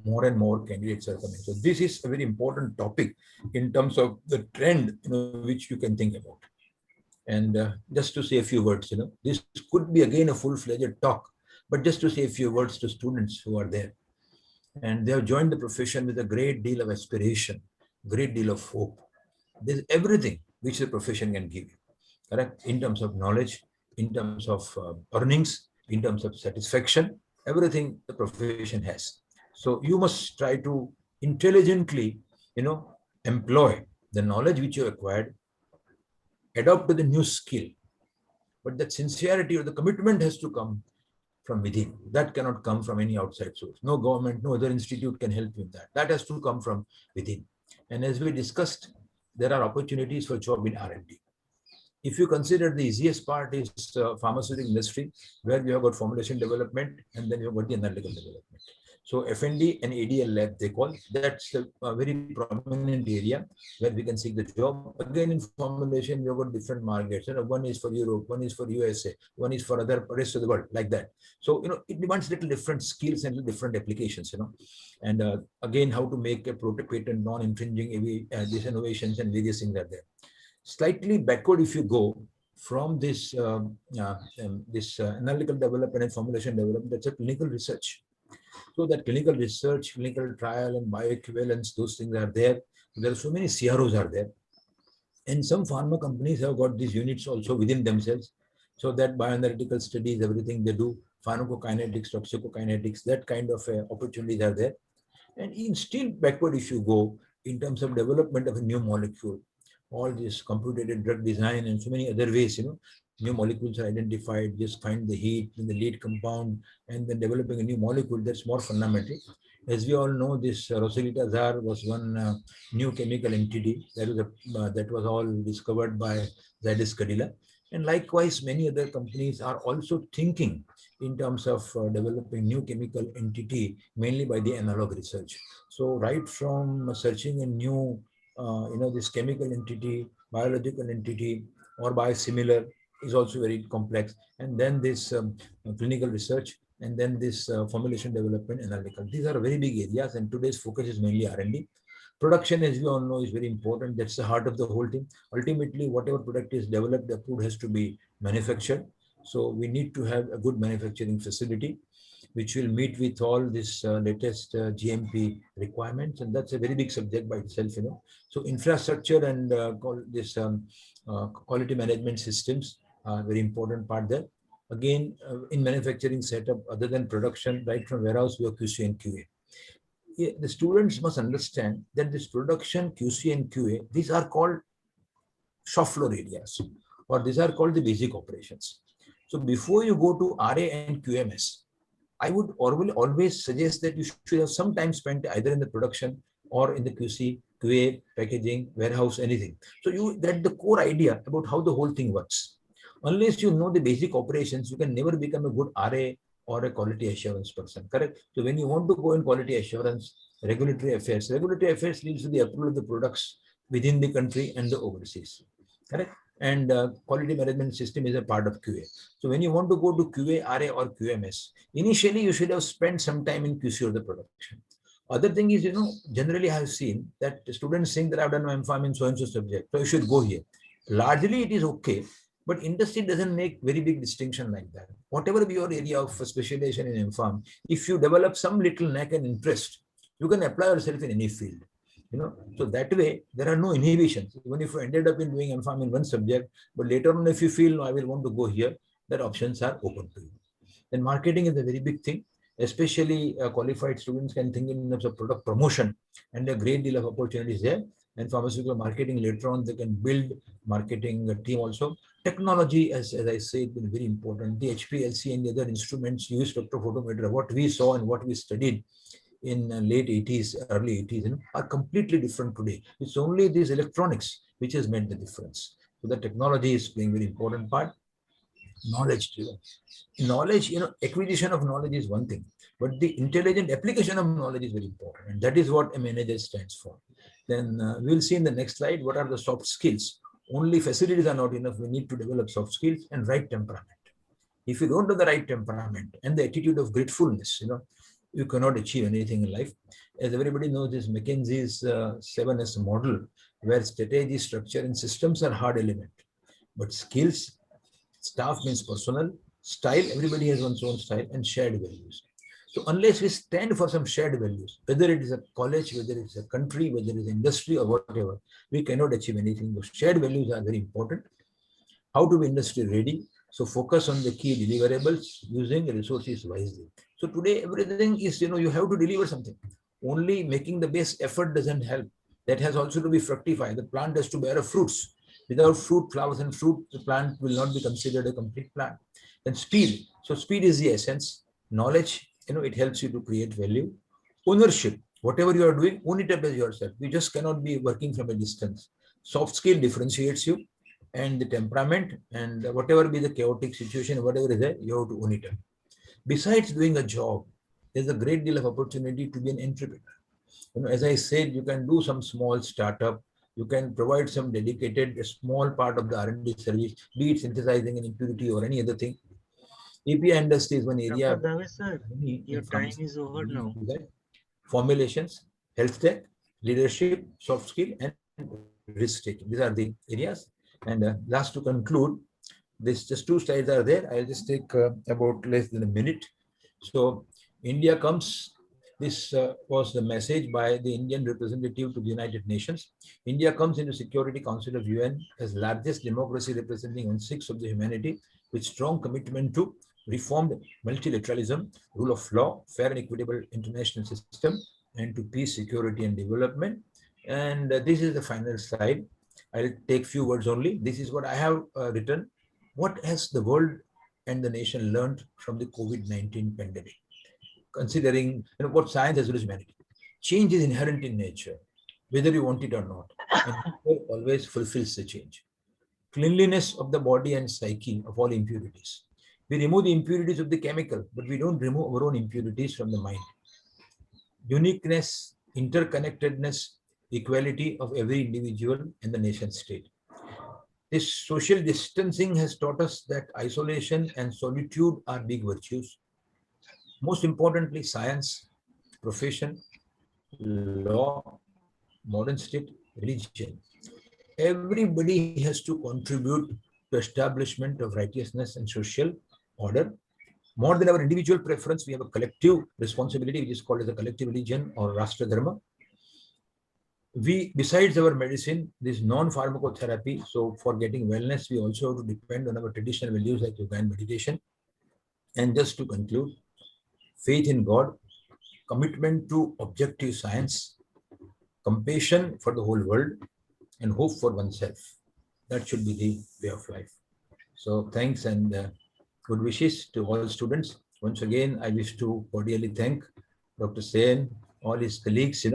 More and more candidates are coming. So this is a very important topic in terms of the trend which you can think about. And just to say a few words, this could be again a full-fledged talk, but just to say a few words to students who are there. And they have joined the profession with a great deal of aspiration, great deal of hope. There's everything which the profession can give you, correct? In terms of knowledge, in terms of earnings, in terms of satisfaction, everything the profession has. So you must try to intelligently, employ the knowledge which you acquired, adopt to the new skill. But that sincerity or the commitment has to come from within. That cannot come from any outside source. No government, no other institute can help you with that. That has to come from within. And as we discussed, there are opportunities for job in R&D. If you consider the easiest part is pharmaceutical industry, where we have got formulation development and then you have got the analytical development. So FND and ADL lab, they call, that's a very prominent area where we can seek the job. Again, in formulation, we have got different markets. One is for Europe, one is for USA, one is for other rest of the world, like that. So, it demands little different skills and little different applications, And again, how to make a patent non-infringing these innovations and various things are there. Slightly backward, if you go from this analytical development and formulation development, that's a clinical research. So that clinical research, clinical trial and bioequivalence, those things are there. There are so many CROs are there. And some pharma companies have got these units also within themselves. So that bioanalytical studies, everything they do, pharmacokinetics, toxicokinetics, that kind of opportunities are there. And in still backward, if you go in terms of development of a new molecule, all this computed drug design and so many other ways, new molecules are identified, just find the heat in the lead compound and then developing a new molecule, that's more fundamental. As we all know, this Rosalita was one new chemical entity that was all discovered by Zydus Cadila. And likewise, many other companies are also thinking in terms of developing new chemical entity, mainly by the analog research. So right from searching a new, this chemical entity, biological entity, or biosimilar is also very complex. And then this clinical research, and then this formulation development, analytical. These are very big areas, and today's focus is mainly R&D. Production, as we all know, is very important. That's the heart of the whole thing. Ultimately, whatever product is developed, the food has to be manufactured. So we need to have a good manufacturing facility, which will meet with all this latest GMP requirements, and that's a very big subject by itself. So infrastructure and this quality management systems are very important part there. Again, in manufacturing setup, other than production, right from warehouse, we have QC and QA. Yeah, the students must understand that this production, QC and QA, these are called shop floor areas, or these are called the basic operations. So before you go to RA and QMS, I would always suggest that you should have some time spent either in the production or in the QC, QA, packaging, warehouse, anything. So you get the core idea about how the whole thing works. Unless you know the basic operations, you can never become a good RA or a quality assurance person, correct? So when you want to go in quality assurance, regulatory affairs leads to the approval of the products within the country and the overseas, correct? And quality management system is a part of QA. So when you want to go to QA, RA or QMS, initially you should have spent some time in QC of the production. Other thing is, generally I have seen that students think that I've done my MPharm in so and so subject, so you should go here. Largely it is okay, but industry doesn't make very big distinction like that. Whatever be your area of specialization in MPharm, if you develop some little knack and interest, you can apply yourself in any field. So that way there are no inhibitions. Even if you ended up in doing MPharm in one subject, but later on if you feel, no, I will want to go here, that options are open to you. Then marketing is a very big thing. Especially qualified students can think in terms of product promotion, and a great deal of opportunities there. And pharmaceutical marketing, later on they can build marketing team also. Technology, as I said, been very important. The HPLC and the other instruments used, spectrophotometer, what we saw and what we studied in late 80s, early 80s, are completely different today. It's only this electronics which has made the difference. So the technology is playing very important part. Knowledge, acquisition of knowledge is one thing, but the intelligent application of knowledge is very important, and that is what a manager stands for. Then we'll see in the next slide what are the soft skills. Only facilities are not enough. We need to develop soft skills and right temperament. If you don't have the right temperament and the attitude of gratefulness, you cannot achieve anything in life. As everybody knows, this McKinsey's 7S model, where strategy, structure, and systems are hard element, but skills, staff means personal, style, everybody has one's own style, and shared values. So unless we stand for some shared values, whether it is a college, whether it's a country, whether it's industry or whatever, we cannot achieve anything. Those shared values are very important. How to be industry ready? So focus on the key deliverables, using resources wisely. So today everything is, you have to deliver something. Only making the best effort doesn't help. That has also to be fructified. The plant has to bear fruits. Without fruit, flowers and fruit, the plant will not be considered a complete plant. And speed. So speed is the essence. Knowledge, it helps you to create value. Ownership. Whatever you are doing, own it up as yourself. You just cannot be working from a distance. Soft skill differentiates you, and the temperament, and whatever be the chaotic situation, whatever is there, you have to own it up. Besides doing a job, there's a great deal of opportunity to be an entrepreneur. As I said, you can do some small startup. You can provide some dedicated, a small part of the R&D service, be it synthesizing an impurity or any other thing. API industry is one area. Dr. Dave, sir, your time is over now. Formulations, health tech, leadership, soft skill, and risk taking. These are the areas. And last, to conclude, this just 2 slides are there. I'll just take about less than a minute. So India comes. This was the message by the Indian representative to the United Nations. India comes into Security Council of UN as largest democracy representing 1/6 of the humanity, with strong commitment to reformed multilateralism, rule of law, fair and equitable international system, and to peace, security, and development. And this is the final slide. I'll take few words only. This is what I have written. What has the world and the nation learned from the COVID-19 pandemic? considering what science as well as humanity. Change is inherent in nature, whether you want it or not, and nature always fulfills the change. Cleanliness of the body and psyche of all impurities. We remove the impurities of the chemical, but we don't remove our own impurities from the mind. Uniqueness, interconnectedness, equality of every individual and the nation state. This social distancing has taught us that isolation and solitude are big virtues. Most importantly, science, profession, law, modern state, religion. Everybody has to contribute to establishment of righteousness and social order. More than our individual preference, we have a collective responsibility, which is called as a collective religion or Rashtra Dharma. We, besides our medicine, this non-pharmacotherapy, so for getting wellness, we also have to depend on our traditional values like yoga and meditation. And just to conclude, faith in God, commitment to objective science, compassion for the whole world, and hope for oneself. That should be the way of life. So thanks and good wishes to all students. Once again, I wish to cordially thank Dr. Sen, all his colleagues,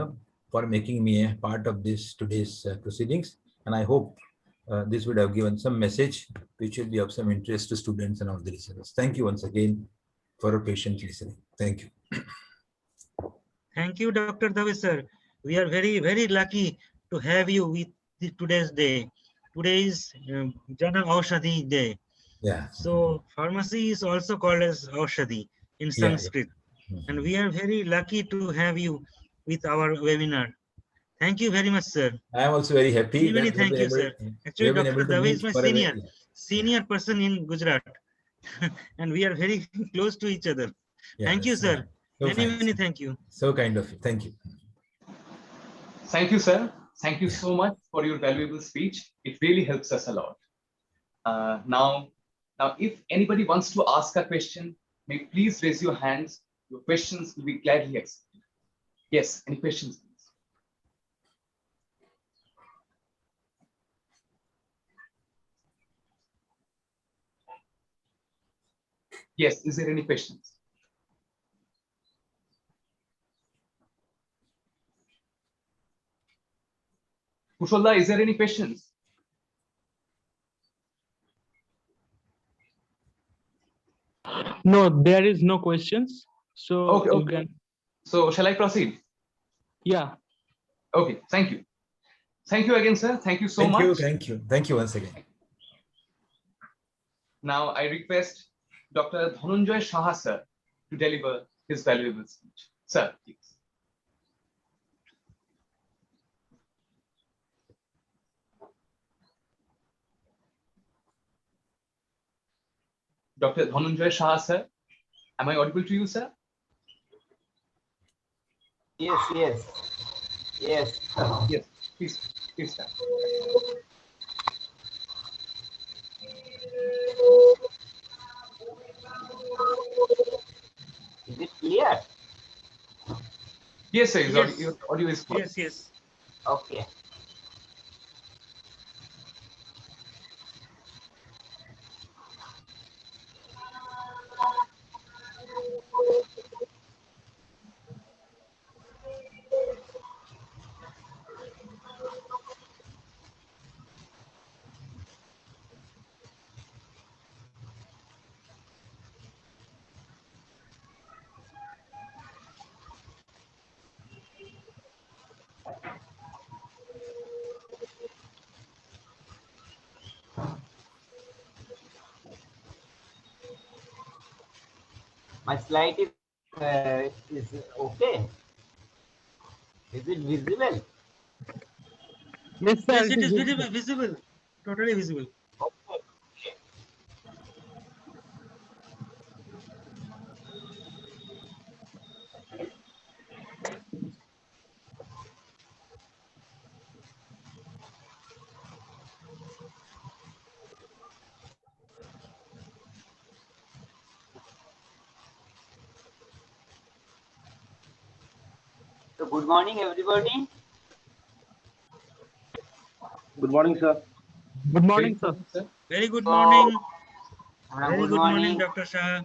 for making me a part of this today's proceedings. And I hope this would have given some message which will be of some interest to students and all the listeners. Thank you once again for your patient listening. Thank you. Thank you, Dr. Dave, sir. We are very, very lucky to have you with today's day. Today is Jana Aushadhi Day. Yeah. So pharmacy is also called as Aushadhi in Sanskrit. And we are very lucky to have you with our webinar. Thank you very much, sir. I am also very happy. Many thank you, sir. Actually, Dr. Dave is my senior person in Gujarat. And we are very close to each other. Thank you, sir. So many thank you. So kind of you. Thank you. Thank you, sir. Thank you so much for your valuable speech. It really helps us a lot. Now, if anybody wants to ask a question, may please raise your hands. Your questions will be gladly accepted. Yes, any questions, please? Yes, is there any questions? Kushalda, is there any questions? No, there is no questions. So Okay. you can. So shall I proceed? Yeah. Okay, thank you. Thank you again, sir. Thank you so much. Thank you. Thank you once again. Now I request Dr. Dhananjay Saha, sir, to deliver his valuable speech. Sir, please. Dr. Dhananjay Saha, sir, am I audible to you, sir? Yes. Yes, please sir. Is it clear? Yes, sir. Yes. Your audio is clear. Yes. Okay. My slide is okay. Is it visible? Yes, sir. Yes, it is visible. Totally visible. Okay. So good morning, everybody. Good morning, sir. Good morning, sir. Very good morning. Good morning, Dr. Shah.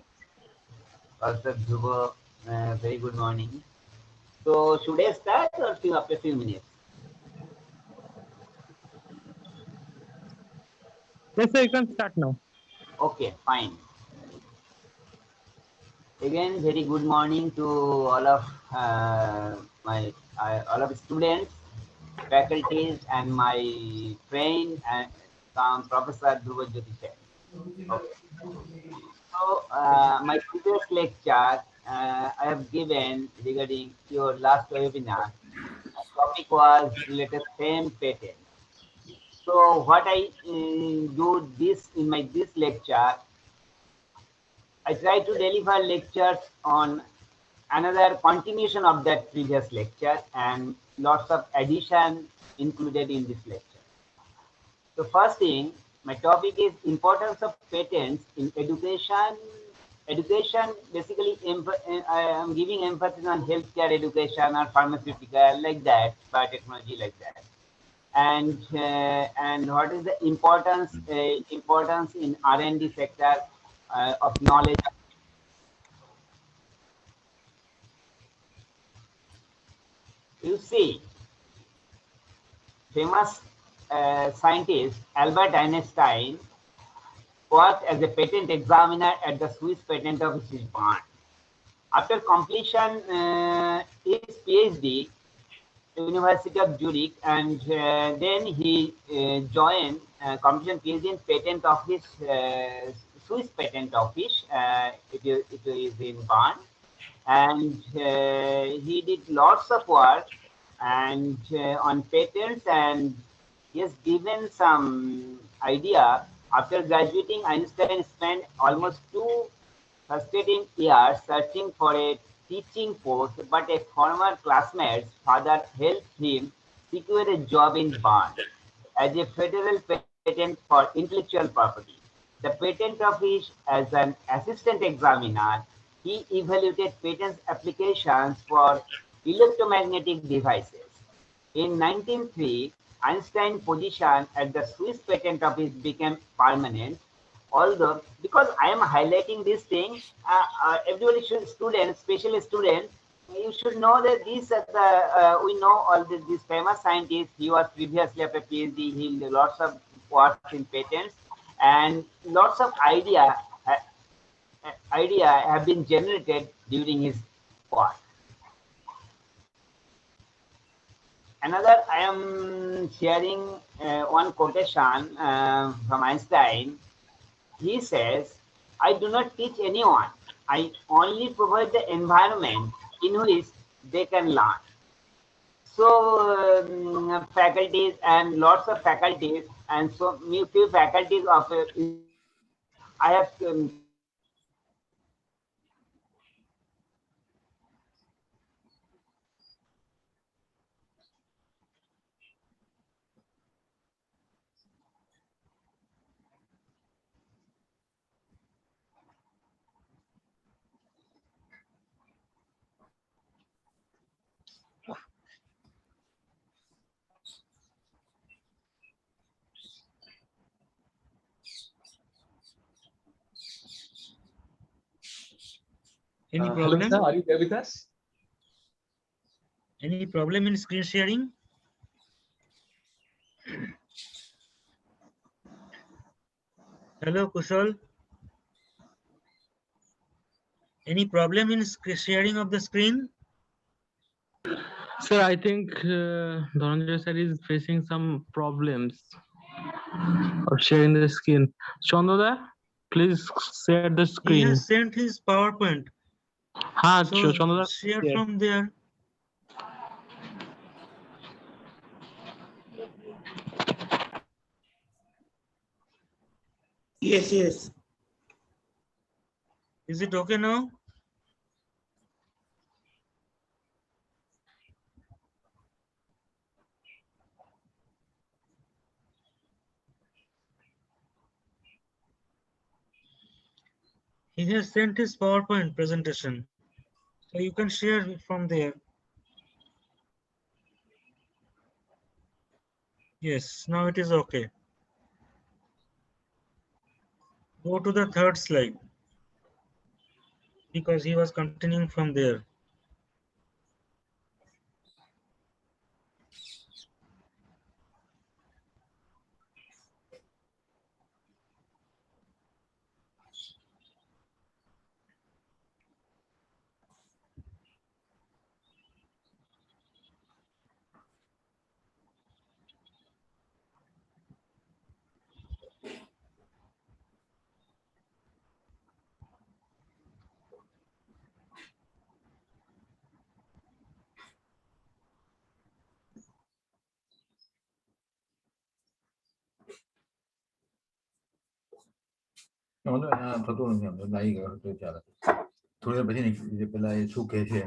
Dr. Dhruva, Very good morning. So should I start or after a few minutes? Yes, sir, you can start now. Okay, fine. Again, very good morning to all of my all of students, faculties, and my friend and Professor Dhruva Jyotisha. Okay. So my previous lecture I have given regarding your last webinar. Topic was related same patent. So what I do this in my this lecture, I try to deliver lectures on another continuation of that previous lecture and lots of addition included in this lecture. So first thing, my topic is importance of patents in education. Education basically, I am giving emphasis on healthcare education or pharmaceutical like that, biotechnology like that. And what is the importance in R&D sector of knowledge. You see, famous scientist Albert Einstein worked as a patent examiner at the Swiss Patent Office in Bern. After completion his PhD, University of Zurich, and then he joined completion PhD in Patent Office, Swiss Patent Office. It is in Bern, and he did lots of work and on patents, and he has given some idea. After graduating, Einstein spent almost 2 frustrating years searching for a teaching post, but a former classmate's father helped him secure a job in Bern as a federal patent for intellectual property. The patent office, as an assistant examiner, he evaluated patent applications for electromagnetic devices. In 1903, Einstein's position at the Swiss Patent Office became permanent. Although, because I am highlighting this thing, everybody should, students, especially students, you should know that these are the, we know all these famous scientists. He was previously a PhD, he did lots of works in patents, and lots of idea have been generated during his work. Another, I am sharing one quotation from Einstein. He says, I do not teach anyone. I only provide the environment in which they can learn. So faculties and lots of faculties and so few faculties of I have Any Hello, problem? Krishna, are you there with us? Any problem in screen sharing? Hello, Kushal. Any problem in sharing of the screen? Sir, I think Dhananjay sir is facing some problems of sharing the screen. Chandrada, please share the He screen. has sent his PowerPoint. So Chandrada, share yeah. from there. Yes, yes. Is it okay now? He has sent his PowerPoint presentation. So you can share from there. Yes, now it is okay. Go to the third slide. because he was continuing from there. થોડી વાર પછી પેલા શું કહે છે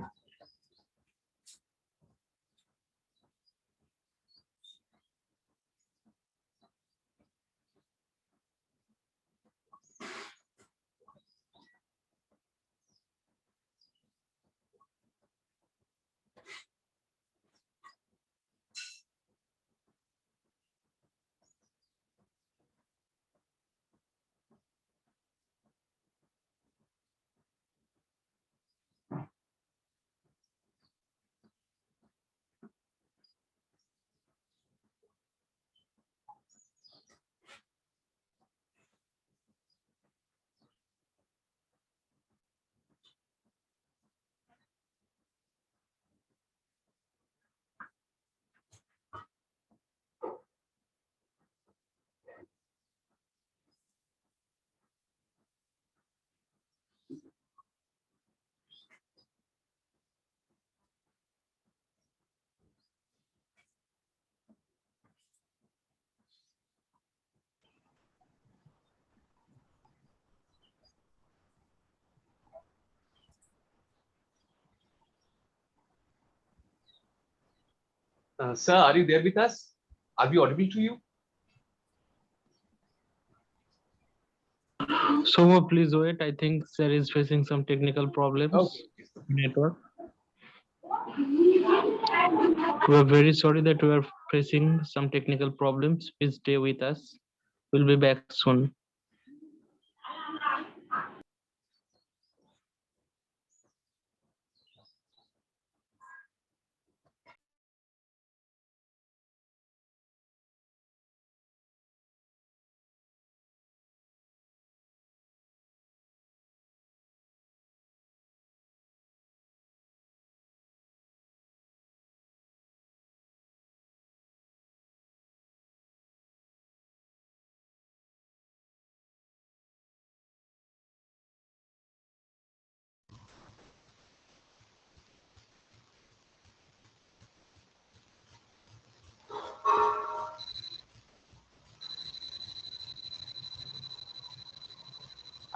Sir, are you there with us? Are we audible to you? So please wait. I think sir is facing some technical problems. Okay. Network. We are very sorry that we are facing some technical problems. Please stay with us. We'll be back soon.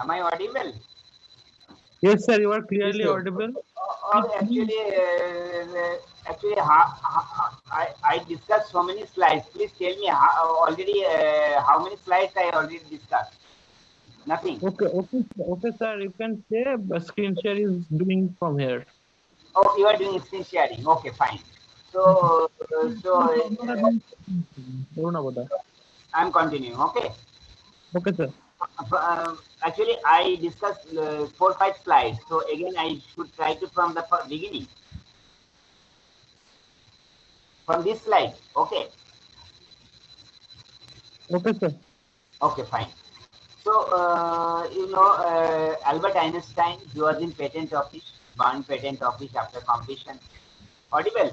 Am I audible? Yes, sir, you are clearly Yes, sir. audible. Actually, I discussed so many slides. Please tell me how many slides I already discussed. Nothing. Okay, sir. You can say screen share is doing from here. Oh, you are doing screen sharing. Okay, fine. So, I'm continuing. Okay. Okay, sir. Actually, I discussed 4-5 slides. So again, I should try to from the beginning. From this slide. Okay. Okay, sir. Okay, fine. So, Albert Einstein, he was in patent office, one patent office after completion. Audible?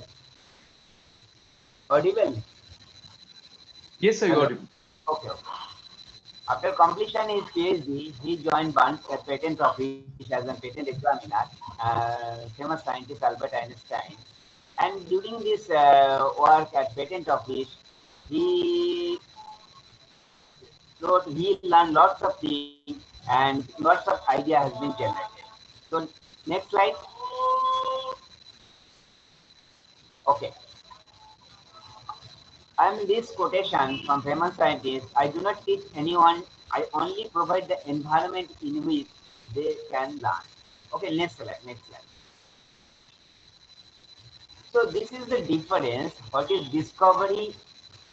Audible? Yes, sir, you're audible. Okay. After completion his PhD, he joined Barnes patent office as a patent examiner, famous scientist Albert Einstein. And during this work at patent office, he learned lots of things and lots of idea has been generated. So next slide. Okay. And this quotation from famous scientists, I do not teach anyone, I only provide the environment in which they can learn. Okay, next slide, next slide. So this is the difference, what is discovery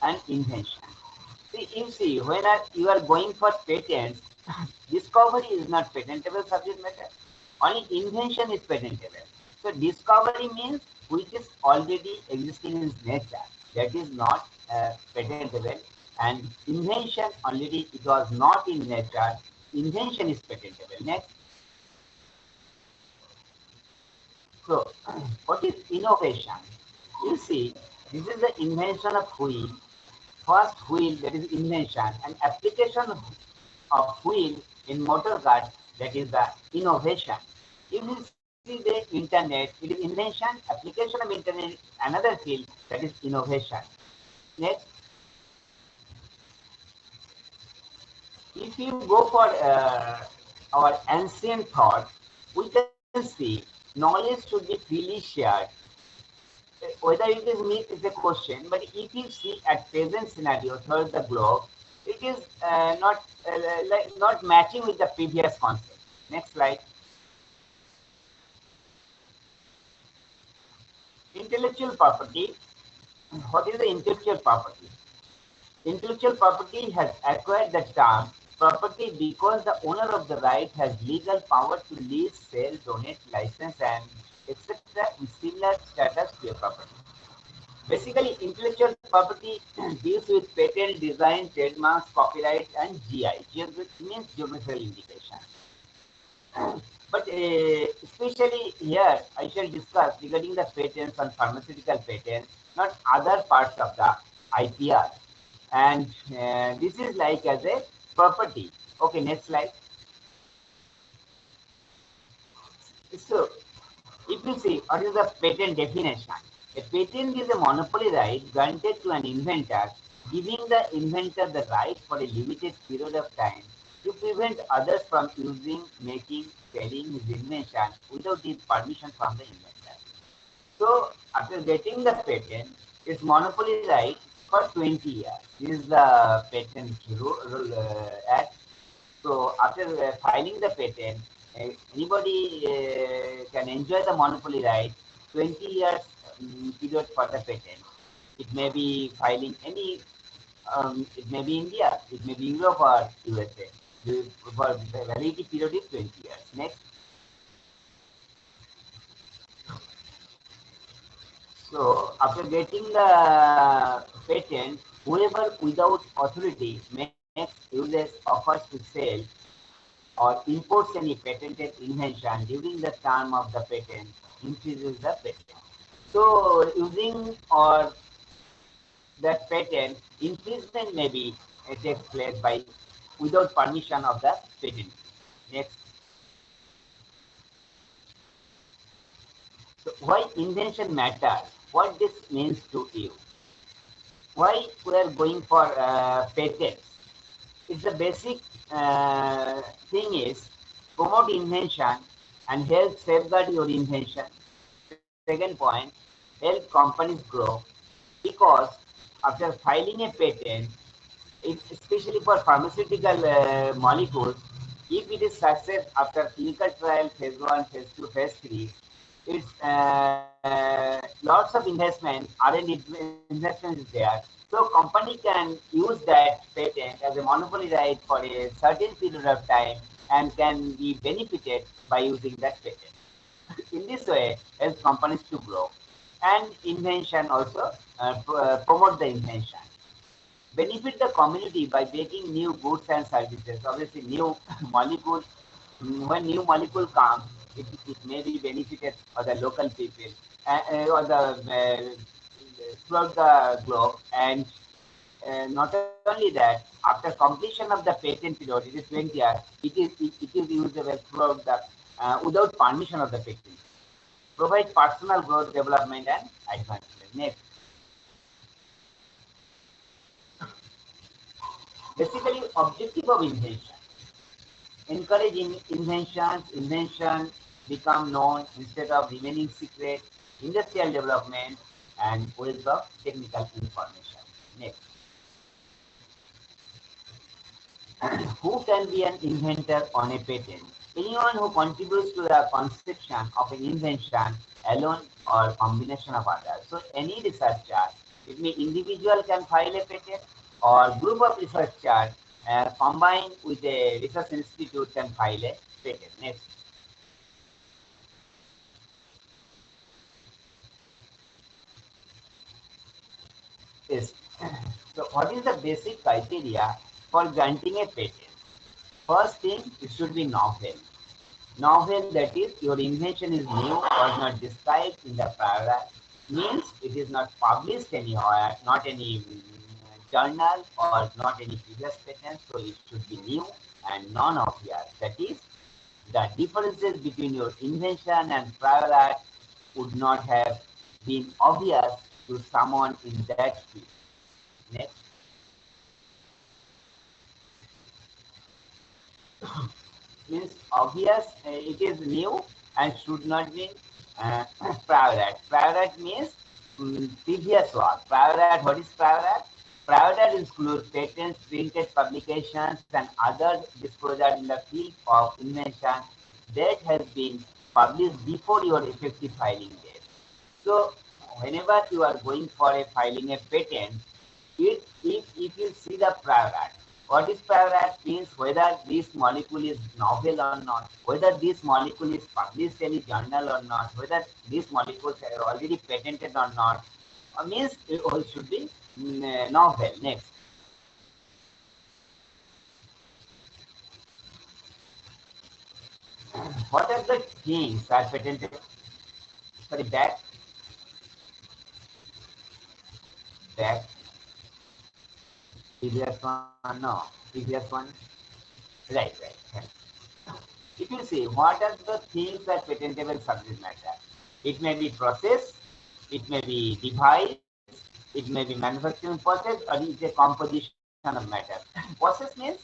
and invention. See, when you are going for patents, discovery is not patentable subject matter. Only invention is patentable. So discovery means which is already existing in nature. That is not patentable. And invention already it was not in nature. Invention is patentable. Next. So what is innovation? You see, this is the invention of wheel. First wheel, that is invention, and application of wheel in motor car, that is the innovation. If you see the internet, it is invention, application of internet, another field, that is innovation. Next, if you go for our ancient thought, we can see knowledge should be freely shared. Whether it is myth is a question, but if you see at present scenario throughout the globe, it is not matching with the previous concept. Next slide. Intellectual property. What is the intellectual property? Intellectual property has acquired the term property because the owner of the right has legal power to lease, sell, donate, license, and etc. with similar status to a property. Basically, intellectual property deals with patent, design, trademarks, copyright, and GI. Means geographical indication. But especially here, I shall discuss regarding the patents on pharmaceutical patents, not other parts of the IPR. And this is like as a property. Okay, next slide. So, if you see, what is the patent definition? A patent is a monopoly right granted to an inventor, giving the inventor the right for a limited period of time to prevent others from using, making, selling his invention without his permission from the inventor. So, after getting the patent, it's monopoly right for 20 years. This is the patent act. So, after filing the patent, anybody can enjoy the monopoly right 20 years period for the patent. It may be filing any, it may be India, it may be Europe or USA. For the validity period is 20 years. Next. So after getting the patent, whoever without authority makes, uses, offers to sell or imports any patented invention during the term of the patent increases the patent. So using or that patent infringement may be takes place by without permission of the patent. Next. So why invention matters? What this means to you? Why we are going for patents? It's the basic thing is promote invention and help safeguard your invention. Second point, help companies grow because after filing a patent, especially for pharmaceutical molecules, if it is success after clinical trial, phase 1, phase 2, phase 3, it's lots of investment, R&D investment is there. So company can use that patent as a monopoly right for a certain period of time and can be benefited by using that patent. In this way, helps companies to grow and invention also promote the invention. Benefit the community by making new goods and services. Obviously, new molecule, when new molecule comes, it may be benefited for the local people or the throughout the globe. And not only that, after completion of the patent period, it is 20 years, it is usable throughout the without permission of the patent. Provide personal growth, development, and advancement. Next. Basically, objective of invention. Encouraging inventions, invention become known instead of remaining secret, industrial development, and wealth of technical information. Next. Who can be an inventor on a patent? Anyone who contributes to the conception of an invention alone or combination of others. So any researcher, it means individual can file a patent or group of researchers combined with a research institute can file a patent. Next. Yes. So what is the basic criteria for granting a patent? First thing, it should be novel. Novel, that is, your invention is new, was not described in the paragraph, means it is not published anywhere, not any journal or not any previous patent, so it should be new and non-obvious. That is, the differences between your invention and prior art would not have been obvious to someone in that field. Next. Means obvious, it is new and should not be prior art. Prior art means previous work. Prior art, what is prior art? Prior art includes patents, printed publications, and other disclosure in the field of invention that has been published before your effective filing date. So, whenever you are going for a filing a patent, if you see the prior art, what is prior art means whether this molecule is novel or not, whether this molecule is published in any journal or not, whether these molecules are already patented or not, means it all should be novel. Next. What are the things are patented? Sorry, back, previous one, no, previous one. Right. If you see, what are the things that patentable subject matter? It may be process, it may be device, it may be manufacturing process, or it is a composition of matter. Process means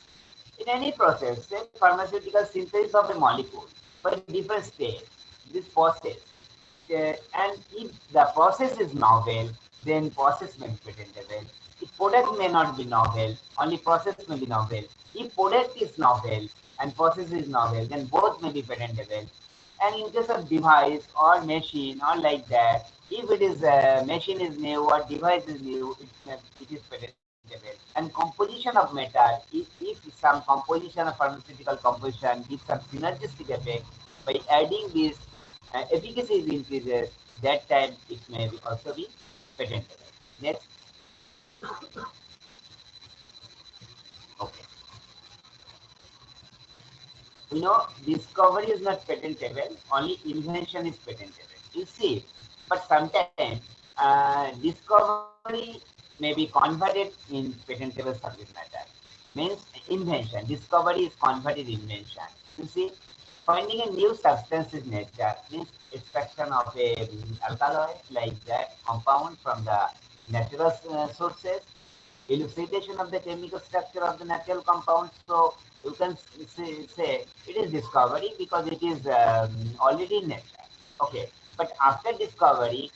in any process, say pharmaceutical synthesis of a molecule for a different stage, this process. And if the process is novel, then process may be patentable. If product may not be novel, only process may be novel. If product is novel and process is novel, then both may be patentable. And in case of device or machine or like that, if it is machine is new or device is new, it is patentable. And composition of matter, if some composition of pharmaceutical composition gives some synergistic effect by adding this efficacy is increases, that time it may be also be patentable. Next. Okay. You know, discovery is not patentable, only invention is patentable. You see, but sometimes discovery may be converted in patentable subject matter. Means invention, discovery is converted invention. You see, finding a new substance in nature means extraction of a alkaloid like that compound from the natural sources, elucidation of the chemical structure of the natural compound. So you can say it is discovery because it is already in nature. Okay, but after discovery,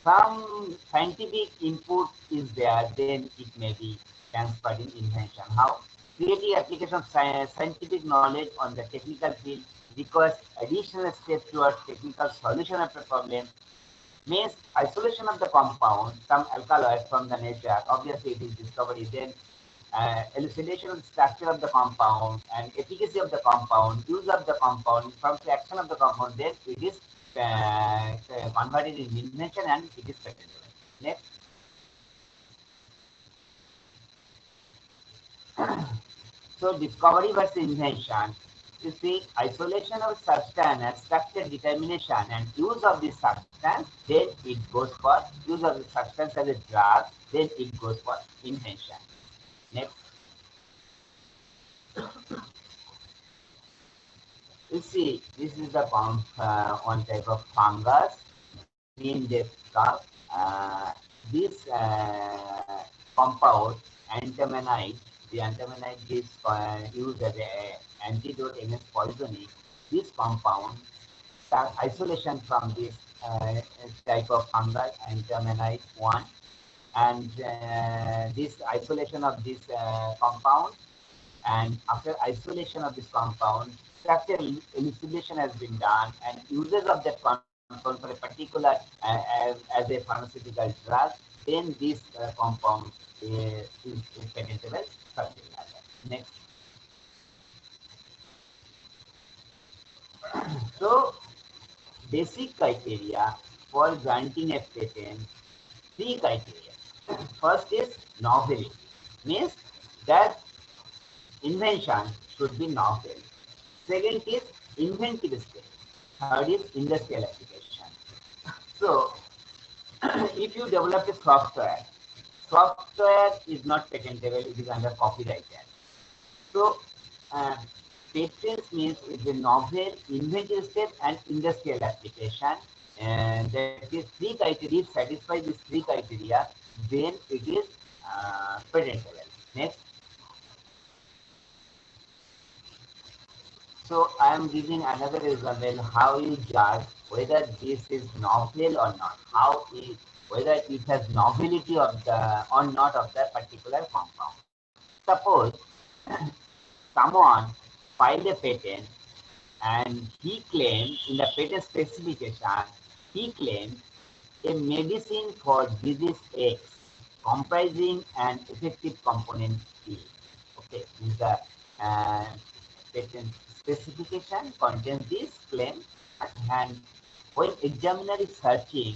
some scientific input is there, then it may be transferred in invention. How? Creative application of scientific knowledge on the technical field requires additional steps towards technical solution of the problem. Means isolation of the compound, some alkaloids from the nature, obviously it is discovery. Then elucidation of the structure of the compound and efficacy of the compound, use of the compound, from the action of the compound, then it is converted in invention and it is patentable. Next. So discovery versus invention. You see, isolation of substance and structure determination and use of this substance, then it goes for use of the substance as a drug, then it goes for invention. Next. You see, this is the one type of fungus, green death cup. This compound, antamonite, the antamonite is used as an antidote against poisoning. This compound, isolation from this type of fungus, antamonite 1, and this isolation of this compound, and after isolation of this compound, structural elucidation has been done, and uses of that compound for a particular as a pharmaceutical drug, then this compound is patentable subject matter. Next. So, basic criteria for granting a patent, three criteria. First is novelty, means that invention should be novel. Second is inventive stage. Third is industrial application. So, if you develop a software is not patentable, it is under copyright act. So, uh, patents means it's a novel, inventive step and industrial application. And that is three criteria. If satisfy these three criteria, then it is patentable. Next. So I am giving another example how you judge whether this is novel or not. Whether it has novelty of the or not of the particular compound. Suppose someone filed a patent and he claimed in the patent specification, he claimed a medicine for disease X comprising an effective component E. Okay, is the uh, patent specification contains this claim, and when examiner is searching,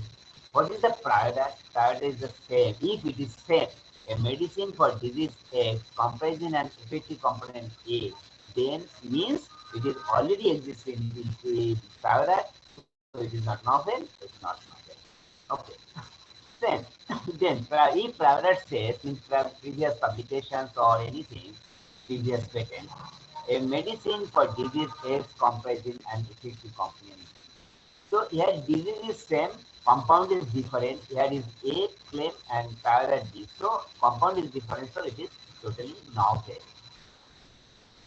what is the product? Product is the same. If it is same, a medicine for disease X comprising an effective component A, then means it is already existing in the product, so it is not novel, it's not novel. Okay. Then, if product says in previous publications or anything, previous patent, a medicine for disease X comprising an effective component. So here disease is same, compound is different. Here is A claim and parallel B. So compound is different, so it is totally novel.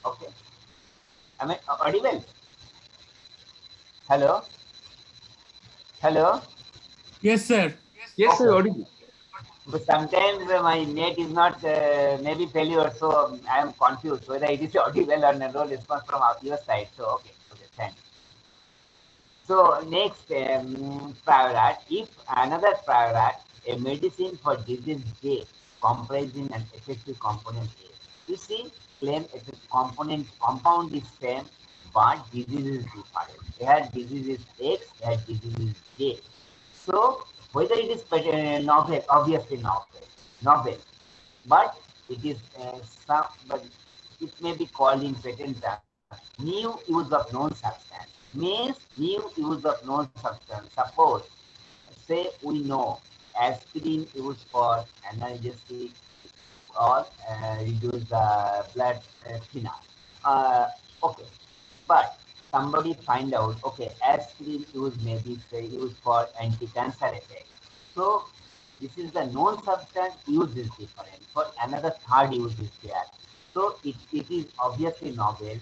Okay. Am I audible? Hello? Hello? Yes, sir. Yes, sir, Okay. audible. But sometimes my net is not maybe failure, so I am confused whether it is audible or no response from your side. So okay, thanks. So next paragraph, if another paragraph, a medicine for disease J comprising an effective component A. You see, claim compound is same, but disease is different. Here disease is X, here disease is J. So whether it is novel, obviously novel, but it is but it may be called in patent terms new use of known substance. Means new use of known substance. Suppose, say we know aspirin used for analgesic or reduce the blood thinner. Okay, but somebody find out, okay, aspirin use maybe say used for anti-cancer effect. So this is the known substance, use is different. For another third use is there. So it is obviously novel,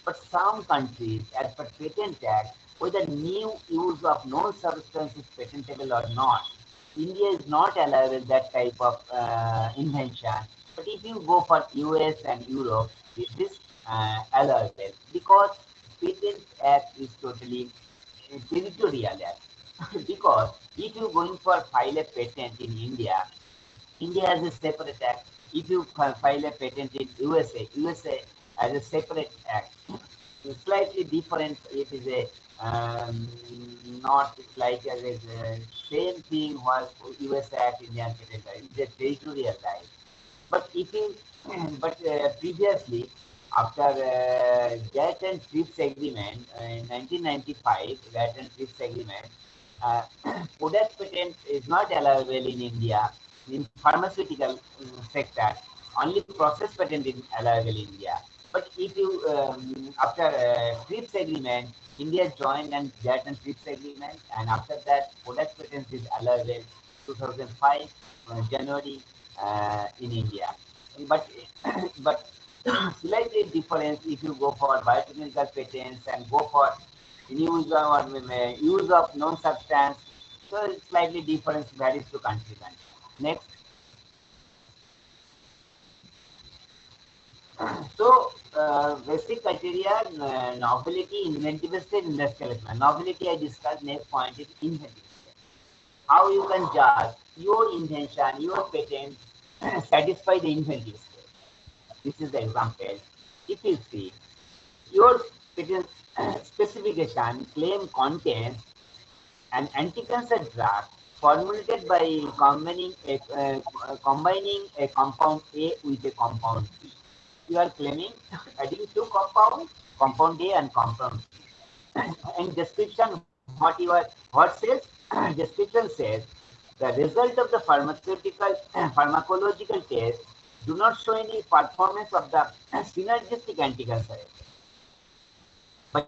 but some countries, as per patent act, whether new use of known substance is patentable or not, India is not allowing that type of invention. But if you go for US and Europe, it is allowable because patent act is totally territorial act. Because if you going for file a patent in India, India has a separate act. If you file a patent in USA has a separate act. It's slightly different. It is a not like as a same thing was US Act, Indian patent act. It's a territorial right. But if you, but previously, after GATT and TRIPS agreement in 1995, GATT and TRIPS agreement, uh, product patent is not allowable in India in pharmaceutical sector. Only process patent is allowable in India. But if you after TRIPS agreement, India joined and GATT and TRIPS agreement, and after that, product patent is allowable 2005 January in India. But but slightly difference if you go for biotechnical patents and go for use or use of known substance. So it's slightly difference varies to country. Next. So basic criteria, novelty, inventiveness, industrial. Novelty I discussed. Next point is inventiveness. How you can judge your invention, your patent satisfy the inventive state. This is the example. If you see your patent specification claim contains an anti-cancer drug formulated by combining a compound A with a compound B. You are claiming adding two compounds, compound A and compound B. And description, what says? Description says the result of the pharmacological test do not show any performance of the synergistic anticancer effect. By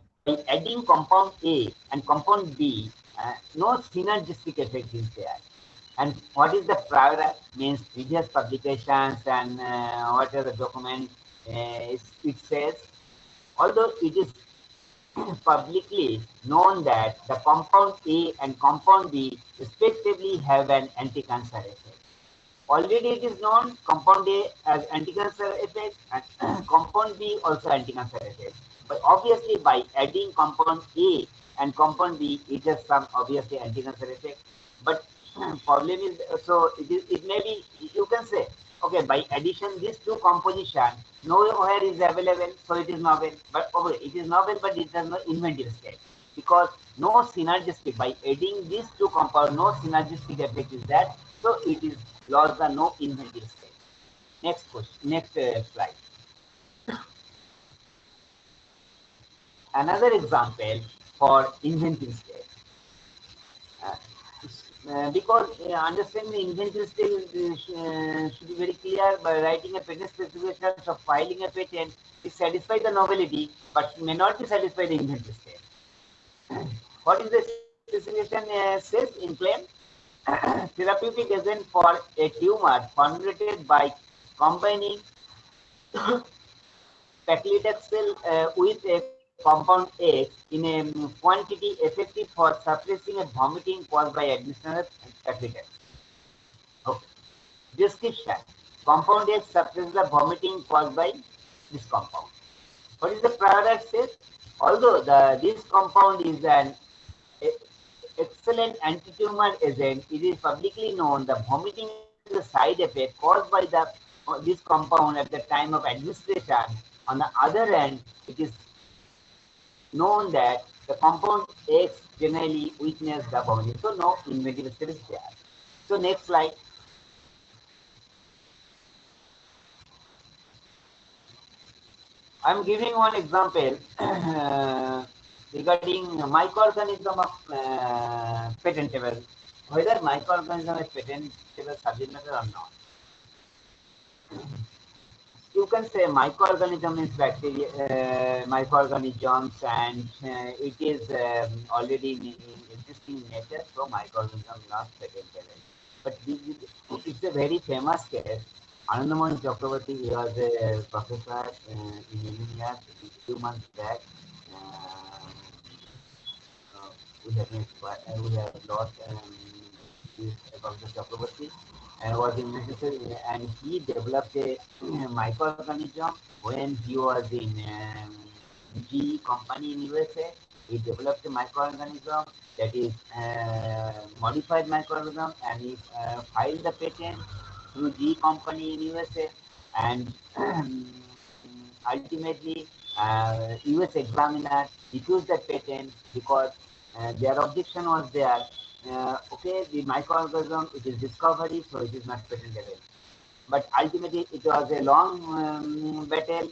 adding compound A and compound B, no synergistic effect is there. And what is the prior means previous publications and what are the document it says, although it is publicly known that the compound A and compound B respectively have an anti-cancer effect. Already it is known compound A as anti-cancer effect and compound B also anti-cancer effect. But obviously by adding compound A and compound B, it has some obviously anti-cancer effect. But problem is, so it may be, you can say, okay, by addition these two composition, nowhere is available, so it is novel. But okay, it is novel, but it has no inventive state. Because no synergistic, by adding these two compounds, no synergistic effect is that, so it is lost the no inventive state. Next question, next slide. Another example for inventive state. Because understanding the inventive state should be very clear by writing a patent specification of filing a patent is satisfy the novelty, but may not be satisfied the inventive state. What is the specification says in claim? Therapeutic agent for a tumor formulated by combining paclitaxel with a compound X in a quantity effective for suppressing a vomiting caused by administered paclitaxel. Okay. Description: compound X suppresses the vomiting caused by this compound. What is the product says? Although this compound is an excellent anti-tumor agent, it is publicly known the vomiting is a side effect caused by this compound at the time of administration. On the other hand, it is known that the compound X generally weakens the vomiting. So no inventive state is there. So next slide. I'm giving one example regarding microorganism of patentable, whether microorganism is patentable subject matter or not. You can say microorganism is bacteria, microorganisms, and it is already in existing nature, so microorganism not patentable. But it's a very famous case. Anandamohan Chakravarti was a professor in India a few months back. Uh, we have lost this Professor Chakravarti and was necessary, and he developed a microorganism when he was in GE company in USA. He developed a microorganism that is modified microorganism, and he filed the patent through GE company in USA, and ultimately US examiner refused the patent because their objection was there. Okay, the microorganism, it is discovery, so it is not patentable. But ultimately, it was a long battle,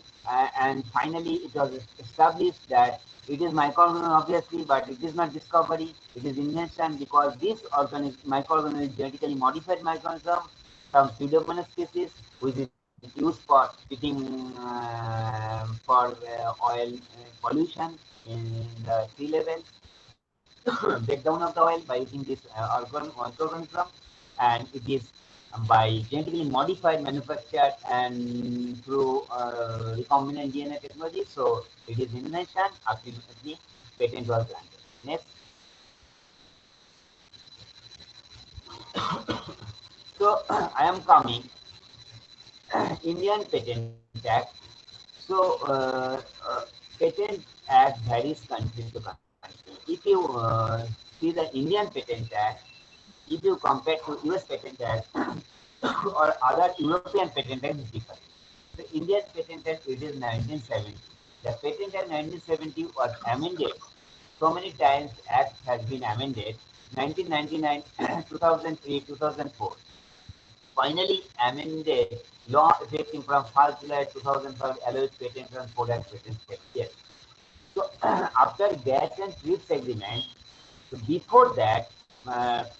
and finally, it was established that it is microorganism, obviously, but it is not discovery, it is invention, because this microorganism is genetically modified microorganism from pseudomonas species, which is used for treating for oil pollution in the sea level. Breakdown of the oil by using this microorganism, and it is by genetically modified, manufactured, and through recombinant DNA technology. So it is invention. Ultimately, patent was granted. Next. So I am coming Indian Patent Act. So Patent Act varies country to country. If you see the Indian Patent Act, if you compare to US Patent Act or other European Patent Act, is different. The Indian Patent Act, it is 1970. The Patent Act 1970 was amended so many times Act has been amended, 1999, 2003, 2004. Finally amended law effective from 1st July 2005 allows patent and product patent yes. So after GATT and TRIPS agreement, so before that,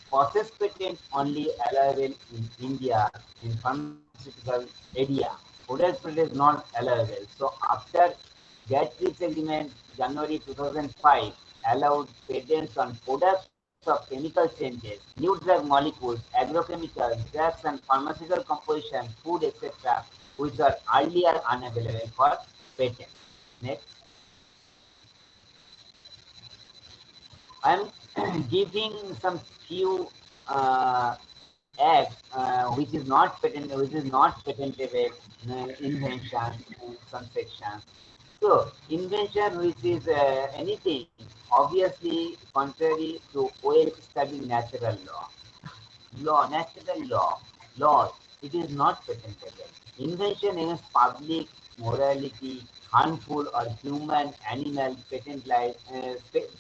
process patent only allowable in India in pharmaceutical area. Product patent is not allowable. So after GATT TRIPS agreement, January 2005, allowed patents on products of chemical changes, new drug molecules, agrochemicals, drugs and pharmaceutical composition, food, etc., which are earlier unavailable for patent. Next. I'm giving some few acts which is not patentable invention in some sections. So invention which is anything obviously contrary to well-studied natural laws, it is not patentable. Invention against public morality, harmful or human, animal, patent life,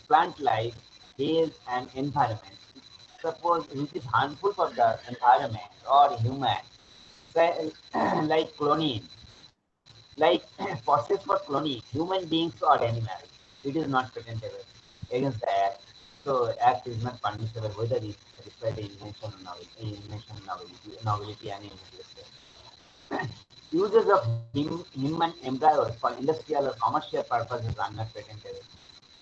plant life, health and environment. Suppose which is harmful for the environment or human, say, like cloning, like process for cloning, human beings or animals, it is not patentable against the act. So act is not punishable whether it satisfies the novelty and innovation. Uses of human embryos for industrial or commercial purposes are not patentable.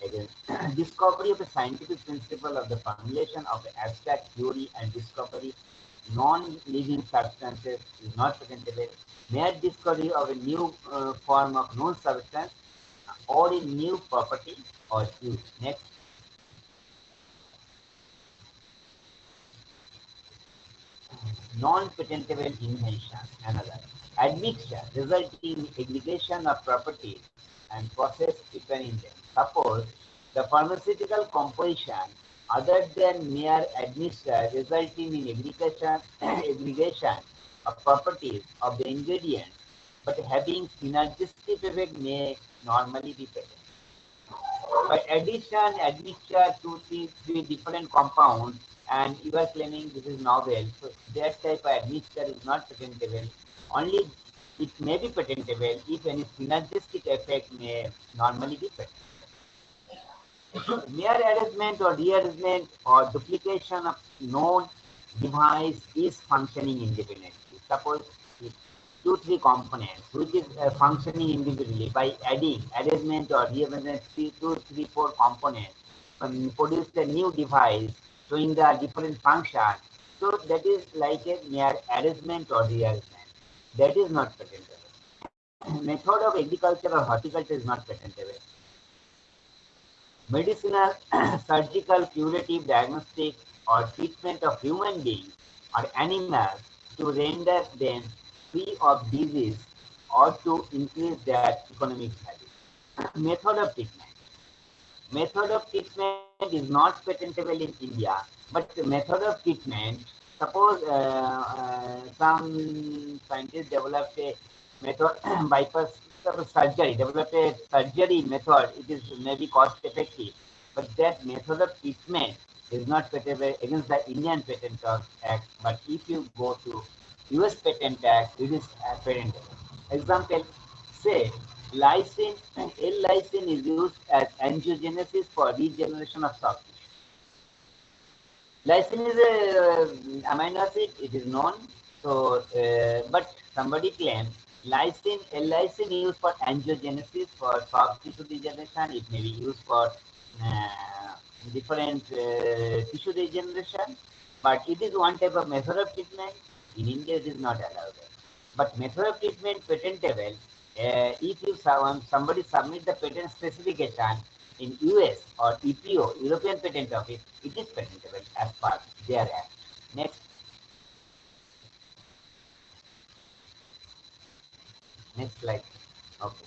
Again, discovery of the scientific principle of the formulation of the abstract theory and discovery non-living substances is not patentable. Mere discovery of a new form of known substance or a new property or use. Next. Non-patentable invention, another. Admixture resulting in aggregation of properties and process differing them. Suppose the pharmaceutical composition other than mere admixture resulting in aggregation of properties of the ingredients, but having synergistic effect may normally be patented. By addition, admixture, three different compounds, and you are claiming this is novel. So that type of admixture is not patentable. Only it may be patentable if any synergistic effect may normally be patentable. Mere arrangement or rearrangement or duplication of known device is functioning independently. Suppose two, three components, which is functioning individually by adding, arrangement or rearrangement, two, three, four components, produce a new device showing the different function. So that is like a mere arrangement or rearrangement. That is not patentable. Method of agriculture or horticulture is not patentable. Medicinal, surgical, curative, diagnostic, or treatment of human beings or animals to render them free of disease or to increase their economic value. Method of treatment. Method of treatment is not patentable in India, but the method of treatment, suppose some scientists developed a method bypass surgery, developed a surgery method, it is maybe cost effective, but that method of treatment is not patentable against the Indian Patent Act, but if you go to US Patent Act, it is patentable. Example, say lysine, L-lysine is used as angiogenesis for regeneration of soft tissue. Lysine is a amino acid, it is known. So, but somebody claims lysine, L-lysine used for angiogenesis for soft tissue regeneration. It may be used for different tissue regeneration, but it is one type of method of treatment. In India, it is not allowed. But method of treatment patentable. If you somebody submit the patent specification in US or EPO, European Patent Office, it is patentable as per their act. Next. Next slide. Okay.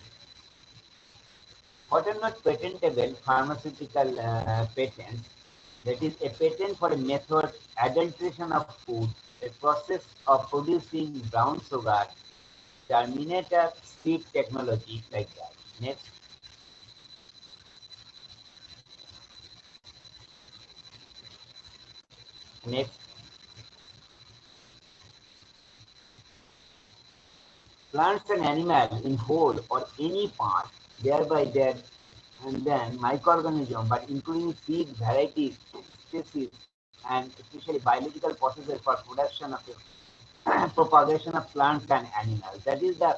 What are not patentable pharmaceutical patents? That is a patent for a method, adulteration of food, a process of producing brown sugar, terminator speed technology like that. Next. Next, plants and animal in whole or any part, thereby their and then microorganism, but including seed varieties, species, and especially biological processes for production of propagation of plants and animals. That is the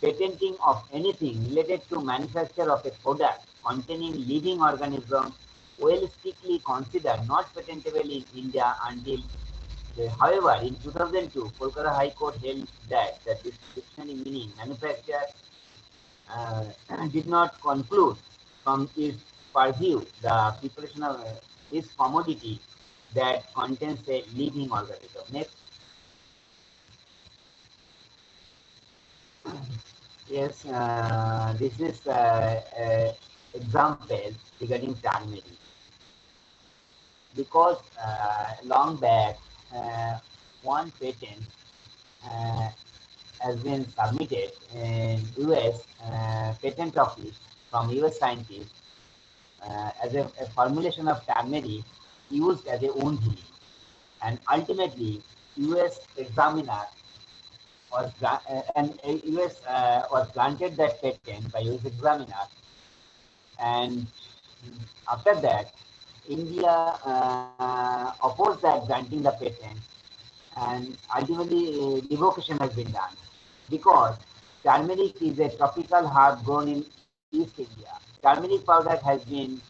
patenting of anything related to manufacture of a product containing living organism will strictly considered not patentable in India until however, in 2002, Kolkata High Court held that the dictionary meaning manufacture did not conclude from its purview the preparation of its commodity that contains a living organism. Next, yes, this is example regarding turmeric because long back one patent uh, has been submitted in US patent office from US scientists as a formulation of turmeric used as a wound healing. And ultimately, US examiner and US was granted that patent by US examiner. And after that, India opposed that granting the patent, and ultimately revocation has been done because turmeric is a tropical herb grown in East India. Turmeric powder has been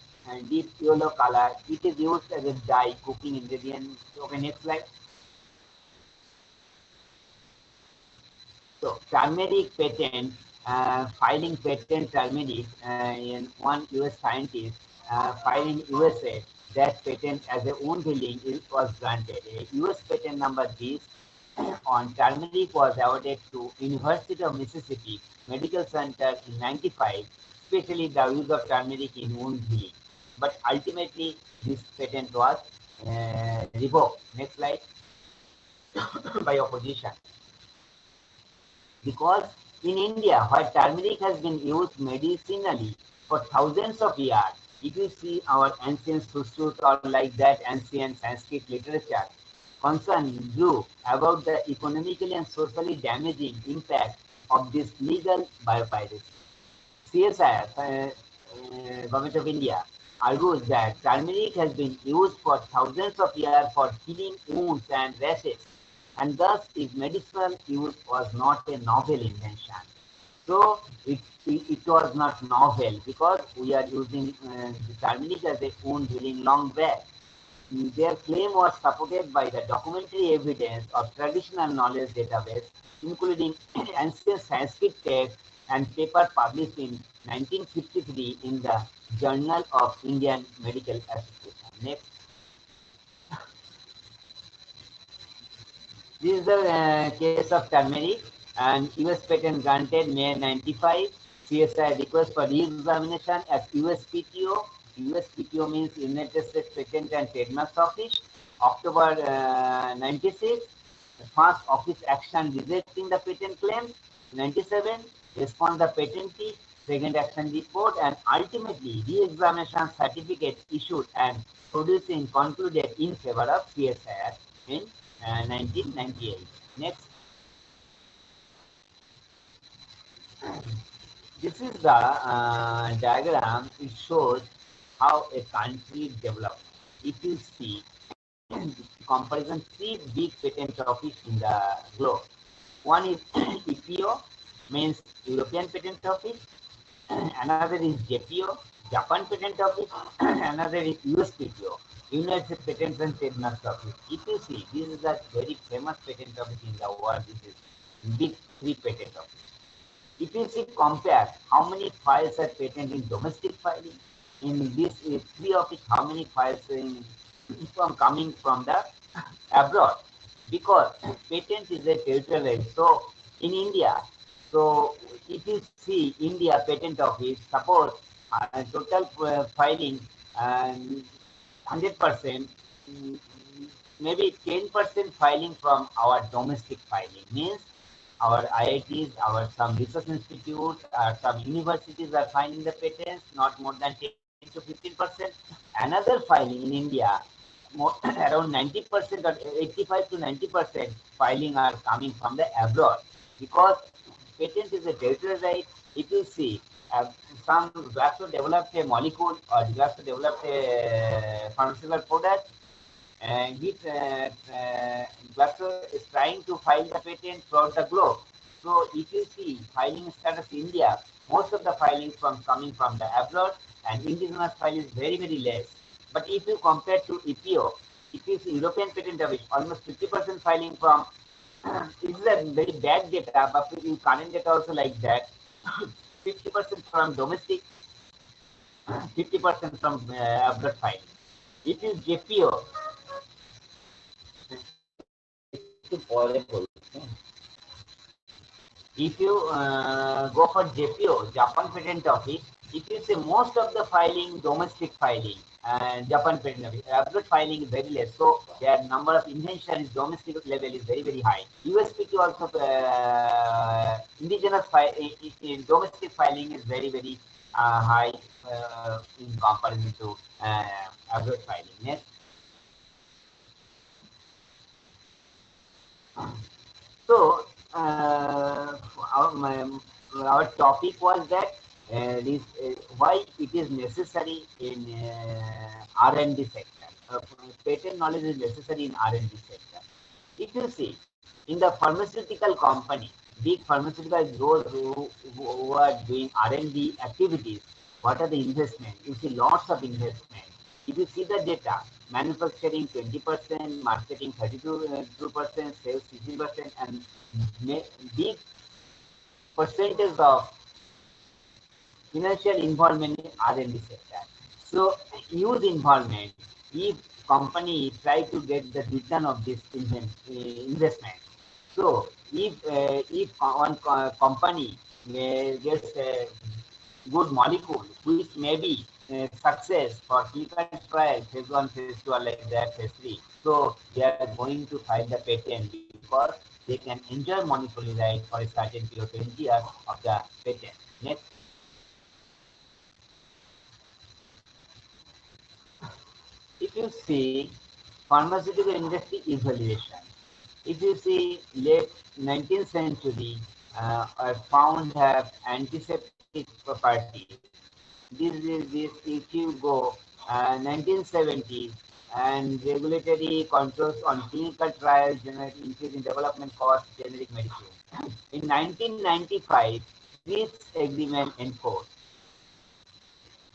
deep yellow color. It is used as a dye, cooking ingredient. Okay, next slide. So turmeric patent, filing patent turmeric in one US scientist filing USA that patent as a wound healing was granted. A US patent number this on turmeric was awarded to University of Mississippi Medical Center in 95, especially the use of turmeric in wound healing. But ultimately, this patent was revoked. Next slide. By opposition. Because in India, where turmeric has been used medicinally for thousands of years, if you see our ancient Sushrut or like that ancient Sanskrit literature, concern grew about the economically and socially damaging impact of this legal biopiracy. CSIR, Government of India, argues that turmeric has been used for thousands of years for healing wounds and rashes, and thus its medicinal use was not a novel invention. So it was not novel because we are using the turmeric as a wound healing long back. Their claim was supported by the documentary evidence of traditional knowledge database, including ancient Sanskrit texts and paper published in 1953 in the Journal of Indian Medical Association. Next. This is the case of turmeric and US patent granted May 95. CSI request for re-examination at USPTO. USPTO means United States Patent and Trademarks Office. October 96. The first office action rejecting the patent claims. 97. Response the patentee. Second action report, and ultimately re-examination certificate issued and producing concluded in favor of CSIR in 1998. Next. This is the diagram. It shows how a country develops. If you see comparison, three big patent office in the globe. One is EPO, means European Patent Office. Another is JPO, Japan Patent Office. Another is USPTO, United Patents and Trademarks Office. If you see, this is a very famous patent office in the world. This is big three patent office. If you see, compare how many files are patent in domestic filing, in this three office, how many files from coming from the abroad, because patent is a territorial. So in India, so if you see India Patent Office, suppose total filing 100%, maybe 10% filing from our domestic filing means our IITs, our some research institutes, some universities are filing the patents, not more than 10 to 15%. Another filing in India more, around 90% or 85 to 90% filing are coming from the abroad, because patent is a territorial right. If you see, some Glaxo developed a molecule or Glaxo developed a pharmaceutical product, and which Glaxo is trying to file the patent throughout the globe. So if you see filing status India, most of the filings from coming from the abroad, and indigenous file is very, very less. But if you compare to EPO, if you see European patent office, almost 50% filing from, this is a very bad data, but in current data also like that, 50% from domestic, 50% from abroad filing. If you JPO, if you go for JPO, Japan Patent Office, if you say most of the filing, domestic filing, and Japan Patent Office, abroad filing is very less. So their number of inventions domestic level is very, very high. USPT also, indigenous in domestic filing is very, very high in comparison to abroad filing. Next. So our topic was that why it is necessary in R&D sector. Patent knowledge is necessary in R&D sector. If you see, in the pharmaceutical company, big pharmaceutical those who are doing R&D activities, what are the investment? You see lots of investment. If you see the data, manufacturing 20%, marketing 32%, sales 16%, and big percentage of financial involvement in R&D sector. So huge involvement. If company try to get the return of this investment, so if one company gets a good molecule which may be success for clinical trial, phase 1, phase 2, or like that, phase 3. So they are going to file the patent because they can enjoy monopoly right for a certain period, 20 years of the patent. Next. If you see pharmaceutical industry evaluation, if you see late 19th century, found have antiseptic properties. This if you go 1970s, and regulatory controls on clinical trials generate increase in development cost generic medicine. In 1995, TRIPS agreement enforced.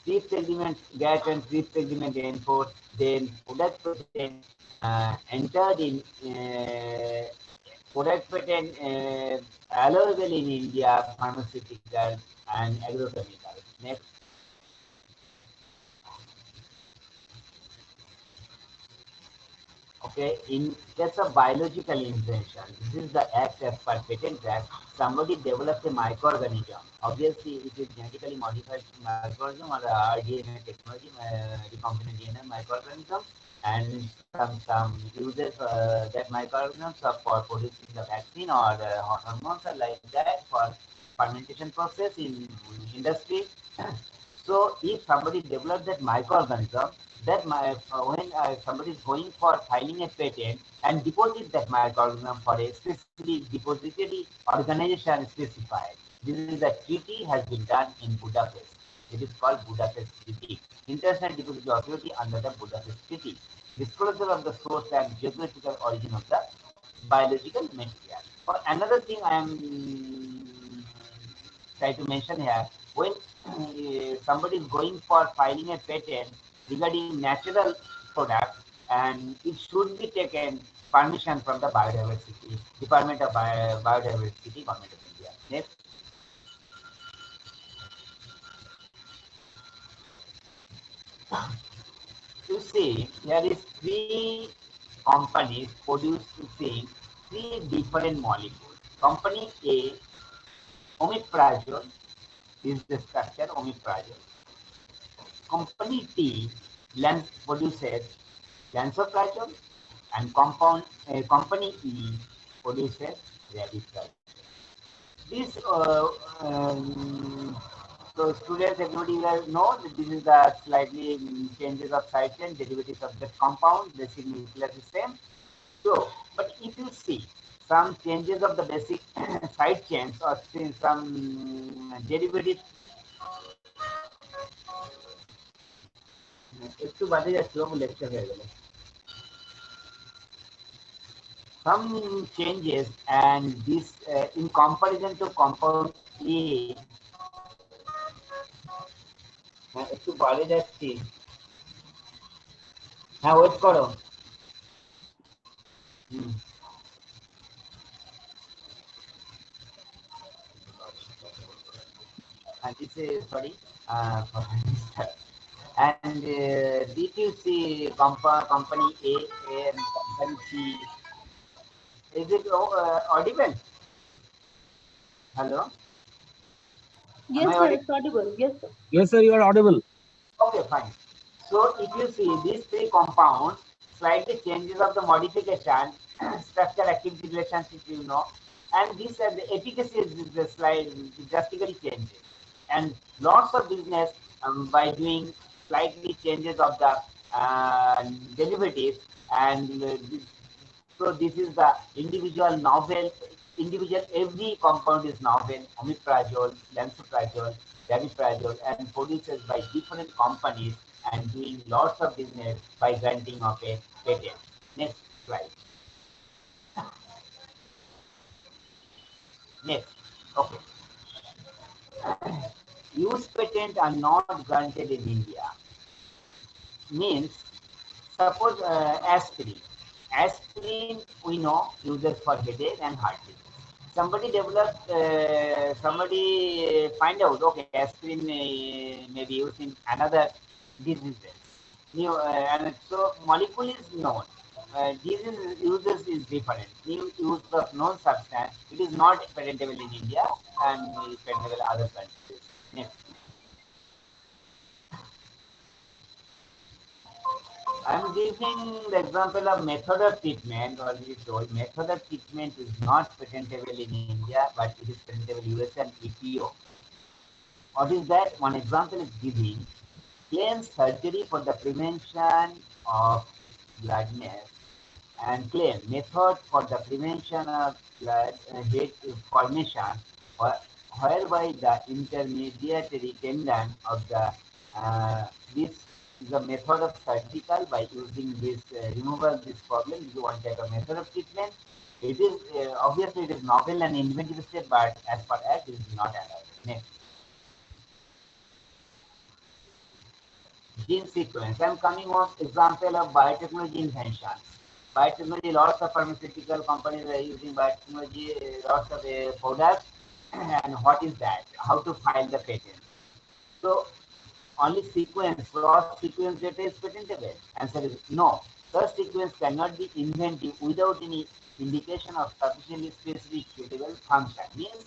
TRIPS agreement GATT and TRIPS agreement enforced. Then product patent entered in product patent allowable in India, pharmaceutical and agrochemical. Next. Okay, in case of biological invention, this is the act as per patent act. Somebody develops a microorganism. Obviously, it is genetically modified microorganism or RDNA technology, recombinant DNA microorganism, and some uses that microorganisms for producing the vaccine or hormones or like that for fermentation process in industry. So if somebody develops that microorganism, that when somebody is going for filing a patent and deposit that microorganism for a specific depository organization specified. This is the treaty has been done in Budapest. It is called Budapest Treaty. International Depository Authority under the Budapest Treaty. Disclosure of the source and geographical origin of the biological material. Or another thing I am trying to mention here, when somebody is going for filing a patent regarding natural product, and it should be taken permission from the biodiversity department of biodiversity government of India. Next. You see, there is three companies producing three different molecules. Company A, omeprazole, is the structure omeprazole. Company T produces lansoprazole, and company E produces rabiprazole. This So students, everybody will know that this is the slightly changes of side chain, derivatives of the compound, basic nucleus is same. So, but if you see some changes of the basic side chains or some derivatives, একটু বাদে যাচ্ছে বাবু lecture হয়ে গেল some changes and this in comparison to compound A একটু বাইরে যাচ্ছি হ্যাঁ wait করো and this is sorry and did you see company A and company C? Is it audible? Hello? Yes, sir, it's audible. Yes, sir. Yes, sir, you are audible. Okay, fine. So if you see these three compounds, slightly changes of the modification, structure activity relationship, you know, and this the efficacy is the slide drastically changes. And lots of business by doing slightly changes of the derivatives and so this is the individual novel, every compound is novel, omeprazole, lansoprazole, daviprazole, and produced by different companies and doing lots of business by granting of a patent. Next slide. Next. Okay. Use patent are not granted in India. Means, suppose aspirin. Aspirin we know uses for headache and heart disease. Somebody developed, somebody find out, okay, aspirin may be used in another diseases. New, and so molecule is known. Disease uses is different. New use of known substance, it is not patentable in India and patentable in other countries. Next. I am giving the example of method of treatment. Already told method of treatment is not patentable in India, but it is patentable in US and EPO. What is that? One example is giving claim surgery for the prevention of bloodness and claim method for the prevention of blood head formation, whereby the intermediary tendon of the this is a method of surgical by using this removal this problem. This is one type of method of treatment. It is obviously it is novel and inventive step, but as per Act it is not allowed. Next. Gene sequence. I am coming on example of biotechnology inventions. Biotechnology, lots of pharmaceutical companies are using biotechnology, lots of products. And what is that? How to file the patent? So only sequence, raw sequence data is patentable. Answer is no. Such sequence cannot be invented without any indication of sufficiently specific suitable function. Means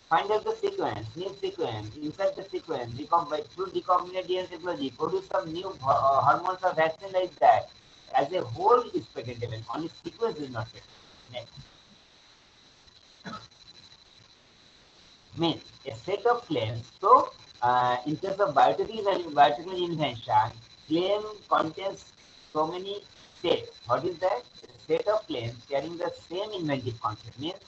find out the sequence, new sequence, insert the sequence, through recombinant DNA technology, produce some new hormones or vaccine like that. As a whole is patentable, only sequence is not patentable. Next. Means a set of claims. So in case of biotechnology invention, claim contains so many sets. What is that? A set of claims carrying the same inventive concept. Means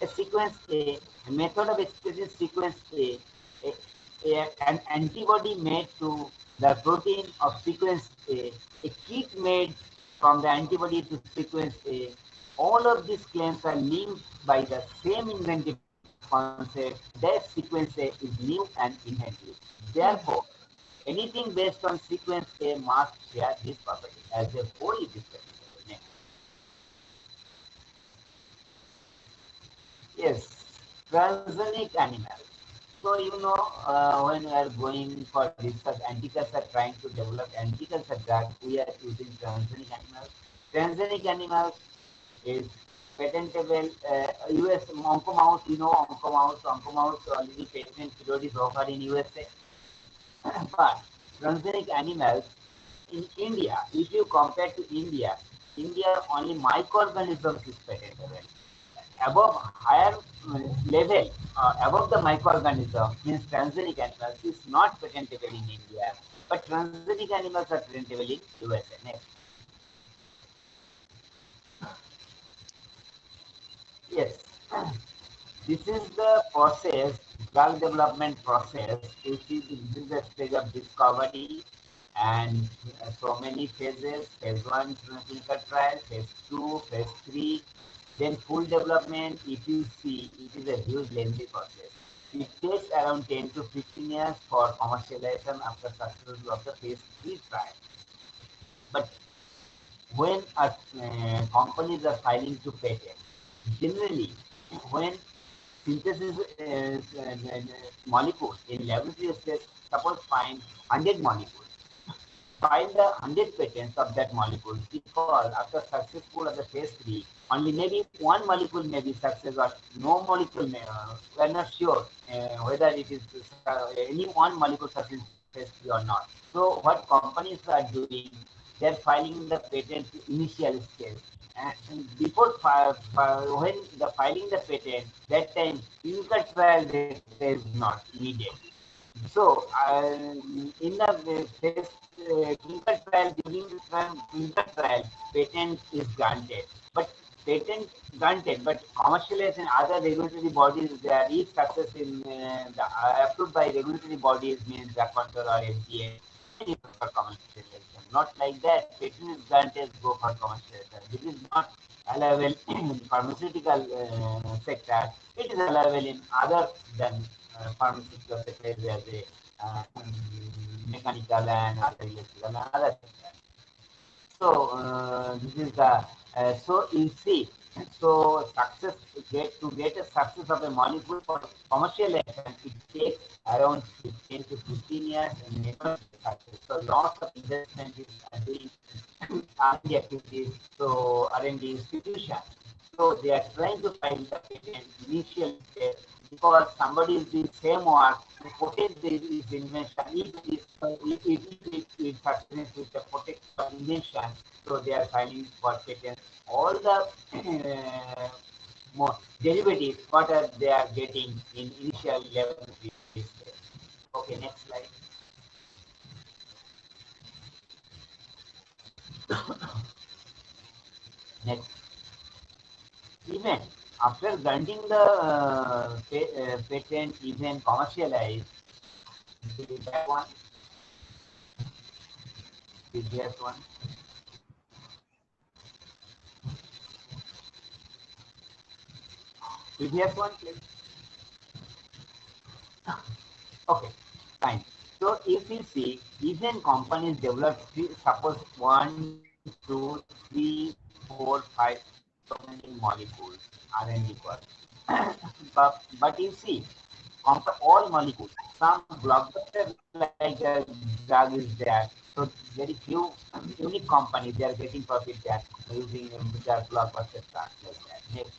a sequence a method of expressing sequence an antibody made to the protein of sequence a kit made from the antibody to sequence A. All of these claims are linked by the same inventive concept. That sequence A is new and inventive. Therefore, anything based on sequence A must share this property. As a whole, it is patentable. Yes, transgenic animals. So you know, when we are going for research, anti-cancer trying to develop anti-cancer drug, we are using transgenic animals. Transgenic animals is patentable. US oncomouse, you know, oncomouse already patent period is over in USA. But transgenic animals in India, if you compare to India only microorganisms is patentable. above higher level, above the microorganism, means transgenic animals, is not patentable in India, but transgenic animals are patentable in USA. Next. Yes, this is the process, drug development process, which is this is the stage of discovery and so many phases, phase 1 clinical trial, phase 2, phase 3, then full development. If you see, it is a huge lengthy process. It takes around 10 to 15 years for commercialization after success of the phase 3 trial. But when companies are filing to patent, generally, when synthesis molecules in laboratory stage, suppose find 100 molecules, file the 100 patents of that molecule, because after successful of the phase 3, only maybe one molecule may be success or no molecule may, we are not sure whether it is any one molecule success in phase 3 or not. So what companies are doing, they are filing the patent initial stage. And before when the filing the patent, that time clinical trial data is not needed. So, in the phase clinical trial, during the clinical trial, patent is granted. But patent granted, but commercialization and other regulatory bodies, there is success in the approved by regulatory bodies, means the control or FDA, then you go for commercialization. Not like that. Patent is granted, go for commercialization. This is not allowable in pharmaceutical sector. It is allowable in other than pharmaceutical sector as a mechanical and other electrical and other sector. So this is the so you see, so success get a success of a molecule for commercialization, it takes around 10 to 15 years and never success. So lots of investment is doing R&D activities, so R&D institution. So they are trying to find the patent initial stage, because somebody is doing same work to protect this invention. If success with the protection of invention, so they are filing for patent. All the more derivatives, what are they are getting in initial laboratory stage. Okay, next slide. Next. Even after granting the patent, even commercialized, that one, previous one. Previous one, please. Okay, fine. So if you see, even companies develop suppose 1, 2, 3, 4, 5 so many molecules R&D work. but you see, all molecules, some blockbuster like a drug is there. So very few unique companies they are getting profit there using their blockbuster drugs like that. Next.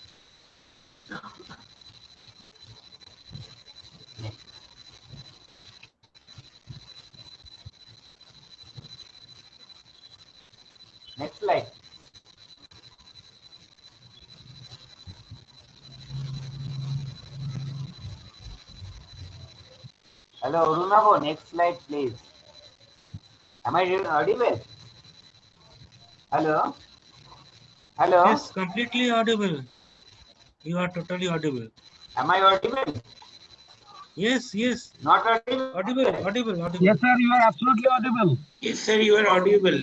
Next slide. Hello, Runavo. Next slide, please. Am I audible? Hello? Hello? Yes, completely audible. You are totally audible. Am I audible? Yes, yes. Not audible? Audible. Yes, sir, you are absolutely audible. Yes, sir, you are audible.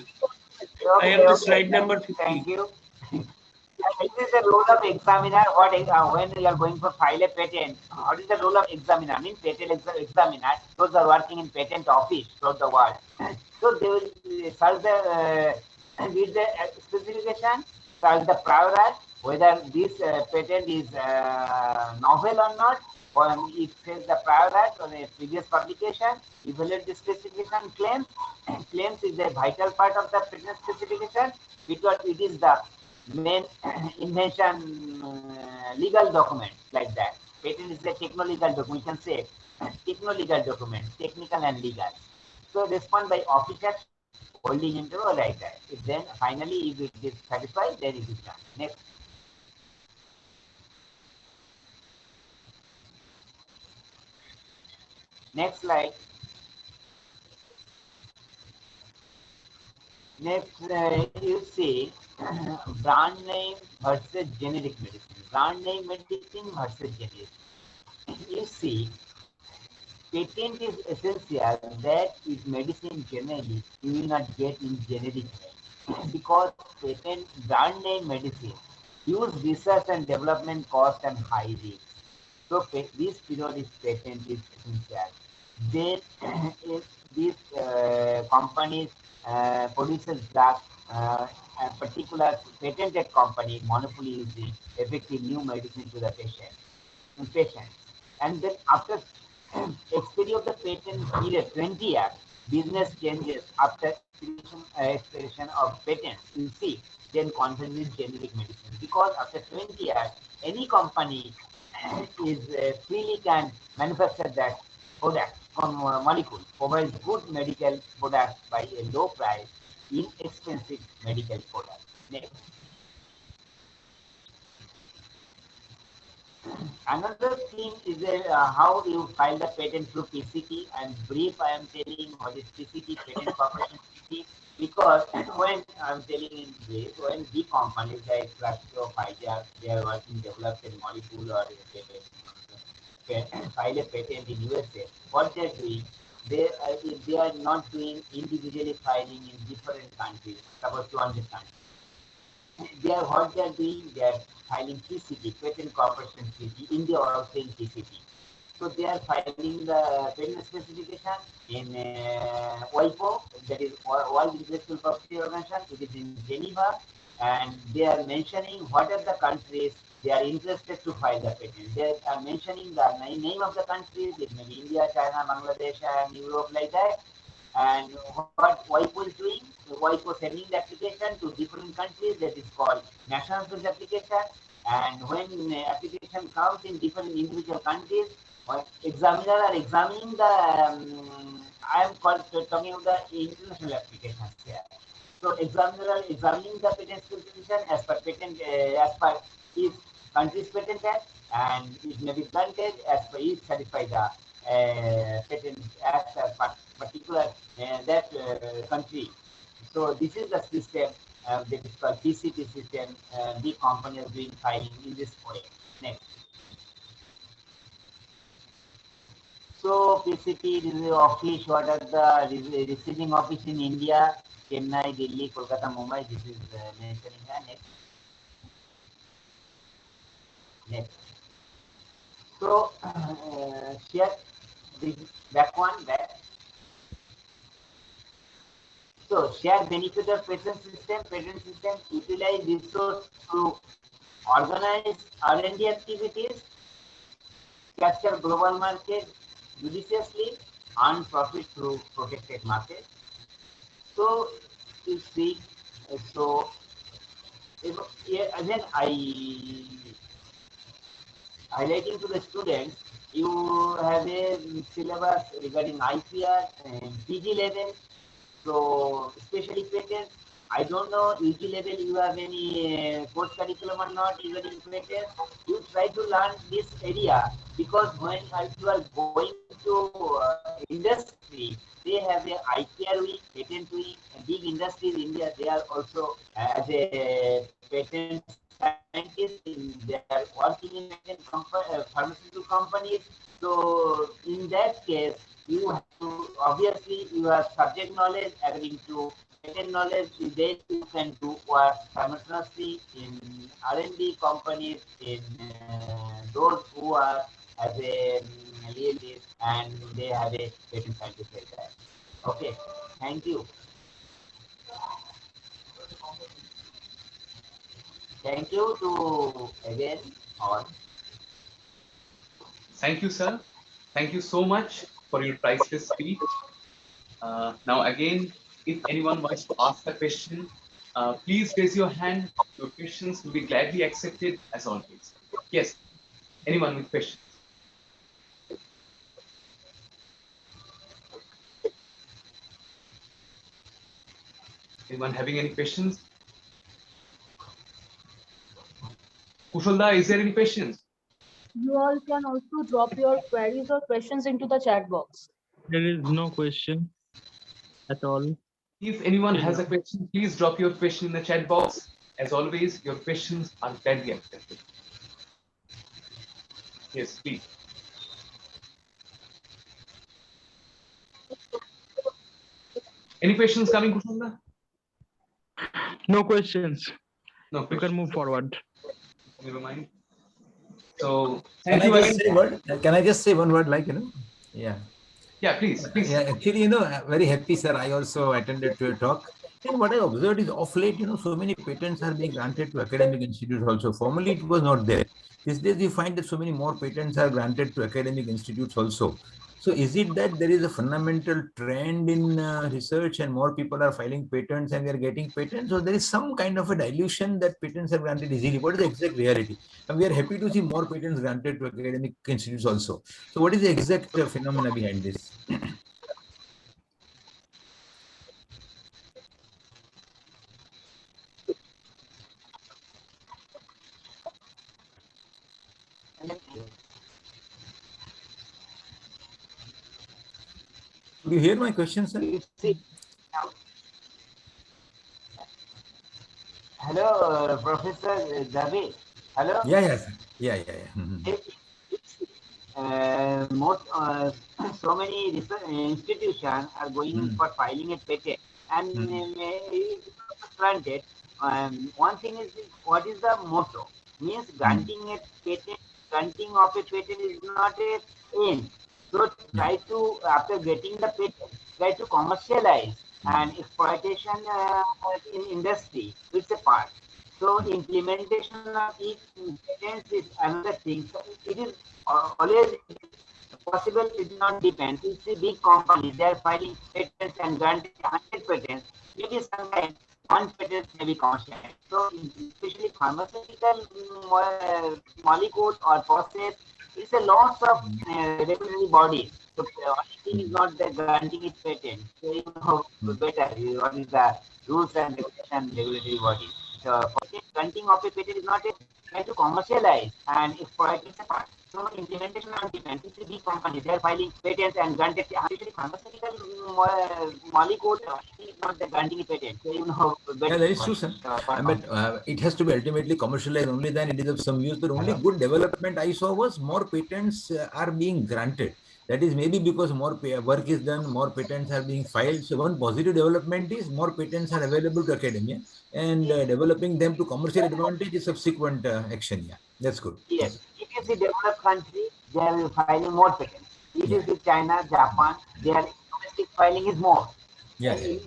I Okay, have the okay. slide number 50. Thank you. This is the role of examiner. What when you are going to file a patent, what is the role of examiner? I mean, patent examiner. Those are working in patent office throughout the world. So they will search the read the specification, search the prior art, whether this patent is novel or not, or it says the prior art or the previous publication. Evaluate the specification claims. Claims is a vital part of the patent specification because it is the main invention legal document like that. Patent is a techno-legal document. You can say techno-legal document, technical and legal. So respond by office action, holding interview like that. If then finally if it is satisfied, then it is done. Next. Next slide. Next, you see brand name versus generic medicine. Brand name medicine versus generic. You see, patent is essential. That is medicine generally you will not get in generic name because patent brand name medicine use research and development cost and high risk. So this period is patent is essential. They if these companies produces drug, a particular patented company monopoly is the effective new medicine to the patient. And then after expiry of the patent period, 20 years, business changes after expiration of patent. You see, then conversion generic medicine. Because after 20 years, any company is freely can manufacture that product from molecule, provides good medical product by a low price, inexpensive medical product. Next. Another thing is how you file the patent through PCT, and brief I am telling what is PCT, Patent Corporation PCT, because when I'm telling in brief, when big companies like Glaxo, Pfizer, they are working developed a molecule or file a patent in USA, what they're doing, they are not doing individually filing in different countries, suppose 200 countries. They are what they are doing, they are filing PCT, Patent Corporation PCT, India also in PCT. So they are filing the patent specification in WIPO, that is World Intellectual Property Organization. It is in Geneva, and they are mentioning what are the countries they are interested to file the patent. They are mentioning the name of the countries. It may be India, China, Bangladesh, and Europe, like that. And what WIPO is doing, WIPO sending the application to different countries, that is called national service application. And when application comes in different individual countries, examiner are examining the, I am talking about the international applications here. So examiner are examining the patent specification as per patent, as per each country's patent act, and it may be granted as per each satisfy the patent act particular that country. So this is the system that is called PCT system. Big companies doing filing in this way. Next. So PCT, this is the office. What are the receiving office in India? Chennai, Delhi, Kolkata, Mumbai. This is mentioning here. Next. Next. So here, this back one back. So share benefit of patent system. Patent system utilize resource to organize R&D activities, capture global market judiciously, earn profit through protected market. So you see, so again highlighting to the students, you have a syllabus regarding IPR and PG level. So especially patents, I don't know UG level you have any course curriculum or not regarding patents. You try to learn this area, because when you are going to industry, they have a IPR week, patent week, big industries in India. They are also as a patent scientist, they are working in pharmaceutical companies. So in that case, you have to, obviously you have subject knowledge according to patent knowledge, then you can do work simultaneously in R&D companies, in those who are as a realist and they have a patent scientist like that. Okay, thank you. Thank you to again all. Thank you, sir. Thank you so much for your priceless speech. Now, again, if anyone wants to ask a question, please raise your hand. Your questions will be gladly accepted as always. Yes, anyone with questions? Anyone having any questions? Kushalda, is there any questions? You all can also drop your queries or questions into the chat box. There is no question at all. If anyone Till has a now. question, please drop your question in the chat box. As always, your questions are gladly accepted. Yes, please. Any questions coming, Kushanda? No questions. No You can questions. move forward. Never mind. So Can thank I you just again. say word? Can I just say one word, like, Yeah. Yeah, please, please. Yeah, actually, very happy, sir. I also attended to a talk. And what I observed is of late, so many patents are being granted to academic institutes also. Formerly, it was not there. These days, you find that so many more patents are granted to academic institutes also. So is it that there is a fundamental trend in research and more people are filing patents and we are getting patents, or there is some kind of a dilution that patents are granted easily? What is the exact reality? And we are happy to see more patents granted to academic institutes also. So what is the exact phenomena behind this? Do you hear my question, sir? Hello, Professor David. Hello. Yeah, yeah, sir. Yeah. Most so many research institutions are going for filing a patent, and granted. One thing is, what is the motto? Means granting a patent, granting of a patent is not a aim. So try to, after getting the patent, try to commercialize and exploitation in industry. It's a part. So implementation of each patents is another thing. So it is always possible. It not depend. It's a big company. They are filing patents and granting 100 patents. Maybe sometimes one patent may be commercialized. So especially pharmaceutical molecule or process, it's a lots of regulatory bodies. So only thing is not the granting it patent. So you know better what is the rules and regulatory bodies. So granting of a patent is not a try to commercialize and exploit its part. So implementation and depends. It's a big company. They are filing patents and granted, especially pharmaceutical molecule, not the granting a patent. So you know better. Yeah, that is true, sir. But it has to be ultimately commercialized. Only then it is of some use. The only good development I saw was more patents are being granted. That is maybe because more work is done, more patents are being filed. So one positive development is more patents are available to academia, and developing them to commercial advantage is subsequent action. Yeah, that's good. Yes, if you see developed country, they are filing more patents. If you see China, Japan, their domestic filing is more. Yeah. In,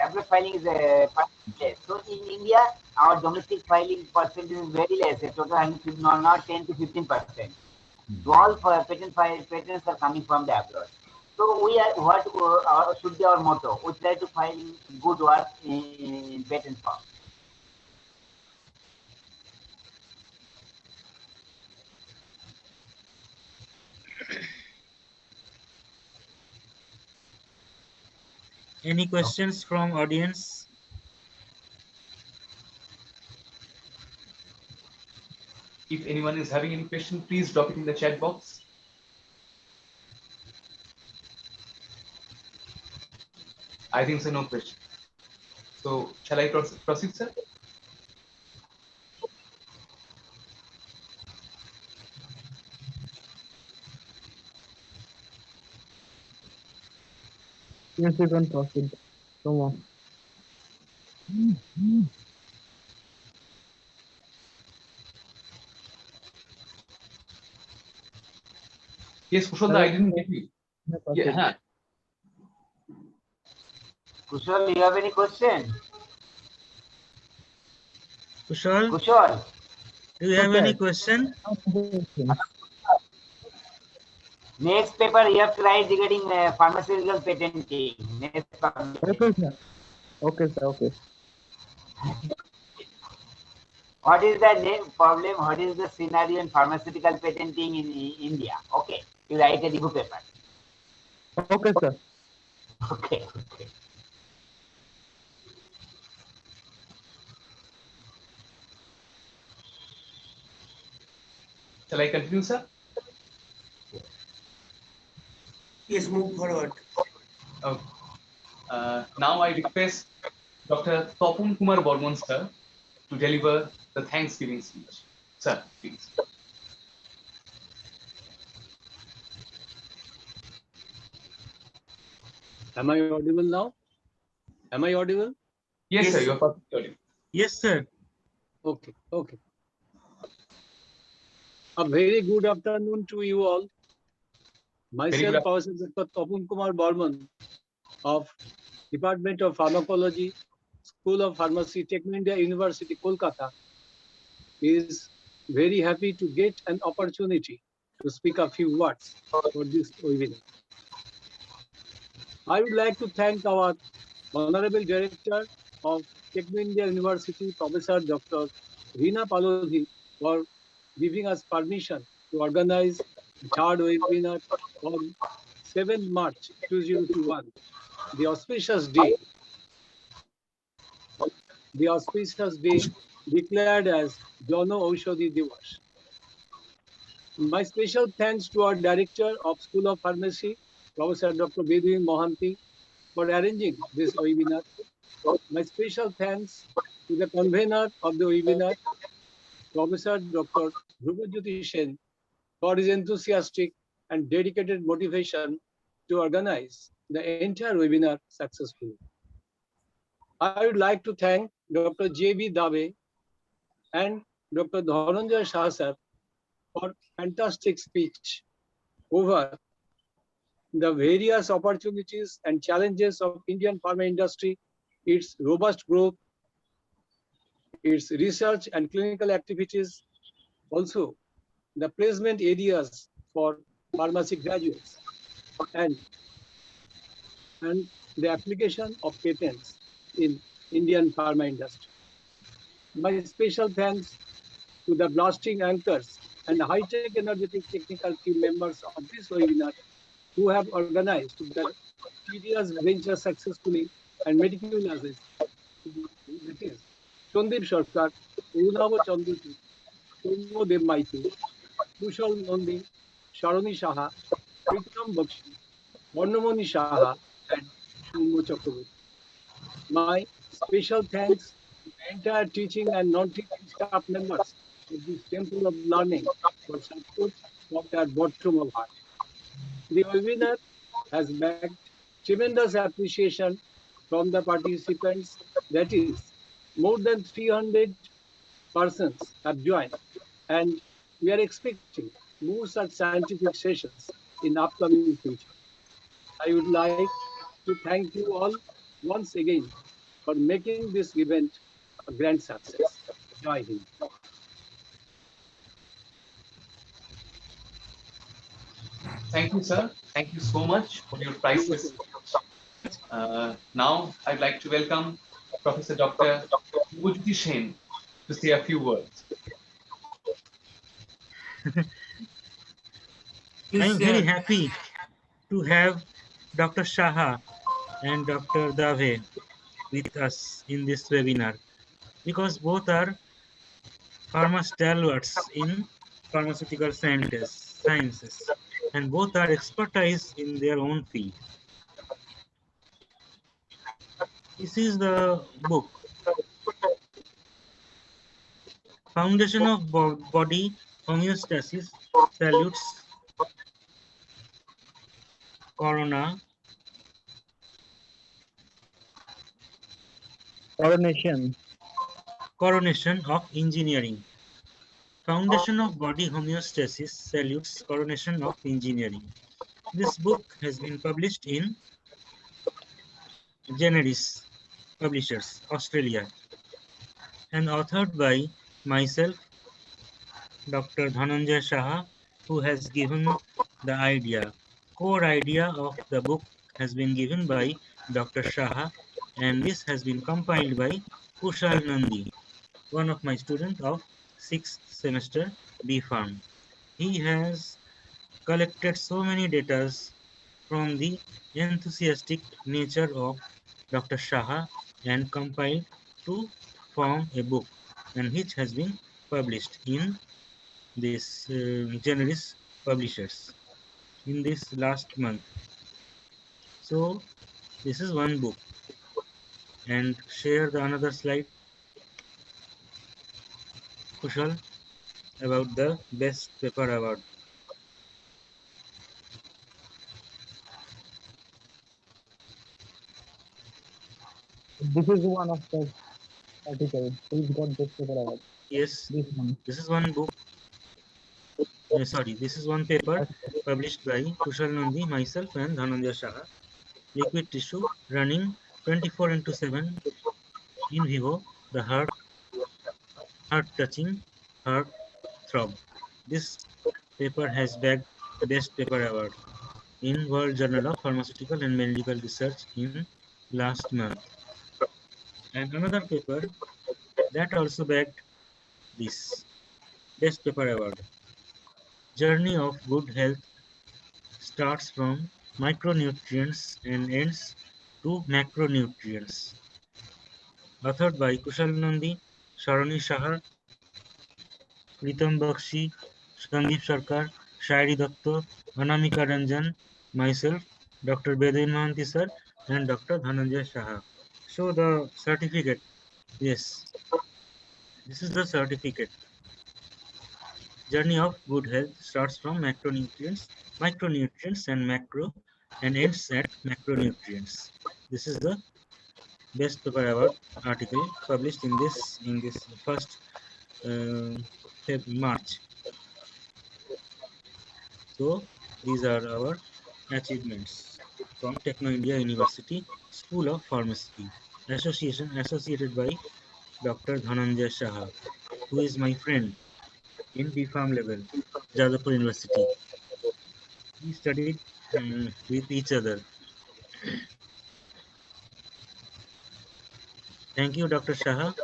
average filing is less. So in India, our domestic filing percentage is very less. Total not 10 to 15%. So all patents are coming from the abroad. So we are what should be our motto? We try to find good work in patent form. Any questions from audience? If anyone is having any question, please drop it in the chat box. I think so, no question. So shall I proceed, sir? Yes, you can proceed. Come on. Yes, Kushanda, I didn't get you. Yeah. Kushal, you have any question? Kushal, do you have any question? Next paper you have to write regarding pharmaceutical patenting. Next Okay, sir. Okay, sir. Okay. What is the name problem? What is the scenario in pharmaceutical patenting in India? Okay, you write a review paper. Okay, sir. Okay. Shall I continue, sir? Yes, move forward. Okay. Now I request Dr. Topun Kumar Bormon, sir, to deliver the Thanksgiving speech. Sir, please. Am I audible now? Am I audible? Yes, Yes, sir, sir. you're perfectly audible. Yes, sir. Okay, okay. A very good afternoon to you all. Very good Myself, Professor Dr. Topun Kumar Barman of Department of Pharmacology, School of Pharmacy, Techno India University, Kolkata, is very happy to get an opportunity to speak a few words for this webinar. I would like to thank our Honorable Director of Techno India University, Professor Dr. Reena Palodhi, for giving us permission to organize the third webinar on 7th March 2021, the auspicious day declared as Jano Aushadhi Divas. My special thanks to our Director of School of Pharmacy, Professor Dr. Bedouin Mohanty, for arranging this webinar. My special thanks to the convener of the webinar, Professor Dr. Dhrubajyoti Sen, for his enthusiastic and dedicated motivation to organize the entire webinar successfully. I would like to thank Dr. J.B. Dave and Dr. Dhananjay Shah sir for fantastic speech over the various opportunities and challenges of Indian pharma industry, its robust growth, its research and clinical activities, also the placement areas for pharmacy graduates, and the application of patents in Indian pharma industry. My special thanks to the blasting anchors and high-tech energetic technical team members of this webinar who have organized the tedious venture successfully and meticulously. That is Sandeep Sarkar, Urunava Chandrachud, Soumya Dev Maitri, Kushal Nandi, Sharoni Saha, Pritam Bakshi, Varnamani Saha, and Soumya Chakraborty. My special thanks to the entire teaching and non-teaching staff members of this Temple of Learning for support from their bottom of heart. The webinar has backed tremendous appreciation from the participants. That is, more than 300 persons have joined, and we are expecting more such scientific sessions in upcoming future. I would like to thank you all once again for making this event a grand success. Jai Hind. Thank you, sir. Thank you so much for your priceless speech. Now, I'd like to welcome Professor Dr. Dhrubajyoti Sen to say a few words. I'm very happy to have Dr. Shaha and Dr. Dave with us in this webinar because both are pharma stalwarts in pharmaceutical sciences, and both are expertise in their own field. This is the book, Foundation of Body Homeostasis Salutes Coronation of Engineering. Foundation of Body Homeostasis Salutes Coronation of Engineering. This book has been published in Generis Publishers, Australia, and authored by myself, Dr. Dhananjay Shah, who has given the idea. Core idea of the book has been given by Dr. Shah, and this has been compiled by Kushal Nandi, one of my students of 6th semester B Pharm. He has collected so many data from the enthusiastic nature of Dr. Shah and compiled to form a book, and which has been published in this generous publishers in this last month. So this is one book, and share the another slide, Kushal, about the best paper award. This is one of the articles which got this paper award. Yes, This one. this is one book. Sorry, this is one paper published by Kushal Nandi, myself, and Dhananjay Saha. Liquid tissue running 24 into 7 in vivo, the heart touching, heart throb. This paper has bagged Best Paper Award in World Journal of Pharmaceutical and Medical Research in last month. And another paper that also bagged this Best Paper Award. Journey of Good Health starts from micronutrients and ends to macronutrients. Authored by Kushal Nandi, Sharoni Shahar, Pritam Bakshi, Sandeep Sarkar, Shairi Datta, Anamika Ranjan, myself, Dr. Bedin Mahanti sir, and Dr. Dhananjay Saha. So the certificate, yes, this is the certificate. Journey of good health starts from macronutrients, micronutrients, and macro, and ends at macronutrients. This is the Best Paper Award article published in this first March. So these are our achievements from Techno India University School of Pharmacy associated by Dr. Dhananjay Saha, who is my friend in B.Pharm level, Jadavpur University. We studied with each other. Thank you, Dr. Saha,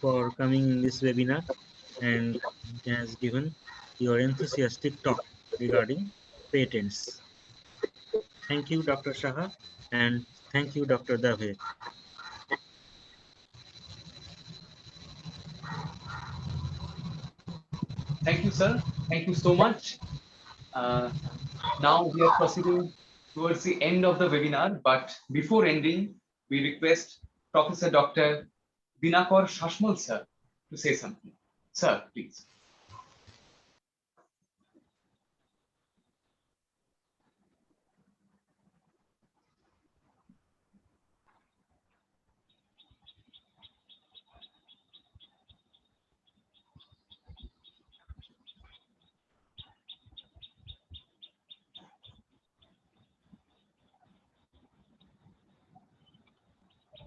for coming in this webinar and has given your enthusiastic talk regarding patents. Thank you, Dr. Saha, and thank you, Dr. Dave. Thank you, sir. Thank you so much. Now we are proceeding towards the end of the webinar, but before ending, we request Professor Dr. Dinakar Shashmal sir to say something. Sir, please.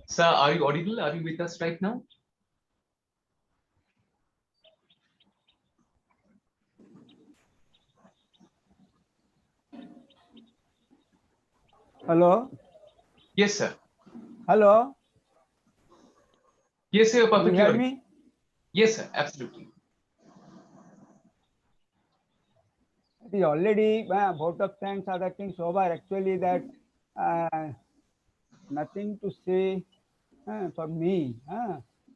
Sir, are you audible? Are you with us right now? Hello. Yes, sir. Hello. Yes, sir, you're You perfectly hear audible. me? Yes, sir, absolutely. It is already vote of thanks are the things over. Actually, that nothing to say for me.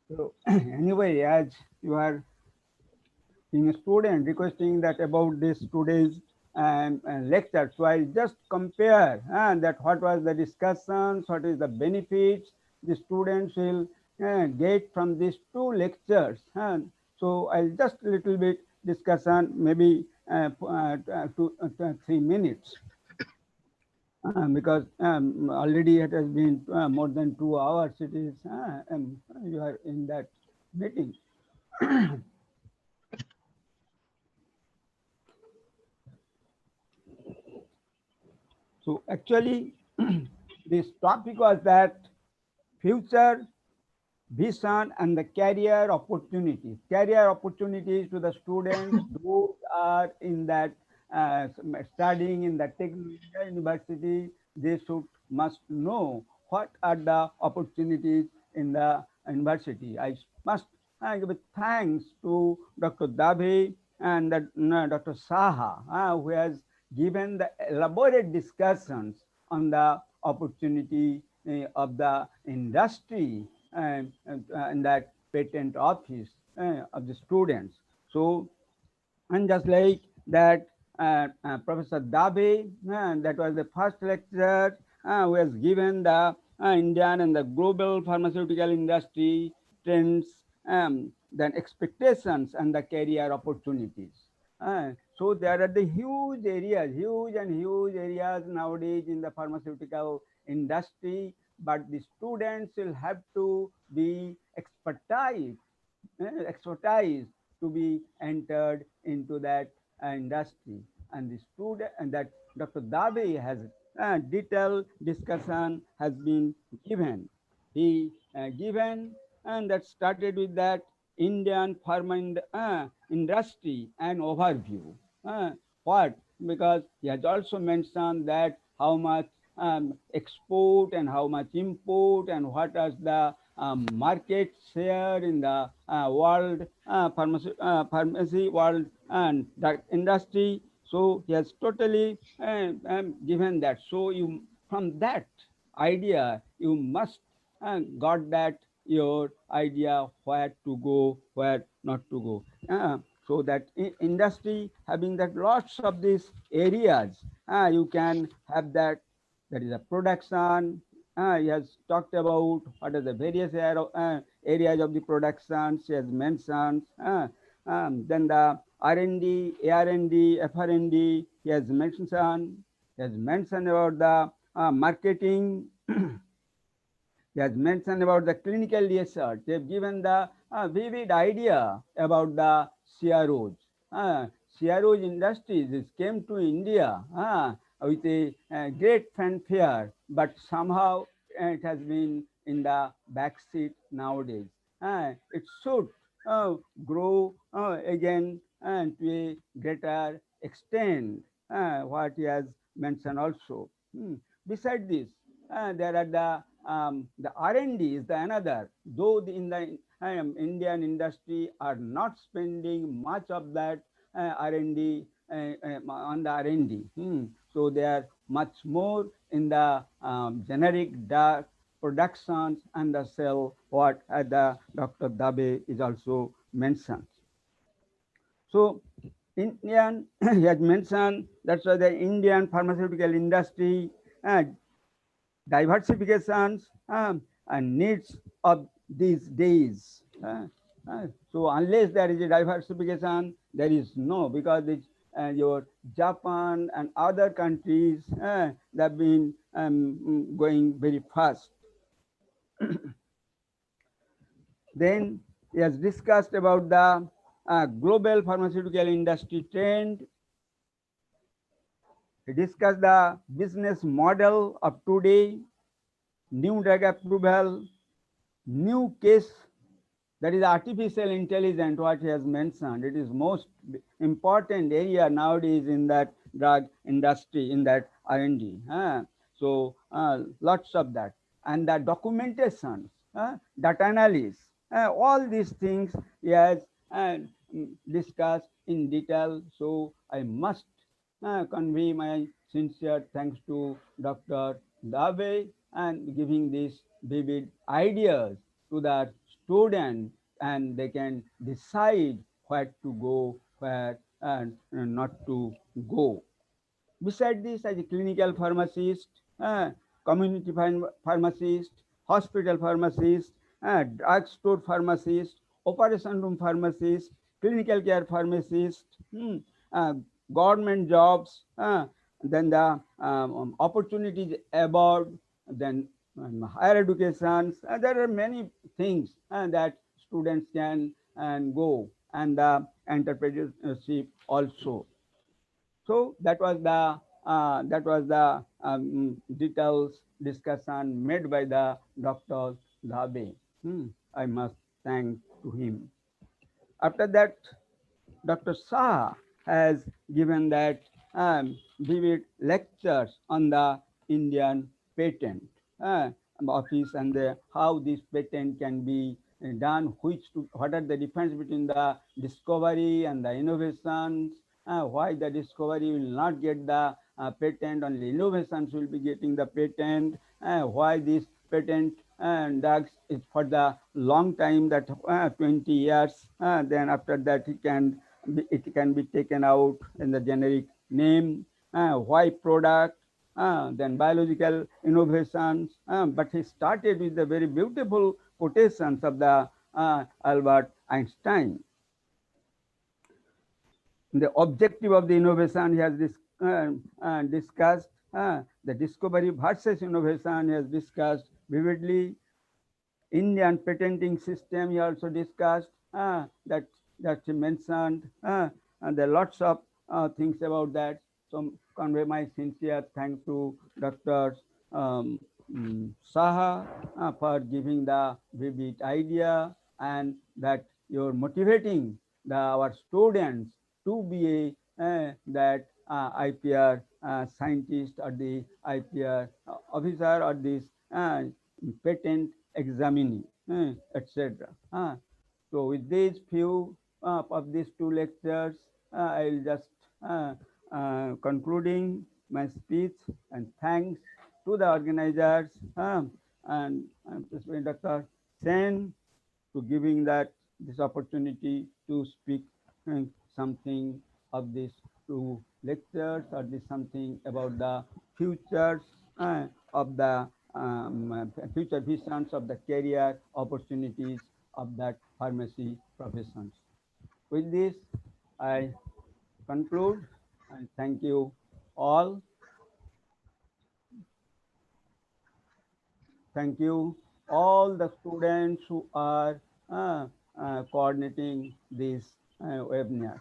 So anyway, as you are being a student requesting that about this today's lecture, so I just compare that what was the discussions, what is the benefits the students will get from these two lectures. So I'll just a little bit discussion, maybe 3 minutes. Because already it has been more than 2 hours. It is you are in that meeting. So actually, this topic was that future vision and the career opportunities. Career opportunities to the students who are in that studying in the Techno University. They must know what are the opportunities in the university. I must give thanks to Dr. Dave and Dr. Saha, who has given the elaborate discussions on the opportunity of the industry and that patent office of the students. So And just like that, Professor Dabe, that was the first lecturer who has given the Indian and the global pharmaceutical industry trends, then expectations and the career opportunities. So there are the huge and huge areas nowadays in the pharmaceutical industry, but the students will have to be expertise to be entered into that industry. And the student and that Dr. Dabe has detailed discussion has been given. He given and that started with that Indian pharma industry and overview. Uh, what? Because he has also mentioned that how much export and how much import and what is the market share in the world pharmacy world and that industry. So he has totally given that. So you from that idea you must got that your idea where to go, where not to go. So that industry having that lots of these areas, you can have that. That is a production. He has talked about what are the various areas of the production. He has mentioned. Then the R&D, AR&D, FR&D. He has mentioned. He has mentioned about the marketing. He has mentioned about the clinical research. They've given the vivid idea about the CROs. CROs industries came to India with a great fanfare, but somehow it has been in the backseat nowadays. It should grow again to a greater extent, what he has mentioned also. Beside this, there are the R&D is the another. Though in the Indian industry are not spending much of that R&D on the R&D. So they are much more in the generic drug productions and the cell. What the Dr. Dabe is also mentioned. So Indian, he has mentioned that's why the Indian pharmaceutical industry diversifications and needs of these days. So unless there is a diversification, there is no, because it's, your Japan and other countries they have been going very fast. Then he has discussed about the global pharmaceutical industry trend. He discussed the business model of today, new drug approval, new case, that is artificial intelligence, what he has mentioned. It is most important area nowadays in that drug industry, in that R&D. So lots of that. And the documentation, data analysis, all these things he has discussed in detail. So I must convey my sincere thanks to Dr. Dave and giving these vivid ideas to the student, and they can decide where to go, where not to go. Beside this, as a clinical pharmacist, community pharmacist, hospital pharmacist, drugstore pharmacist, operation room pharmacist, clinical care pharmacist, uh, government jobs, then the opportunities abroad, then higher education. There are many things that students can go, and the entrepreneurship also. So that was the details discussion made by the Dr. Dhabe. I must thank to him. After that, Dr. Shah has given that vivid lectures on the Indian patent office and how this patent can be done, what are the difference between the discovery and the innovations, why the discovery will not get the patent, only innovations will be getting the patent, why this patent drugs is for the long time, that 20 years, then after that he can it can be taken out in the generic name, why product, then biological innovations. But he started with the very beautiful quotations of the Albert Einstein. The objective of the innovation he has discussed, the discovery versus innovation he has discussed vividly. Indian patenting system he also discussed, that he mentioned, and there are lots of things about that. So convey my sincere thanks to Dr. Saha for giving the vivid idea, and that you're motivating our students to be that IPR scientist or the IPR officer or this patent examining, etc. So with these few of these two lectures, I'll just concluding my speech, and thanks to the organizers and especially Dr. Sen to giving this opportunity to speak something of these two lectures, or this something about the futures of the future visions of the career opportunities of that pharmacy professions. With this, I conclude, and thank you all. Thank you all the students who are coordinating this webinar.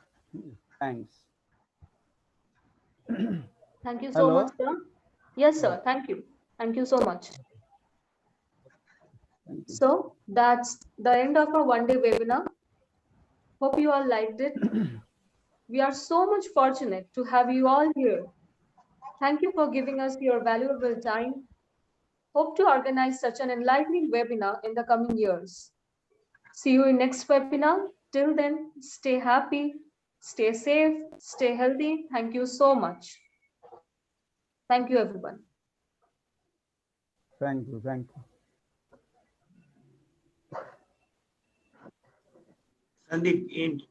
Thanks. Thank you so much, Hello. sir. Yes, sir. Thank you. Thank you so much. So that's the end of our one-day webinar. Hope you all liked it. We are so much fortunate to have you all here. Thank you for giving us your valuable time. Hope to organize such an enlightening webinar in the coming years. See you in next webinar. Till then, stay happy, stay safe, stay healthy. Thank you so much. Thank you, everyone. Thank you. Thank you. Sandeep, end.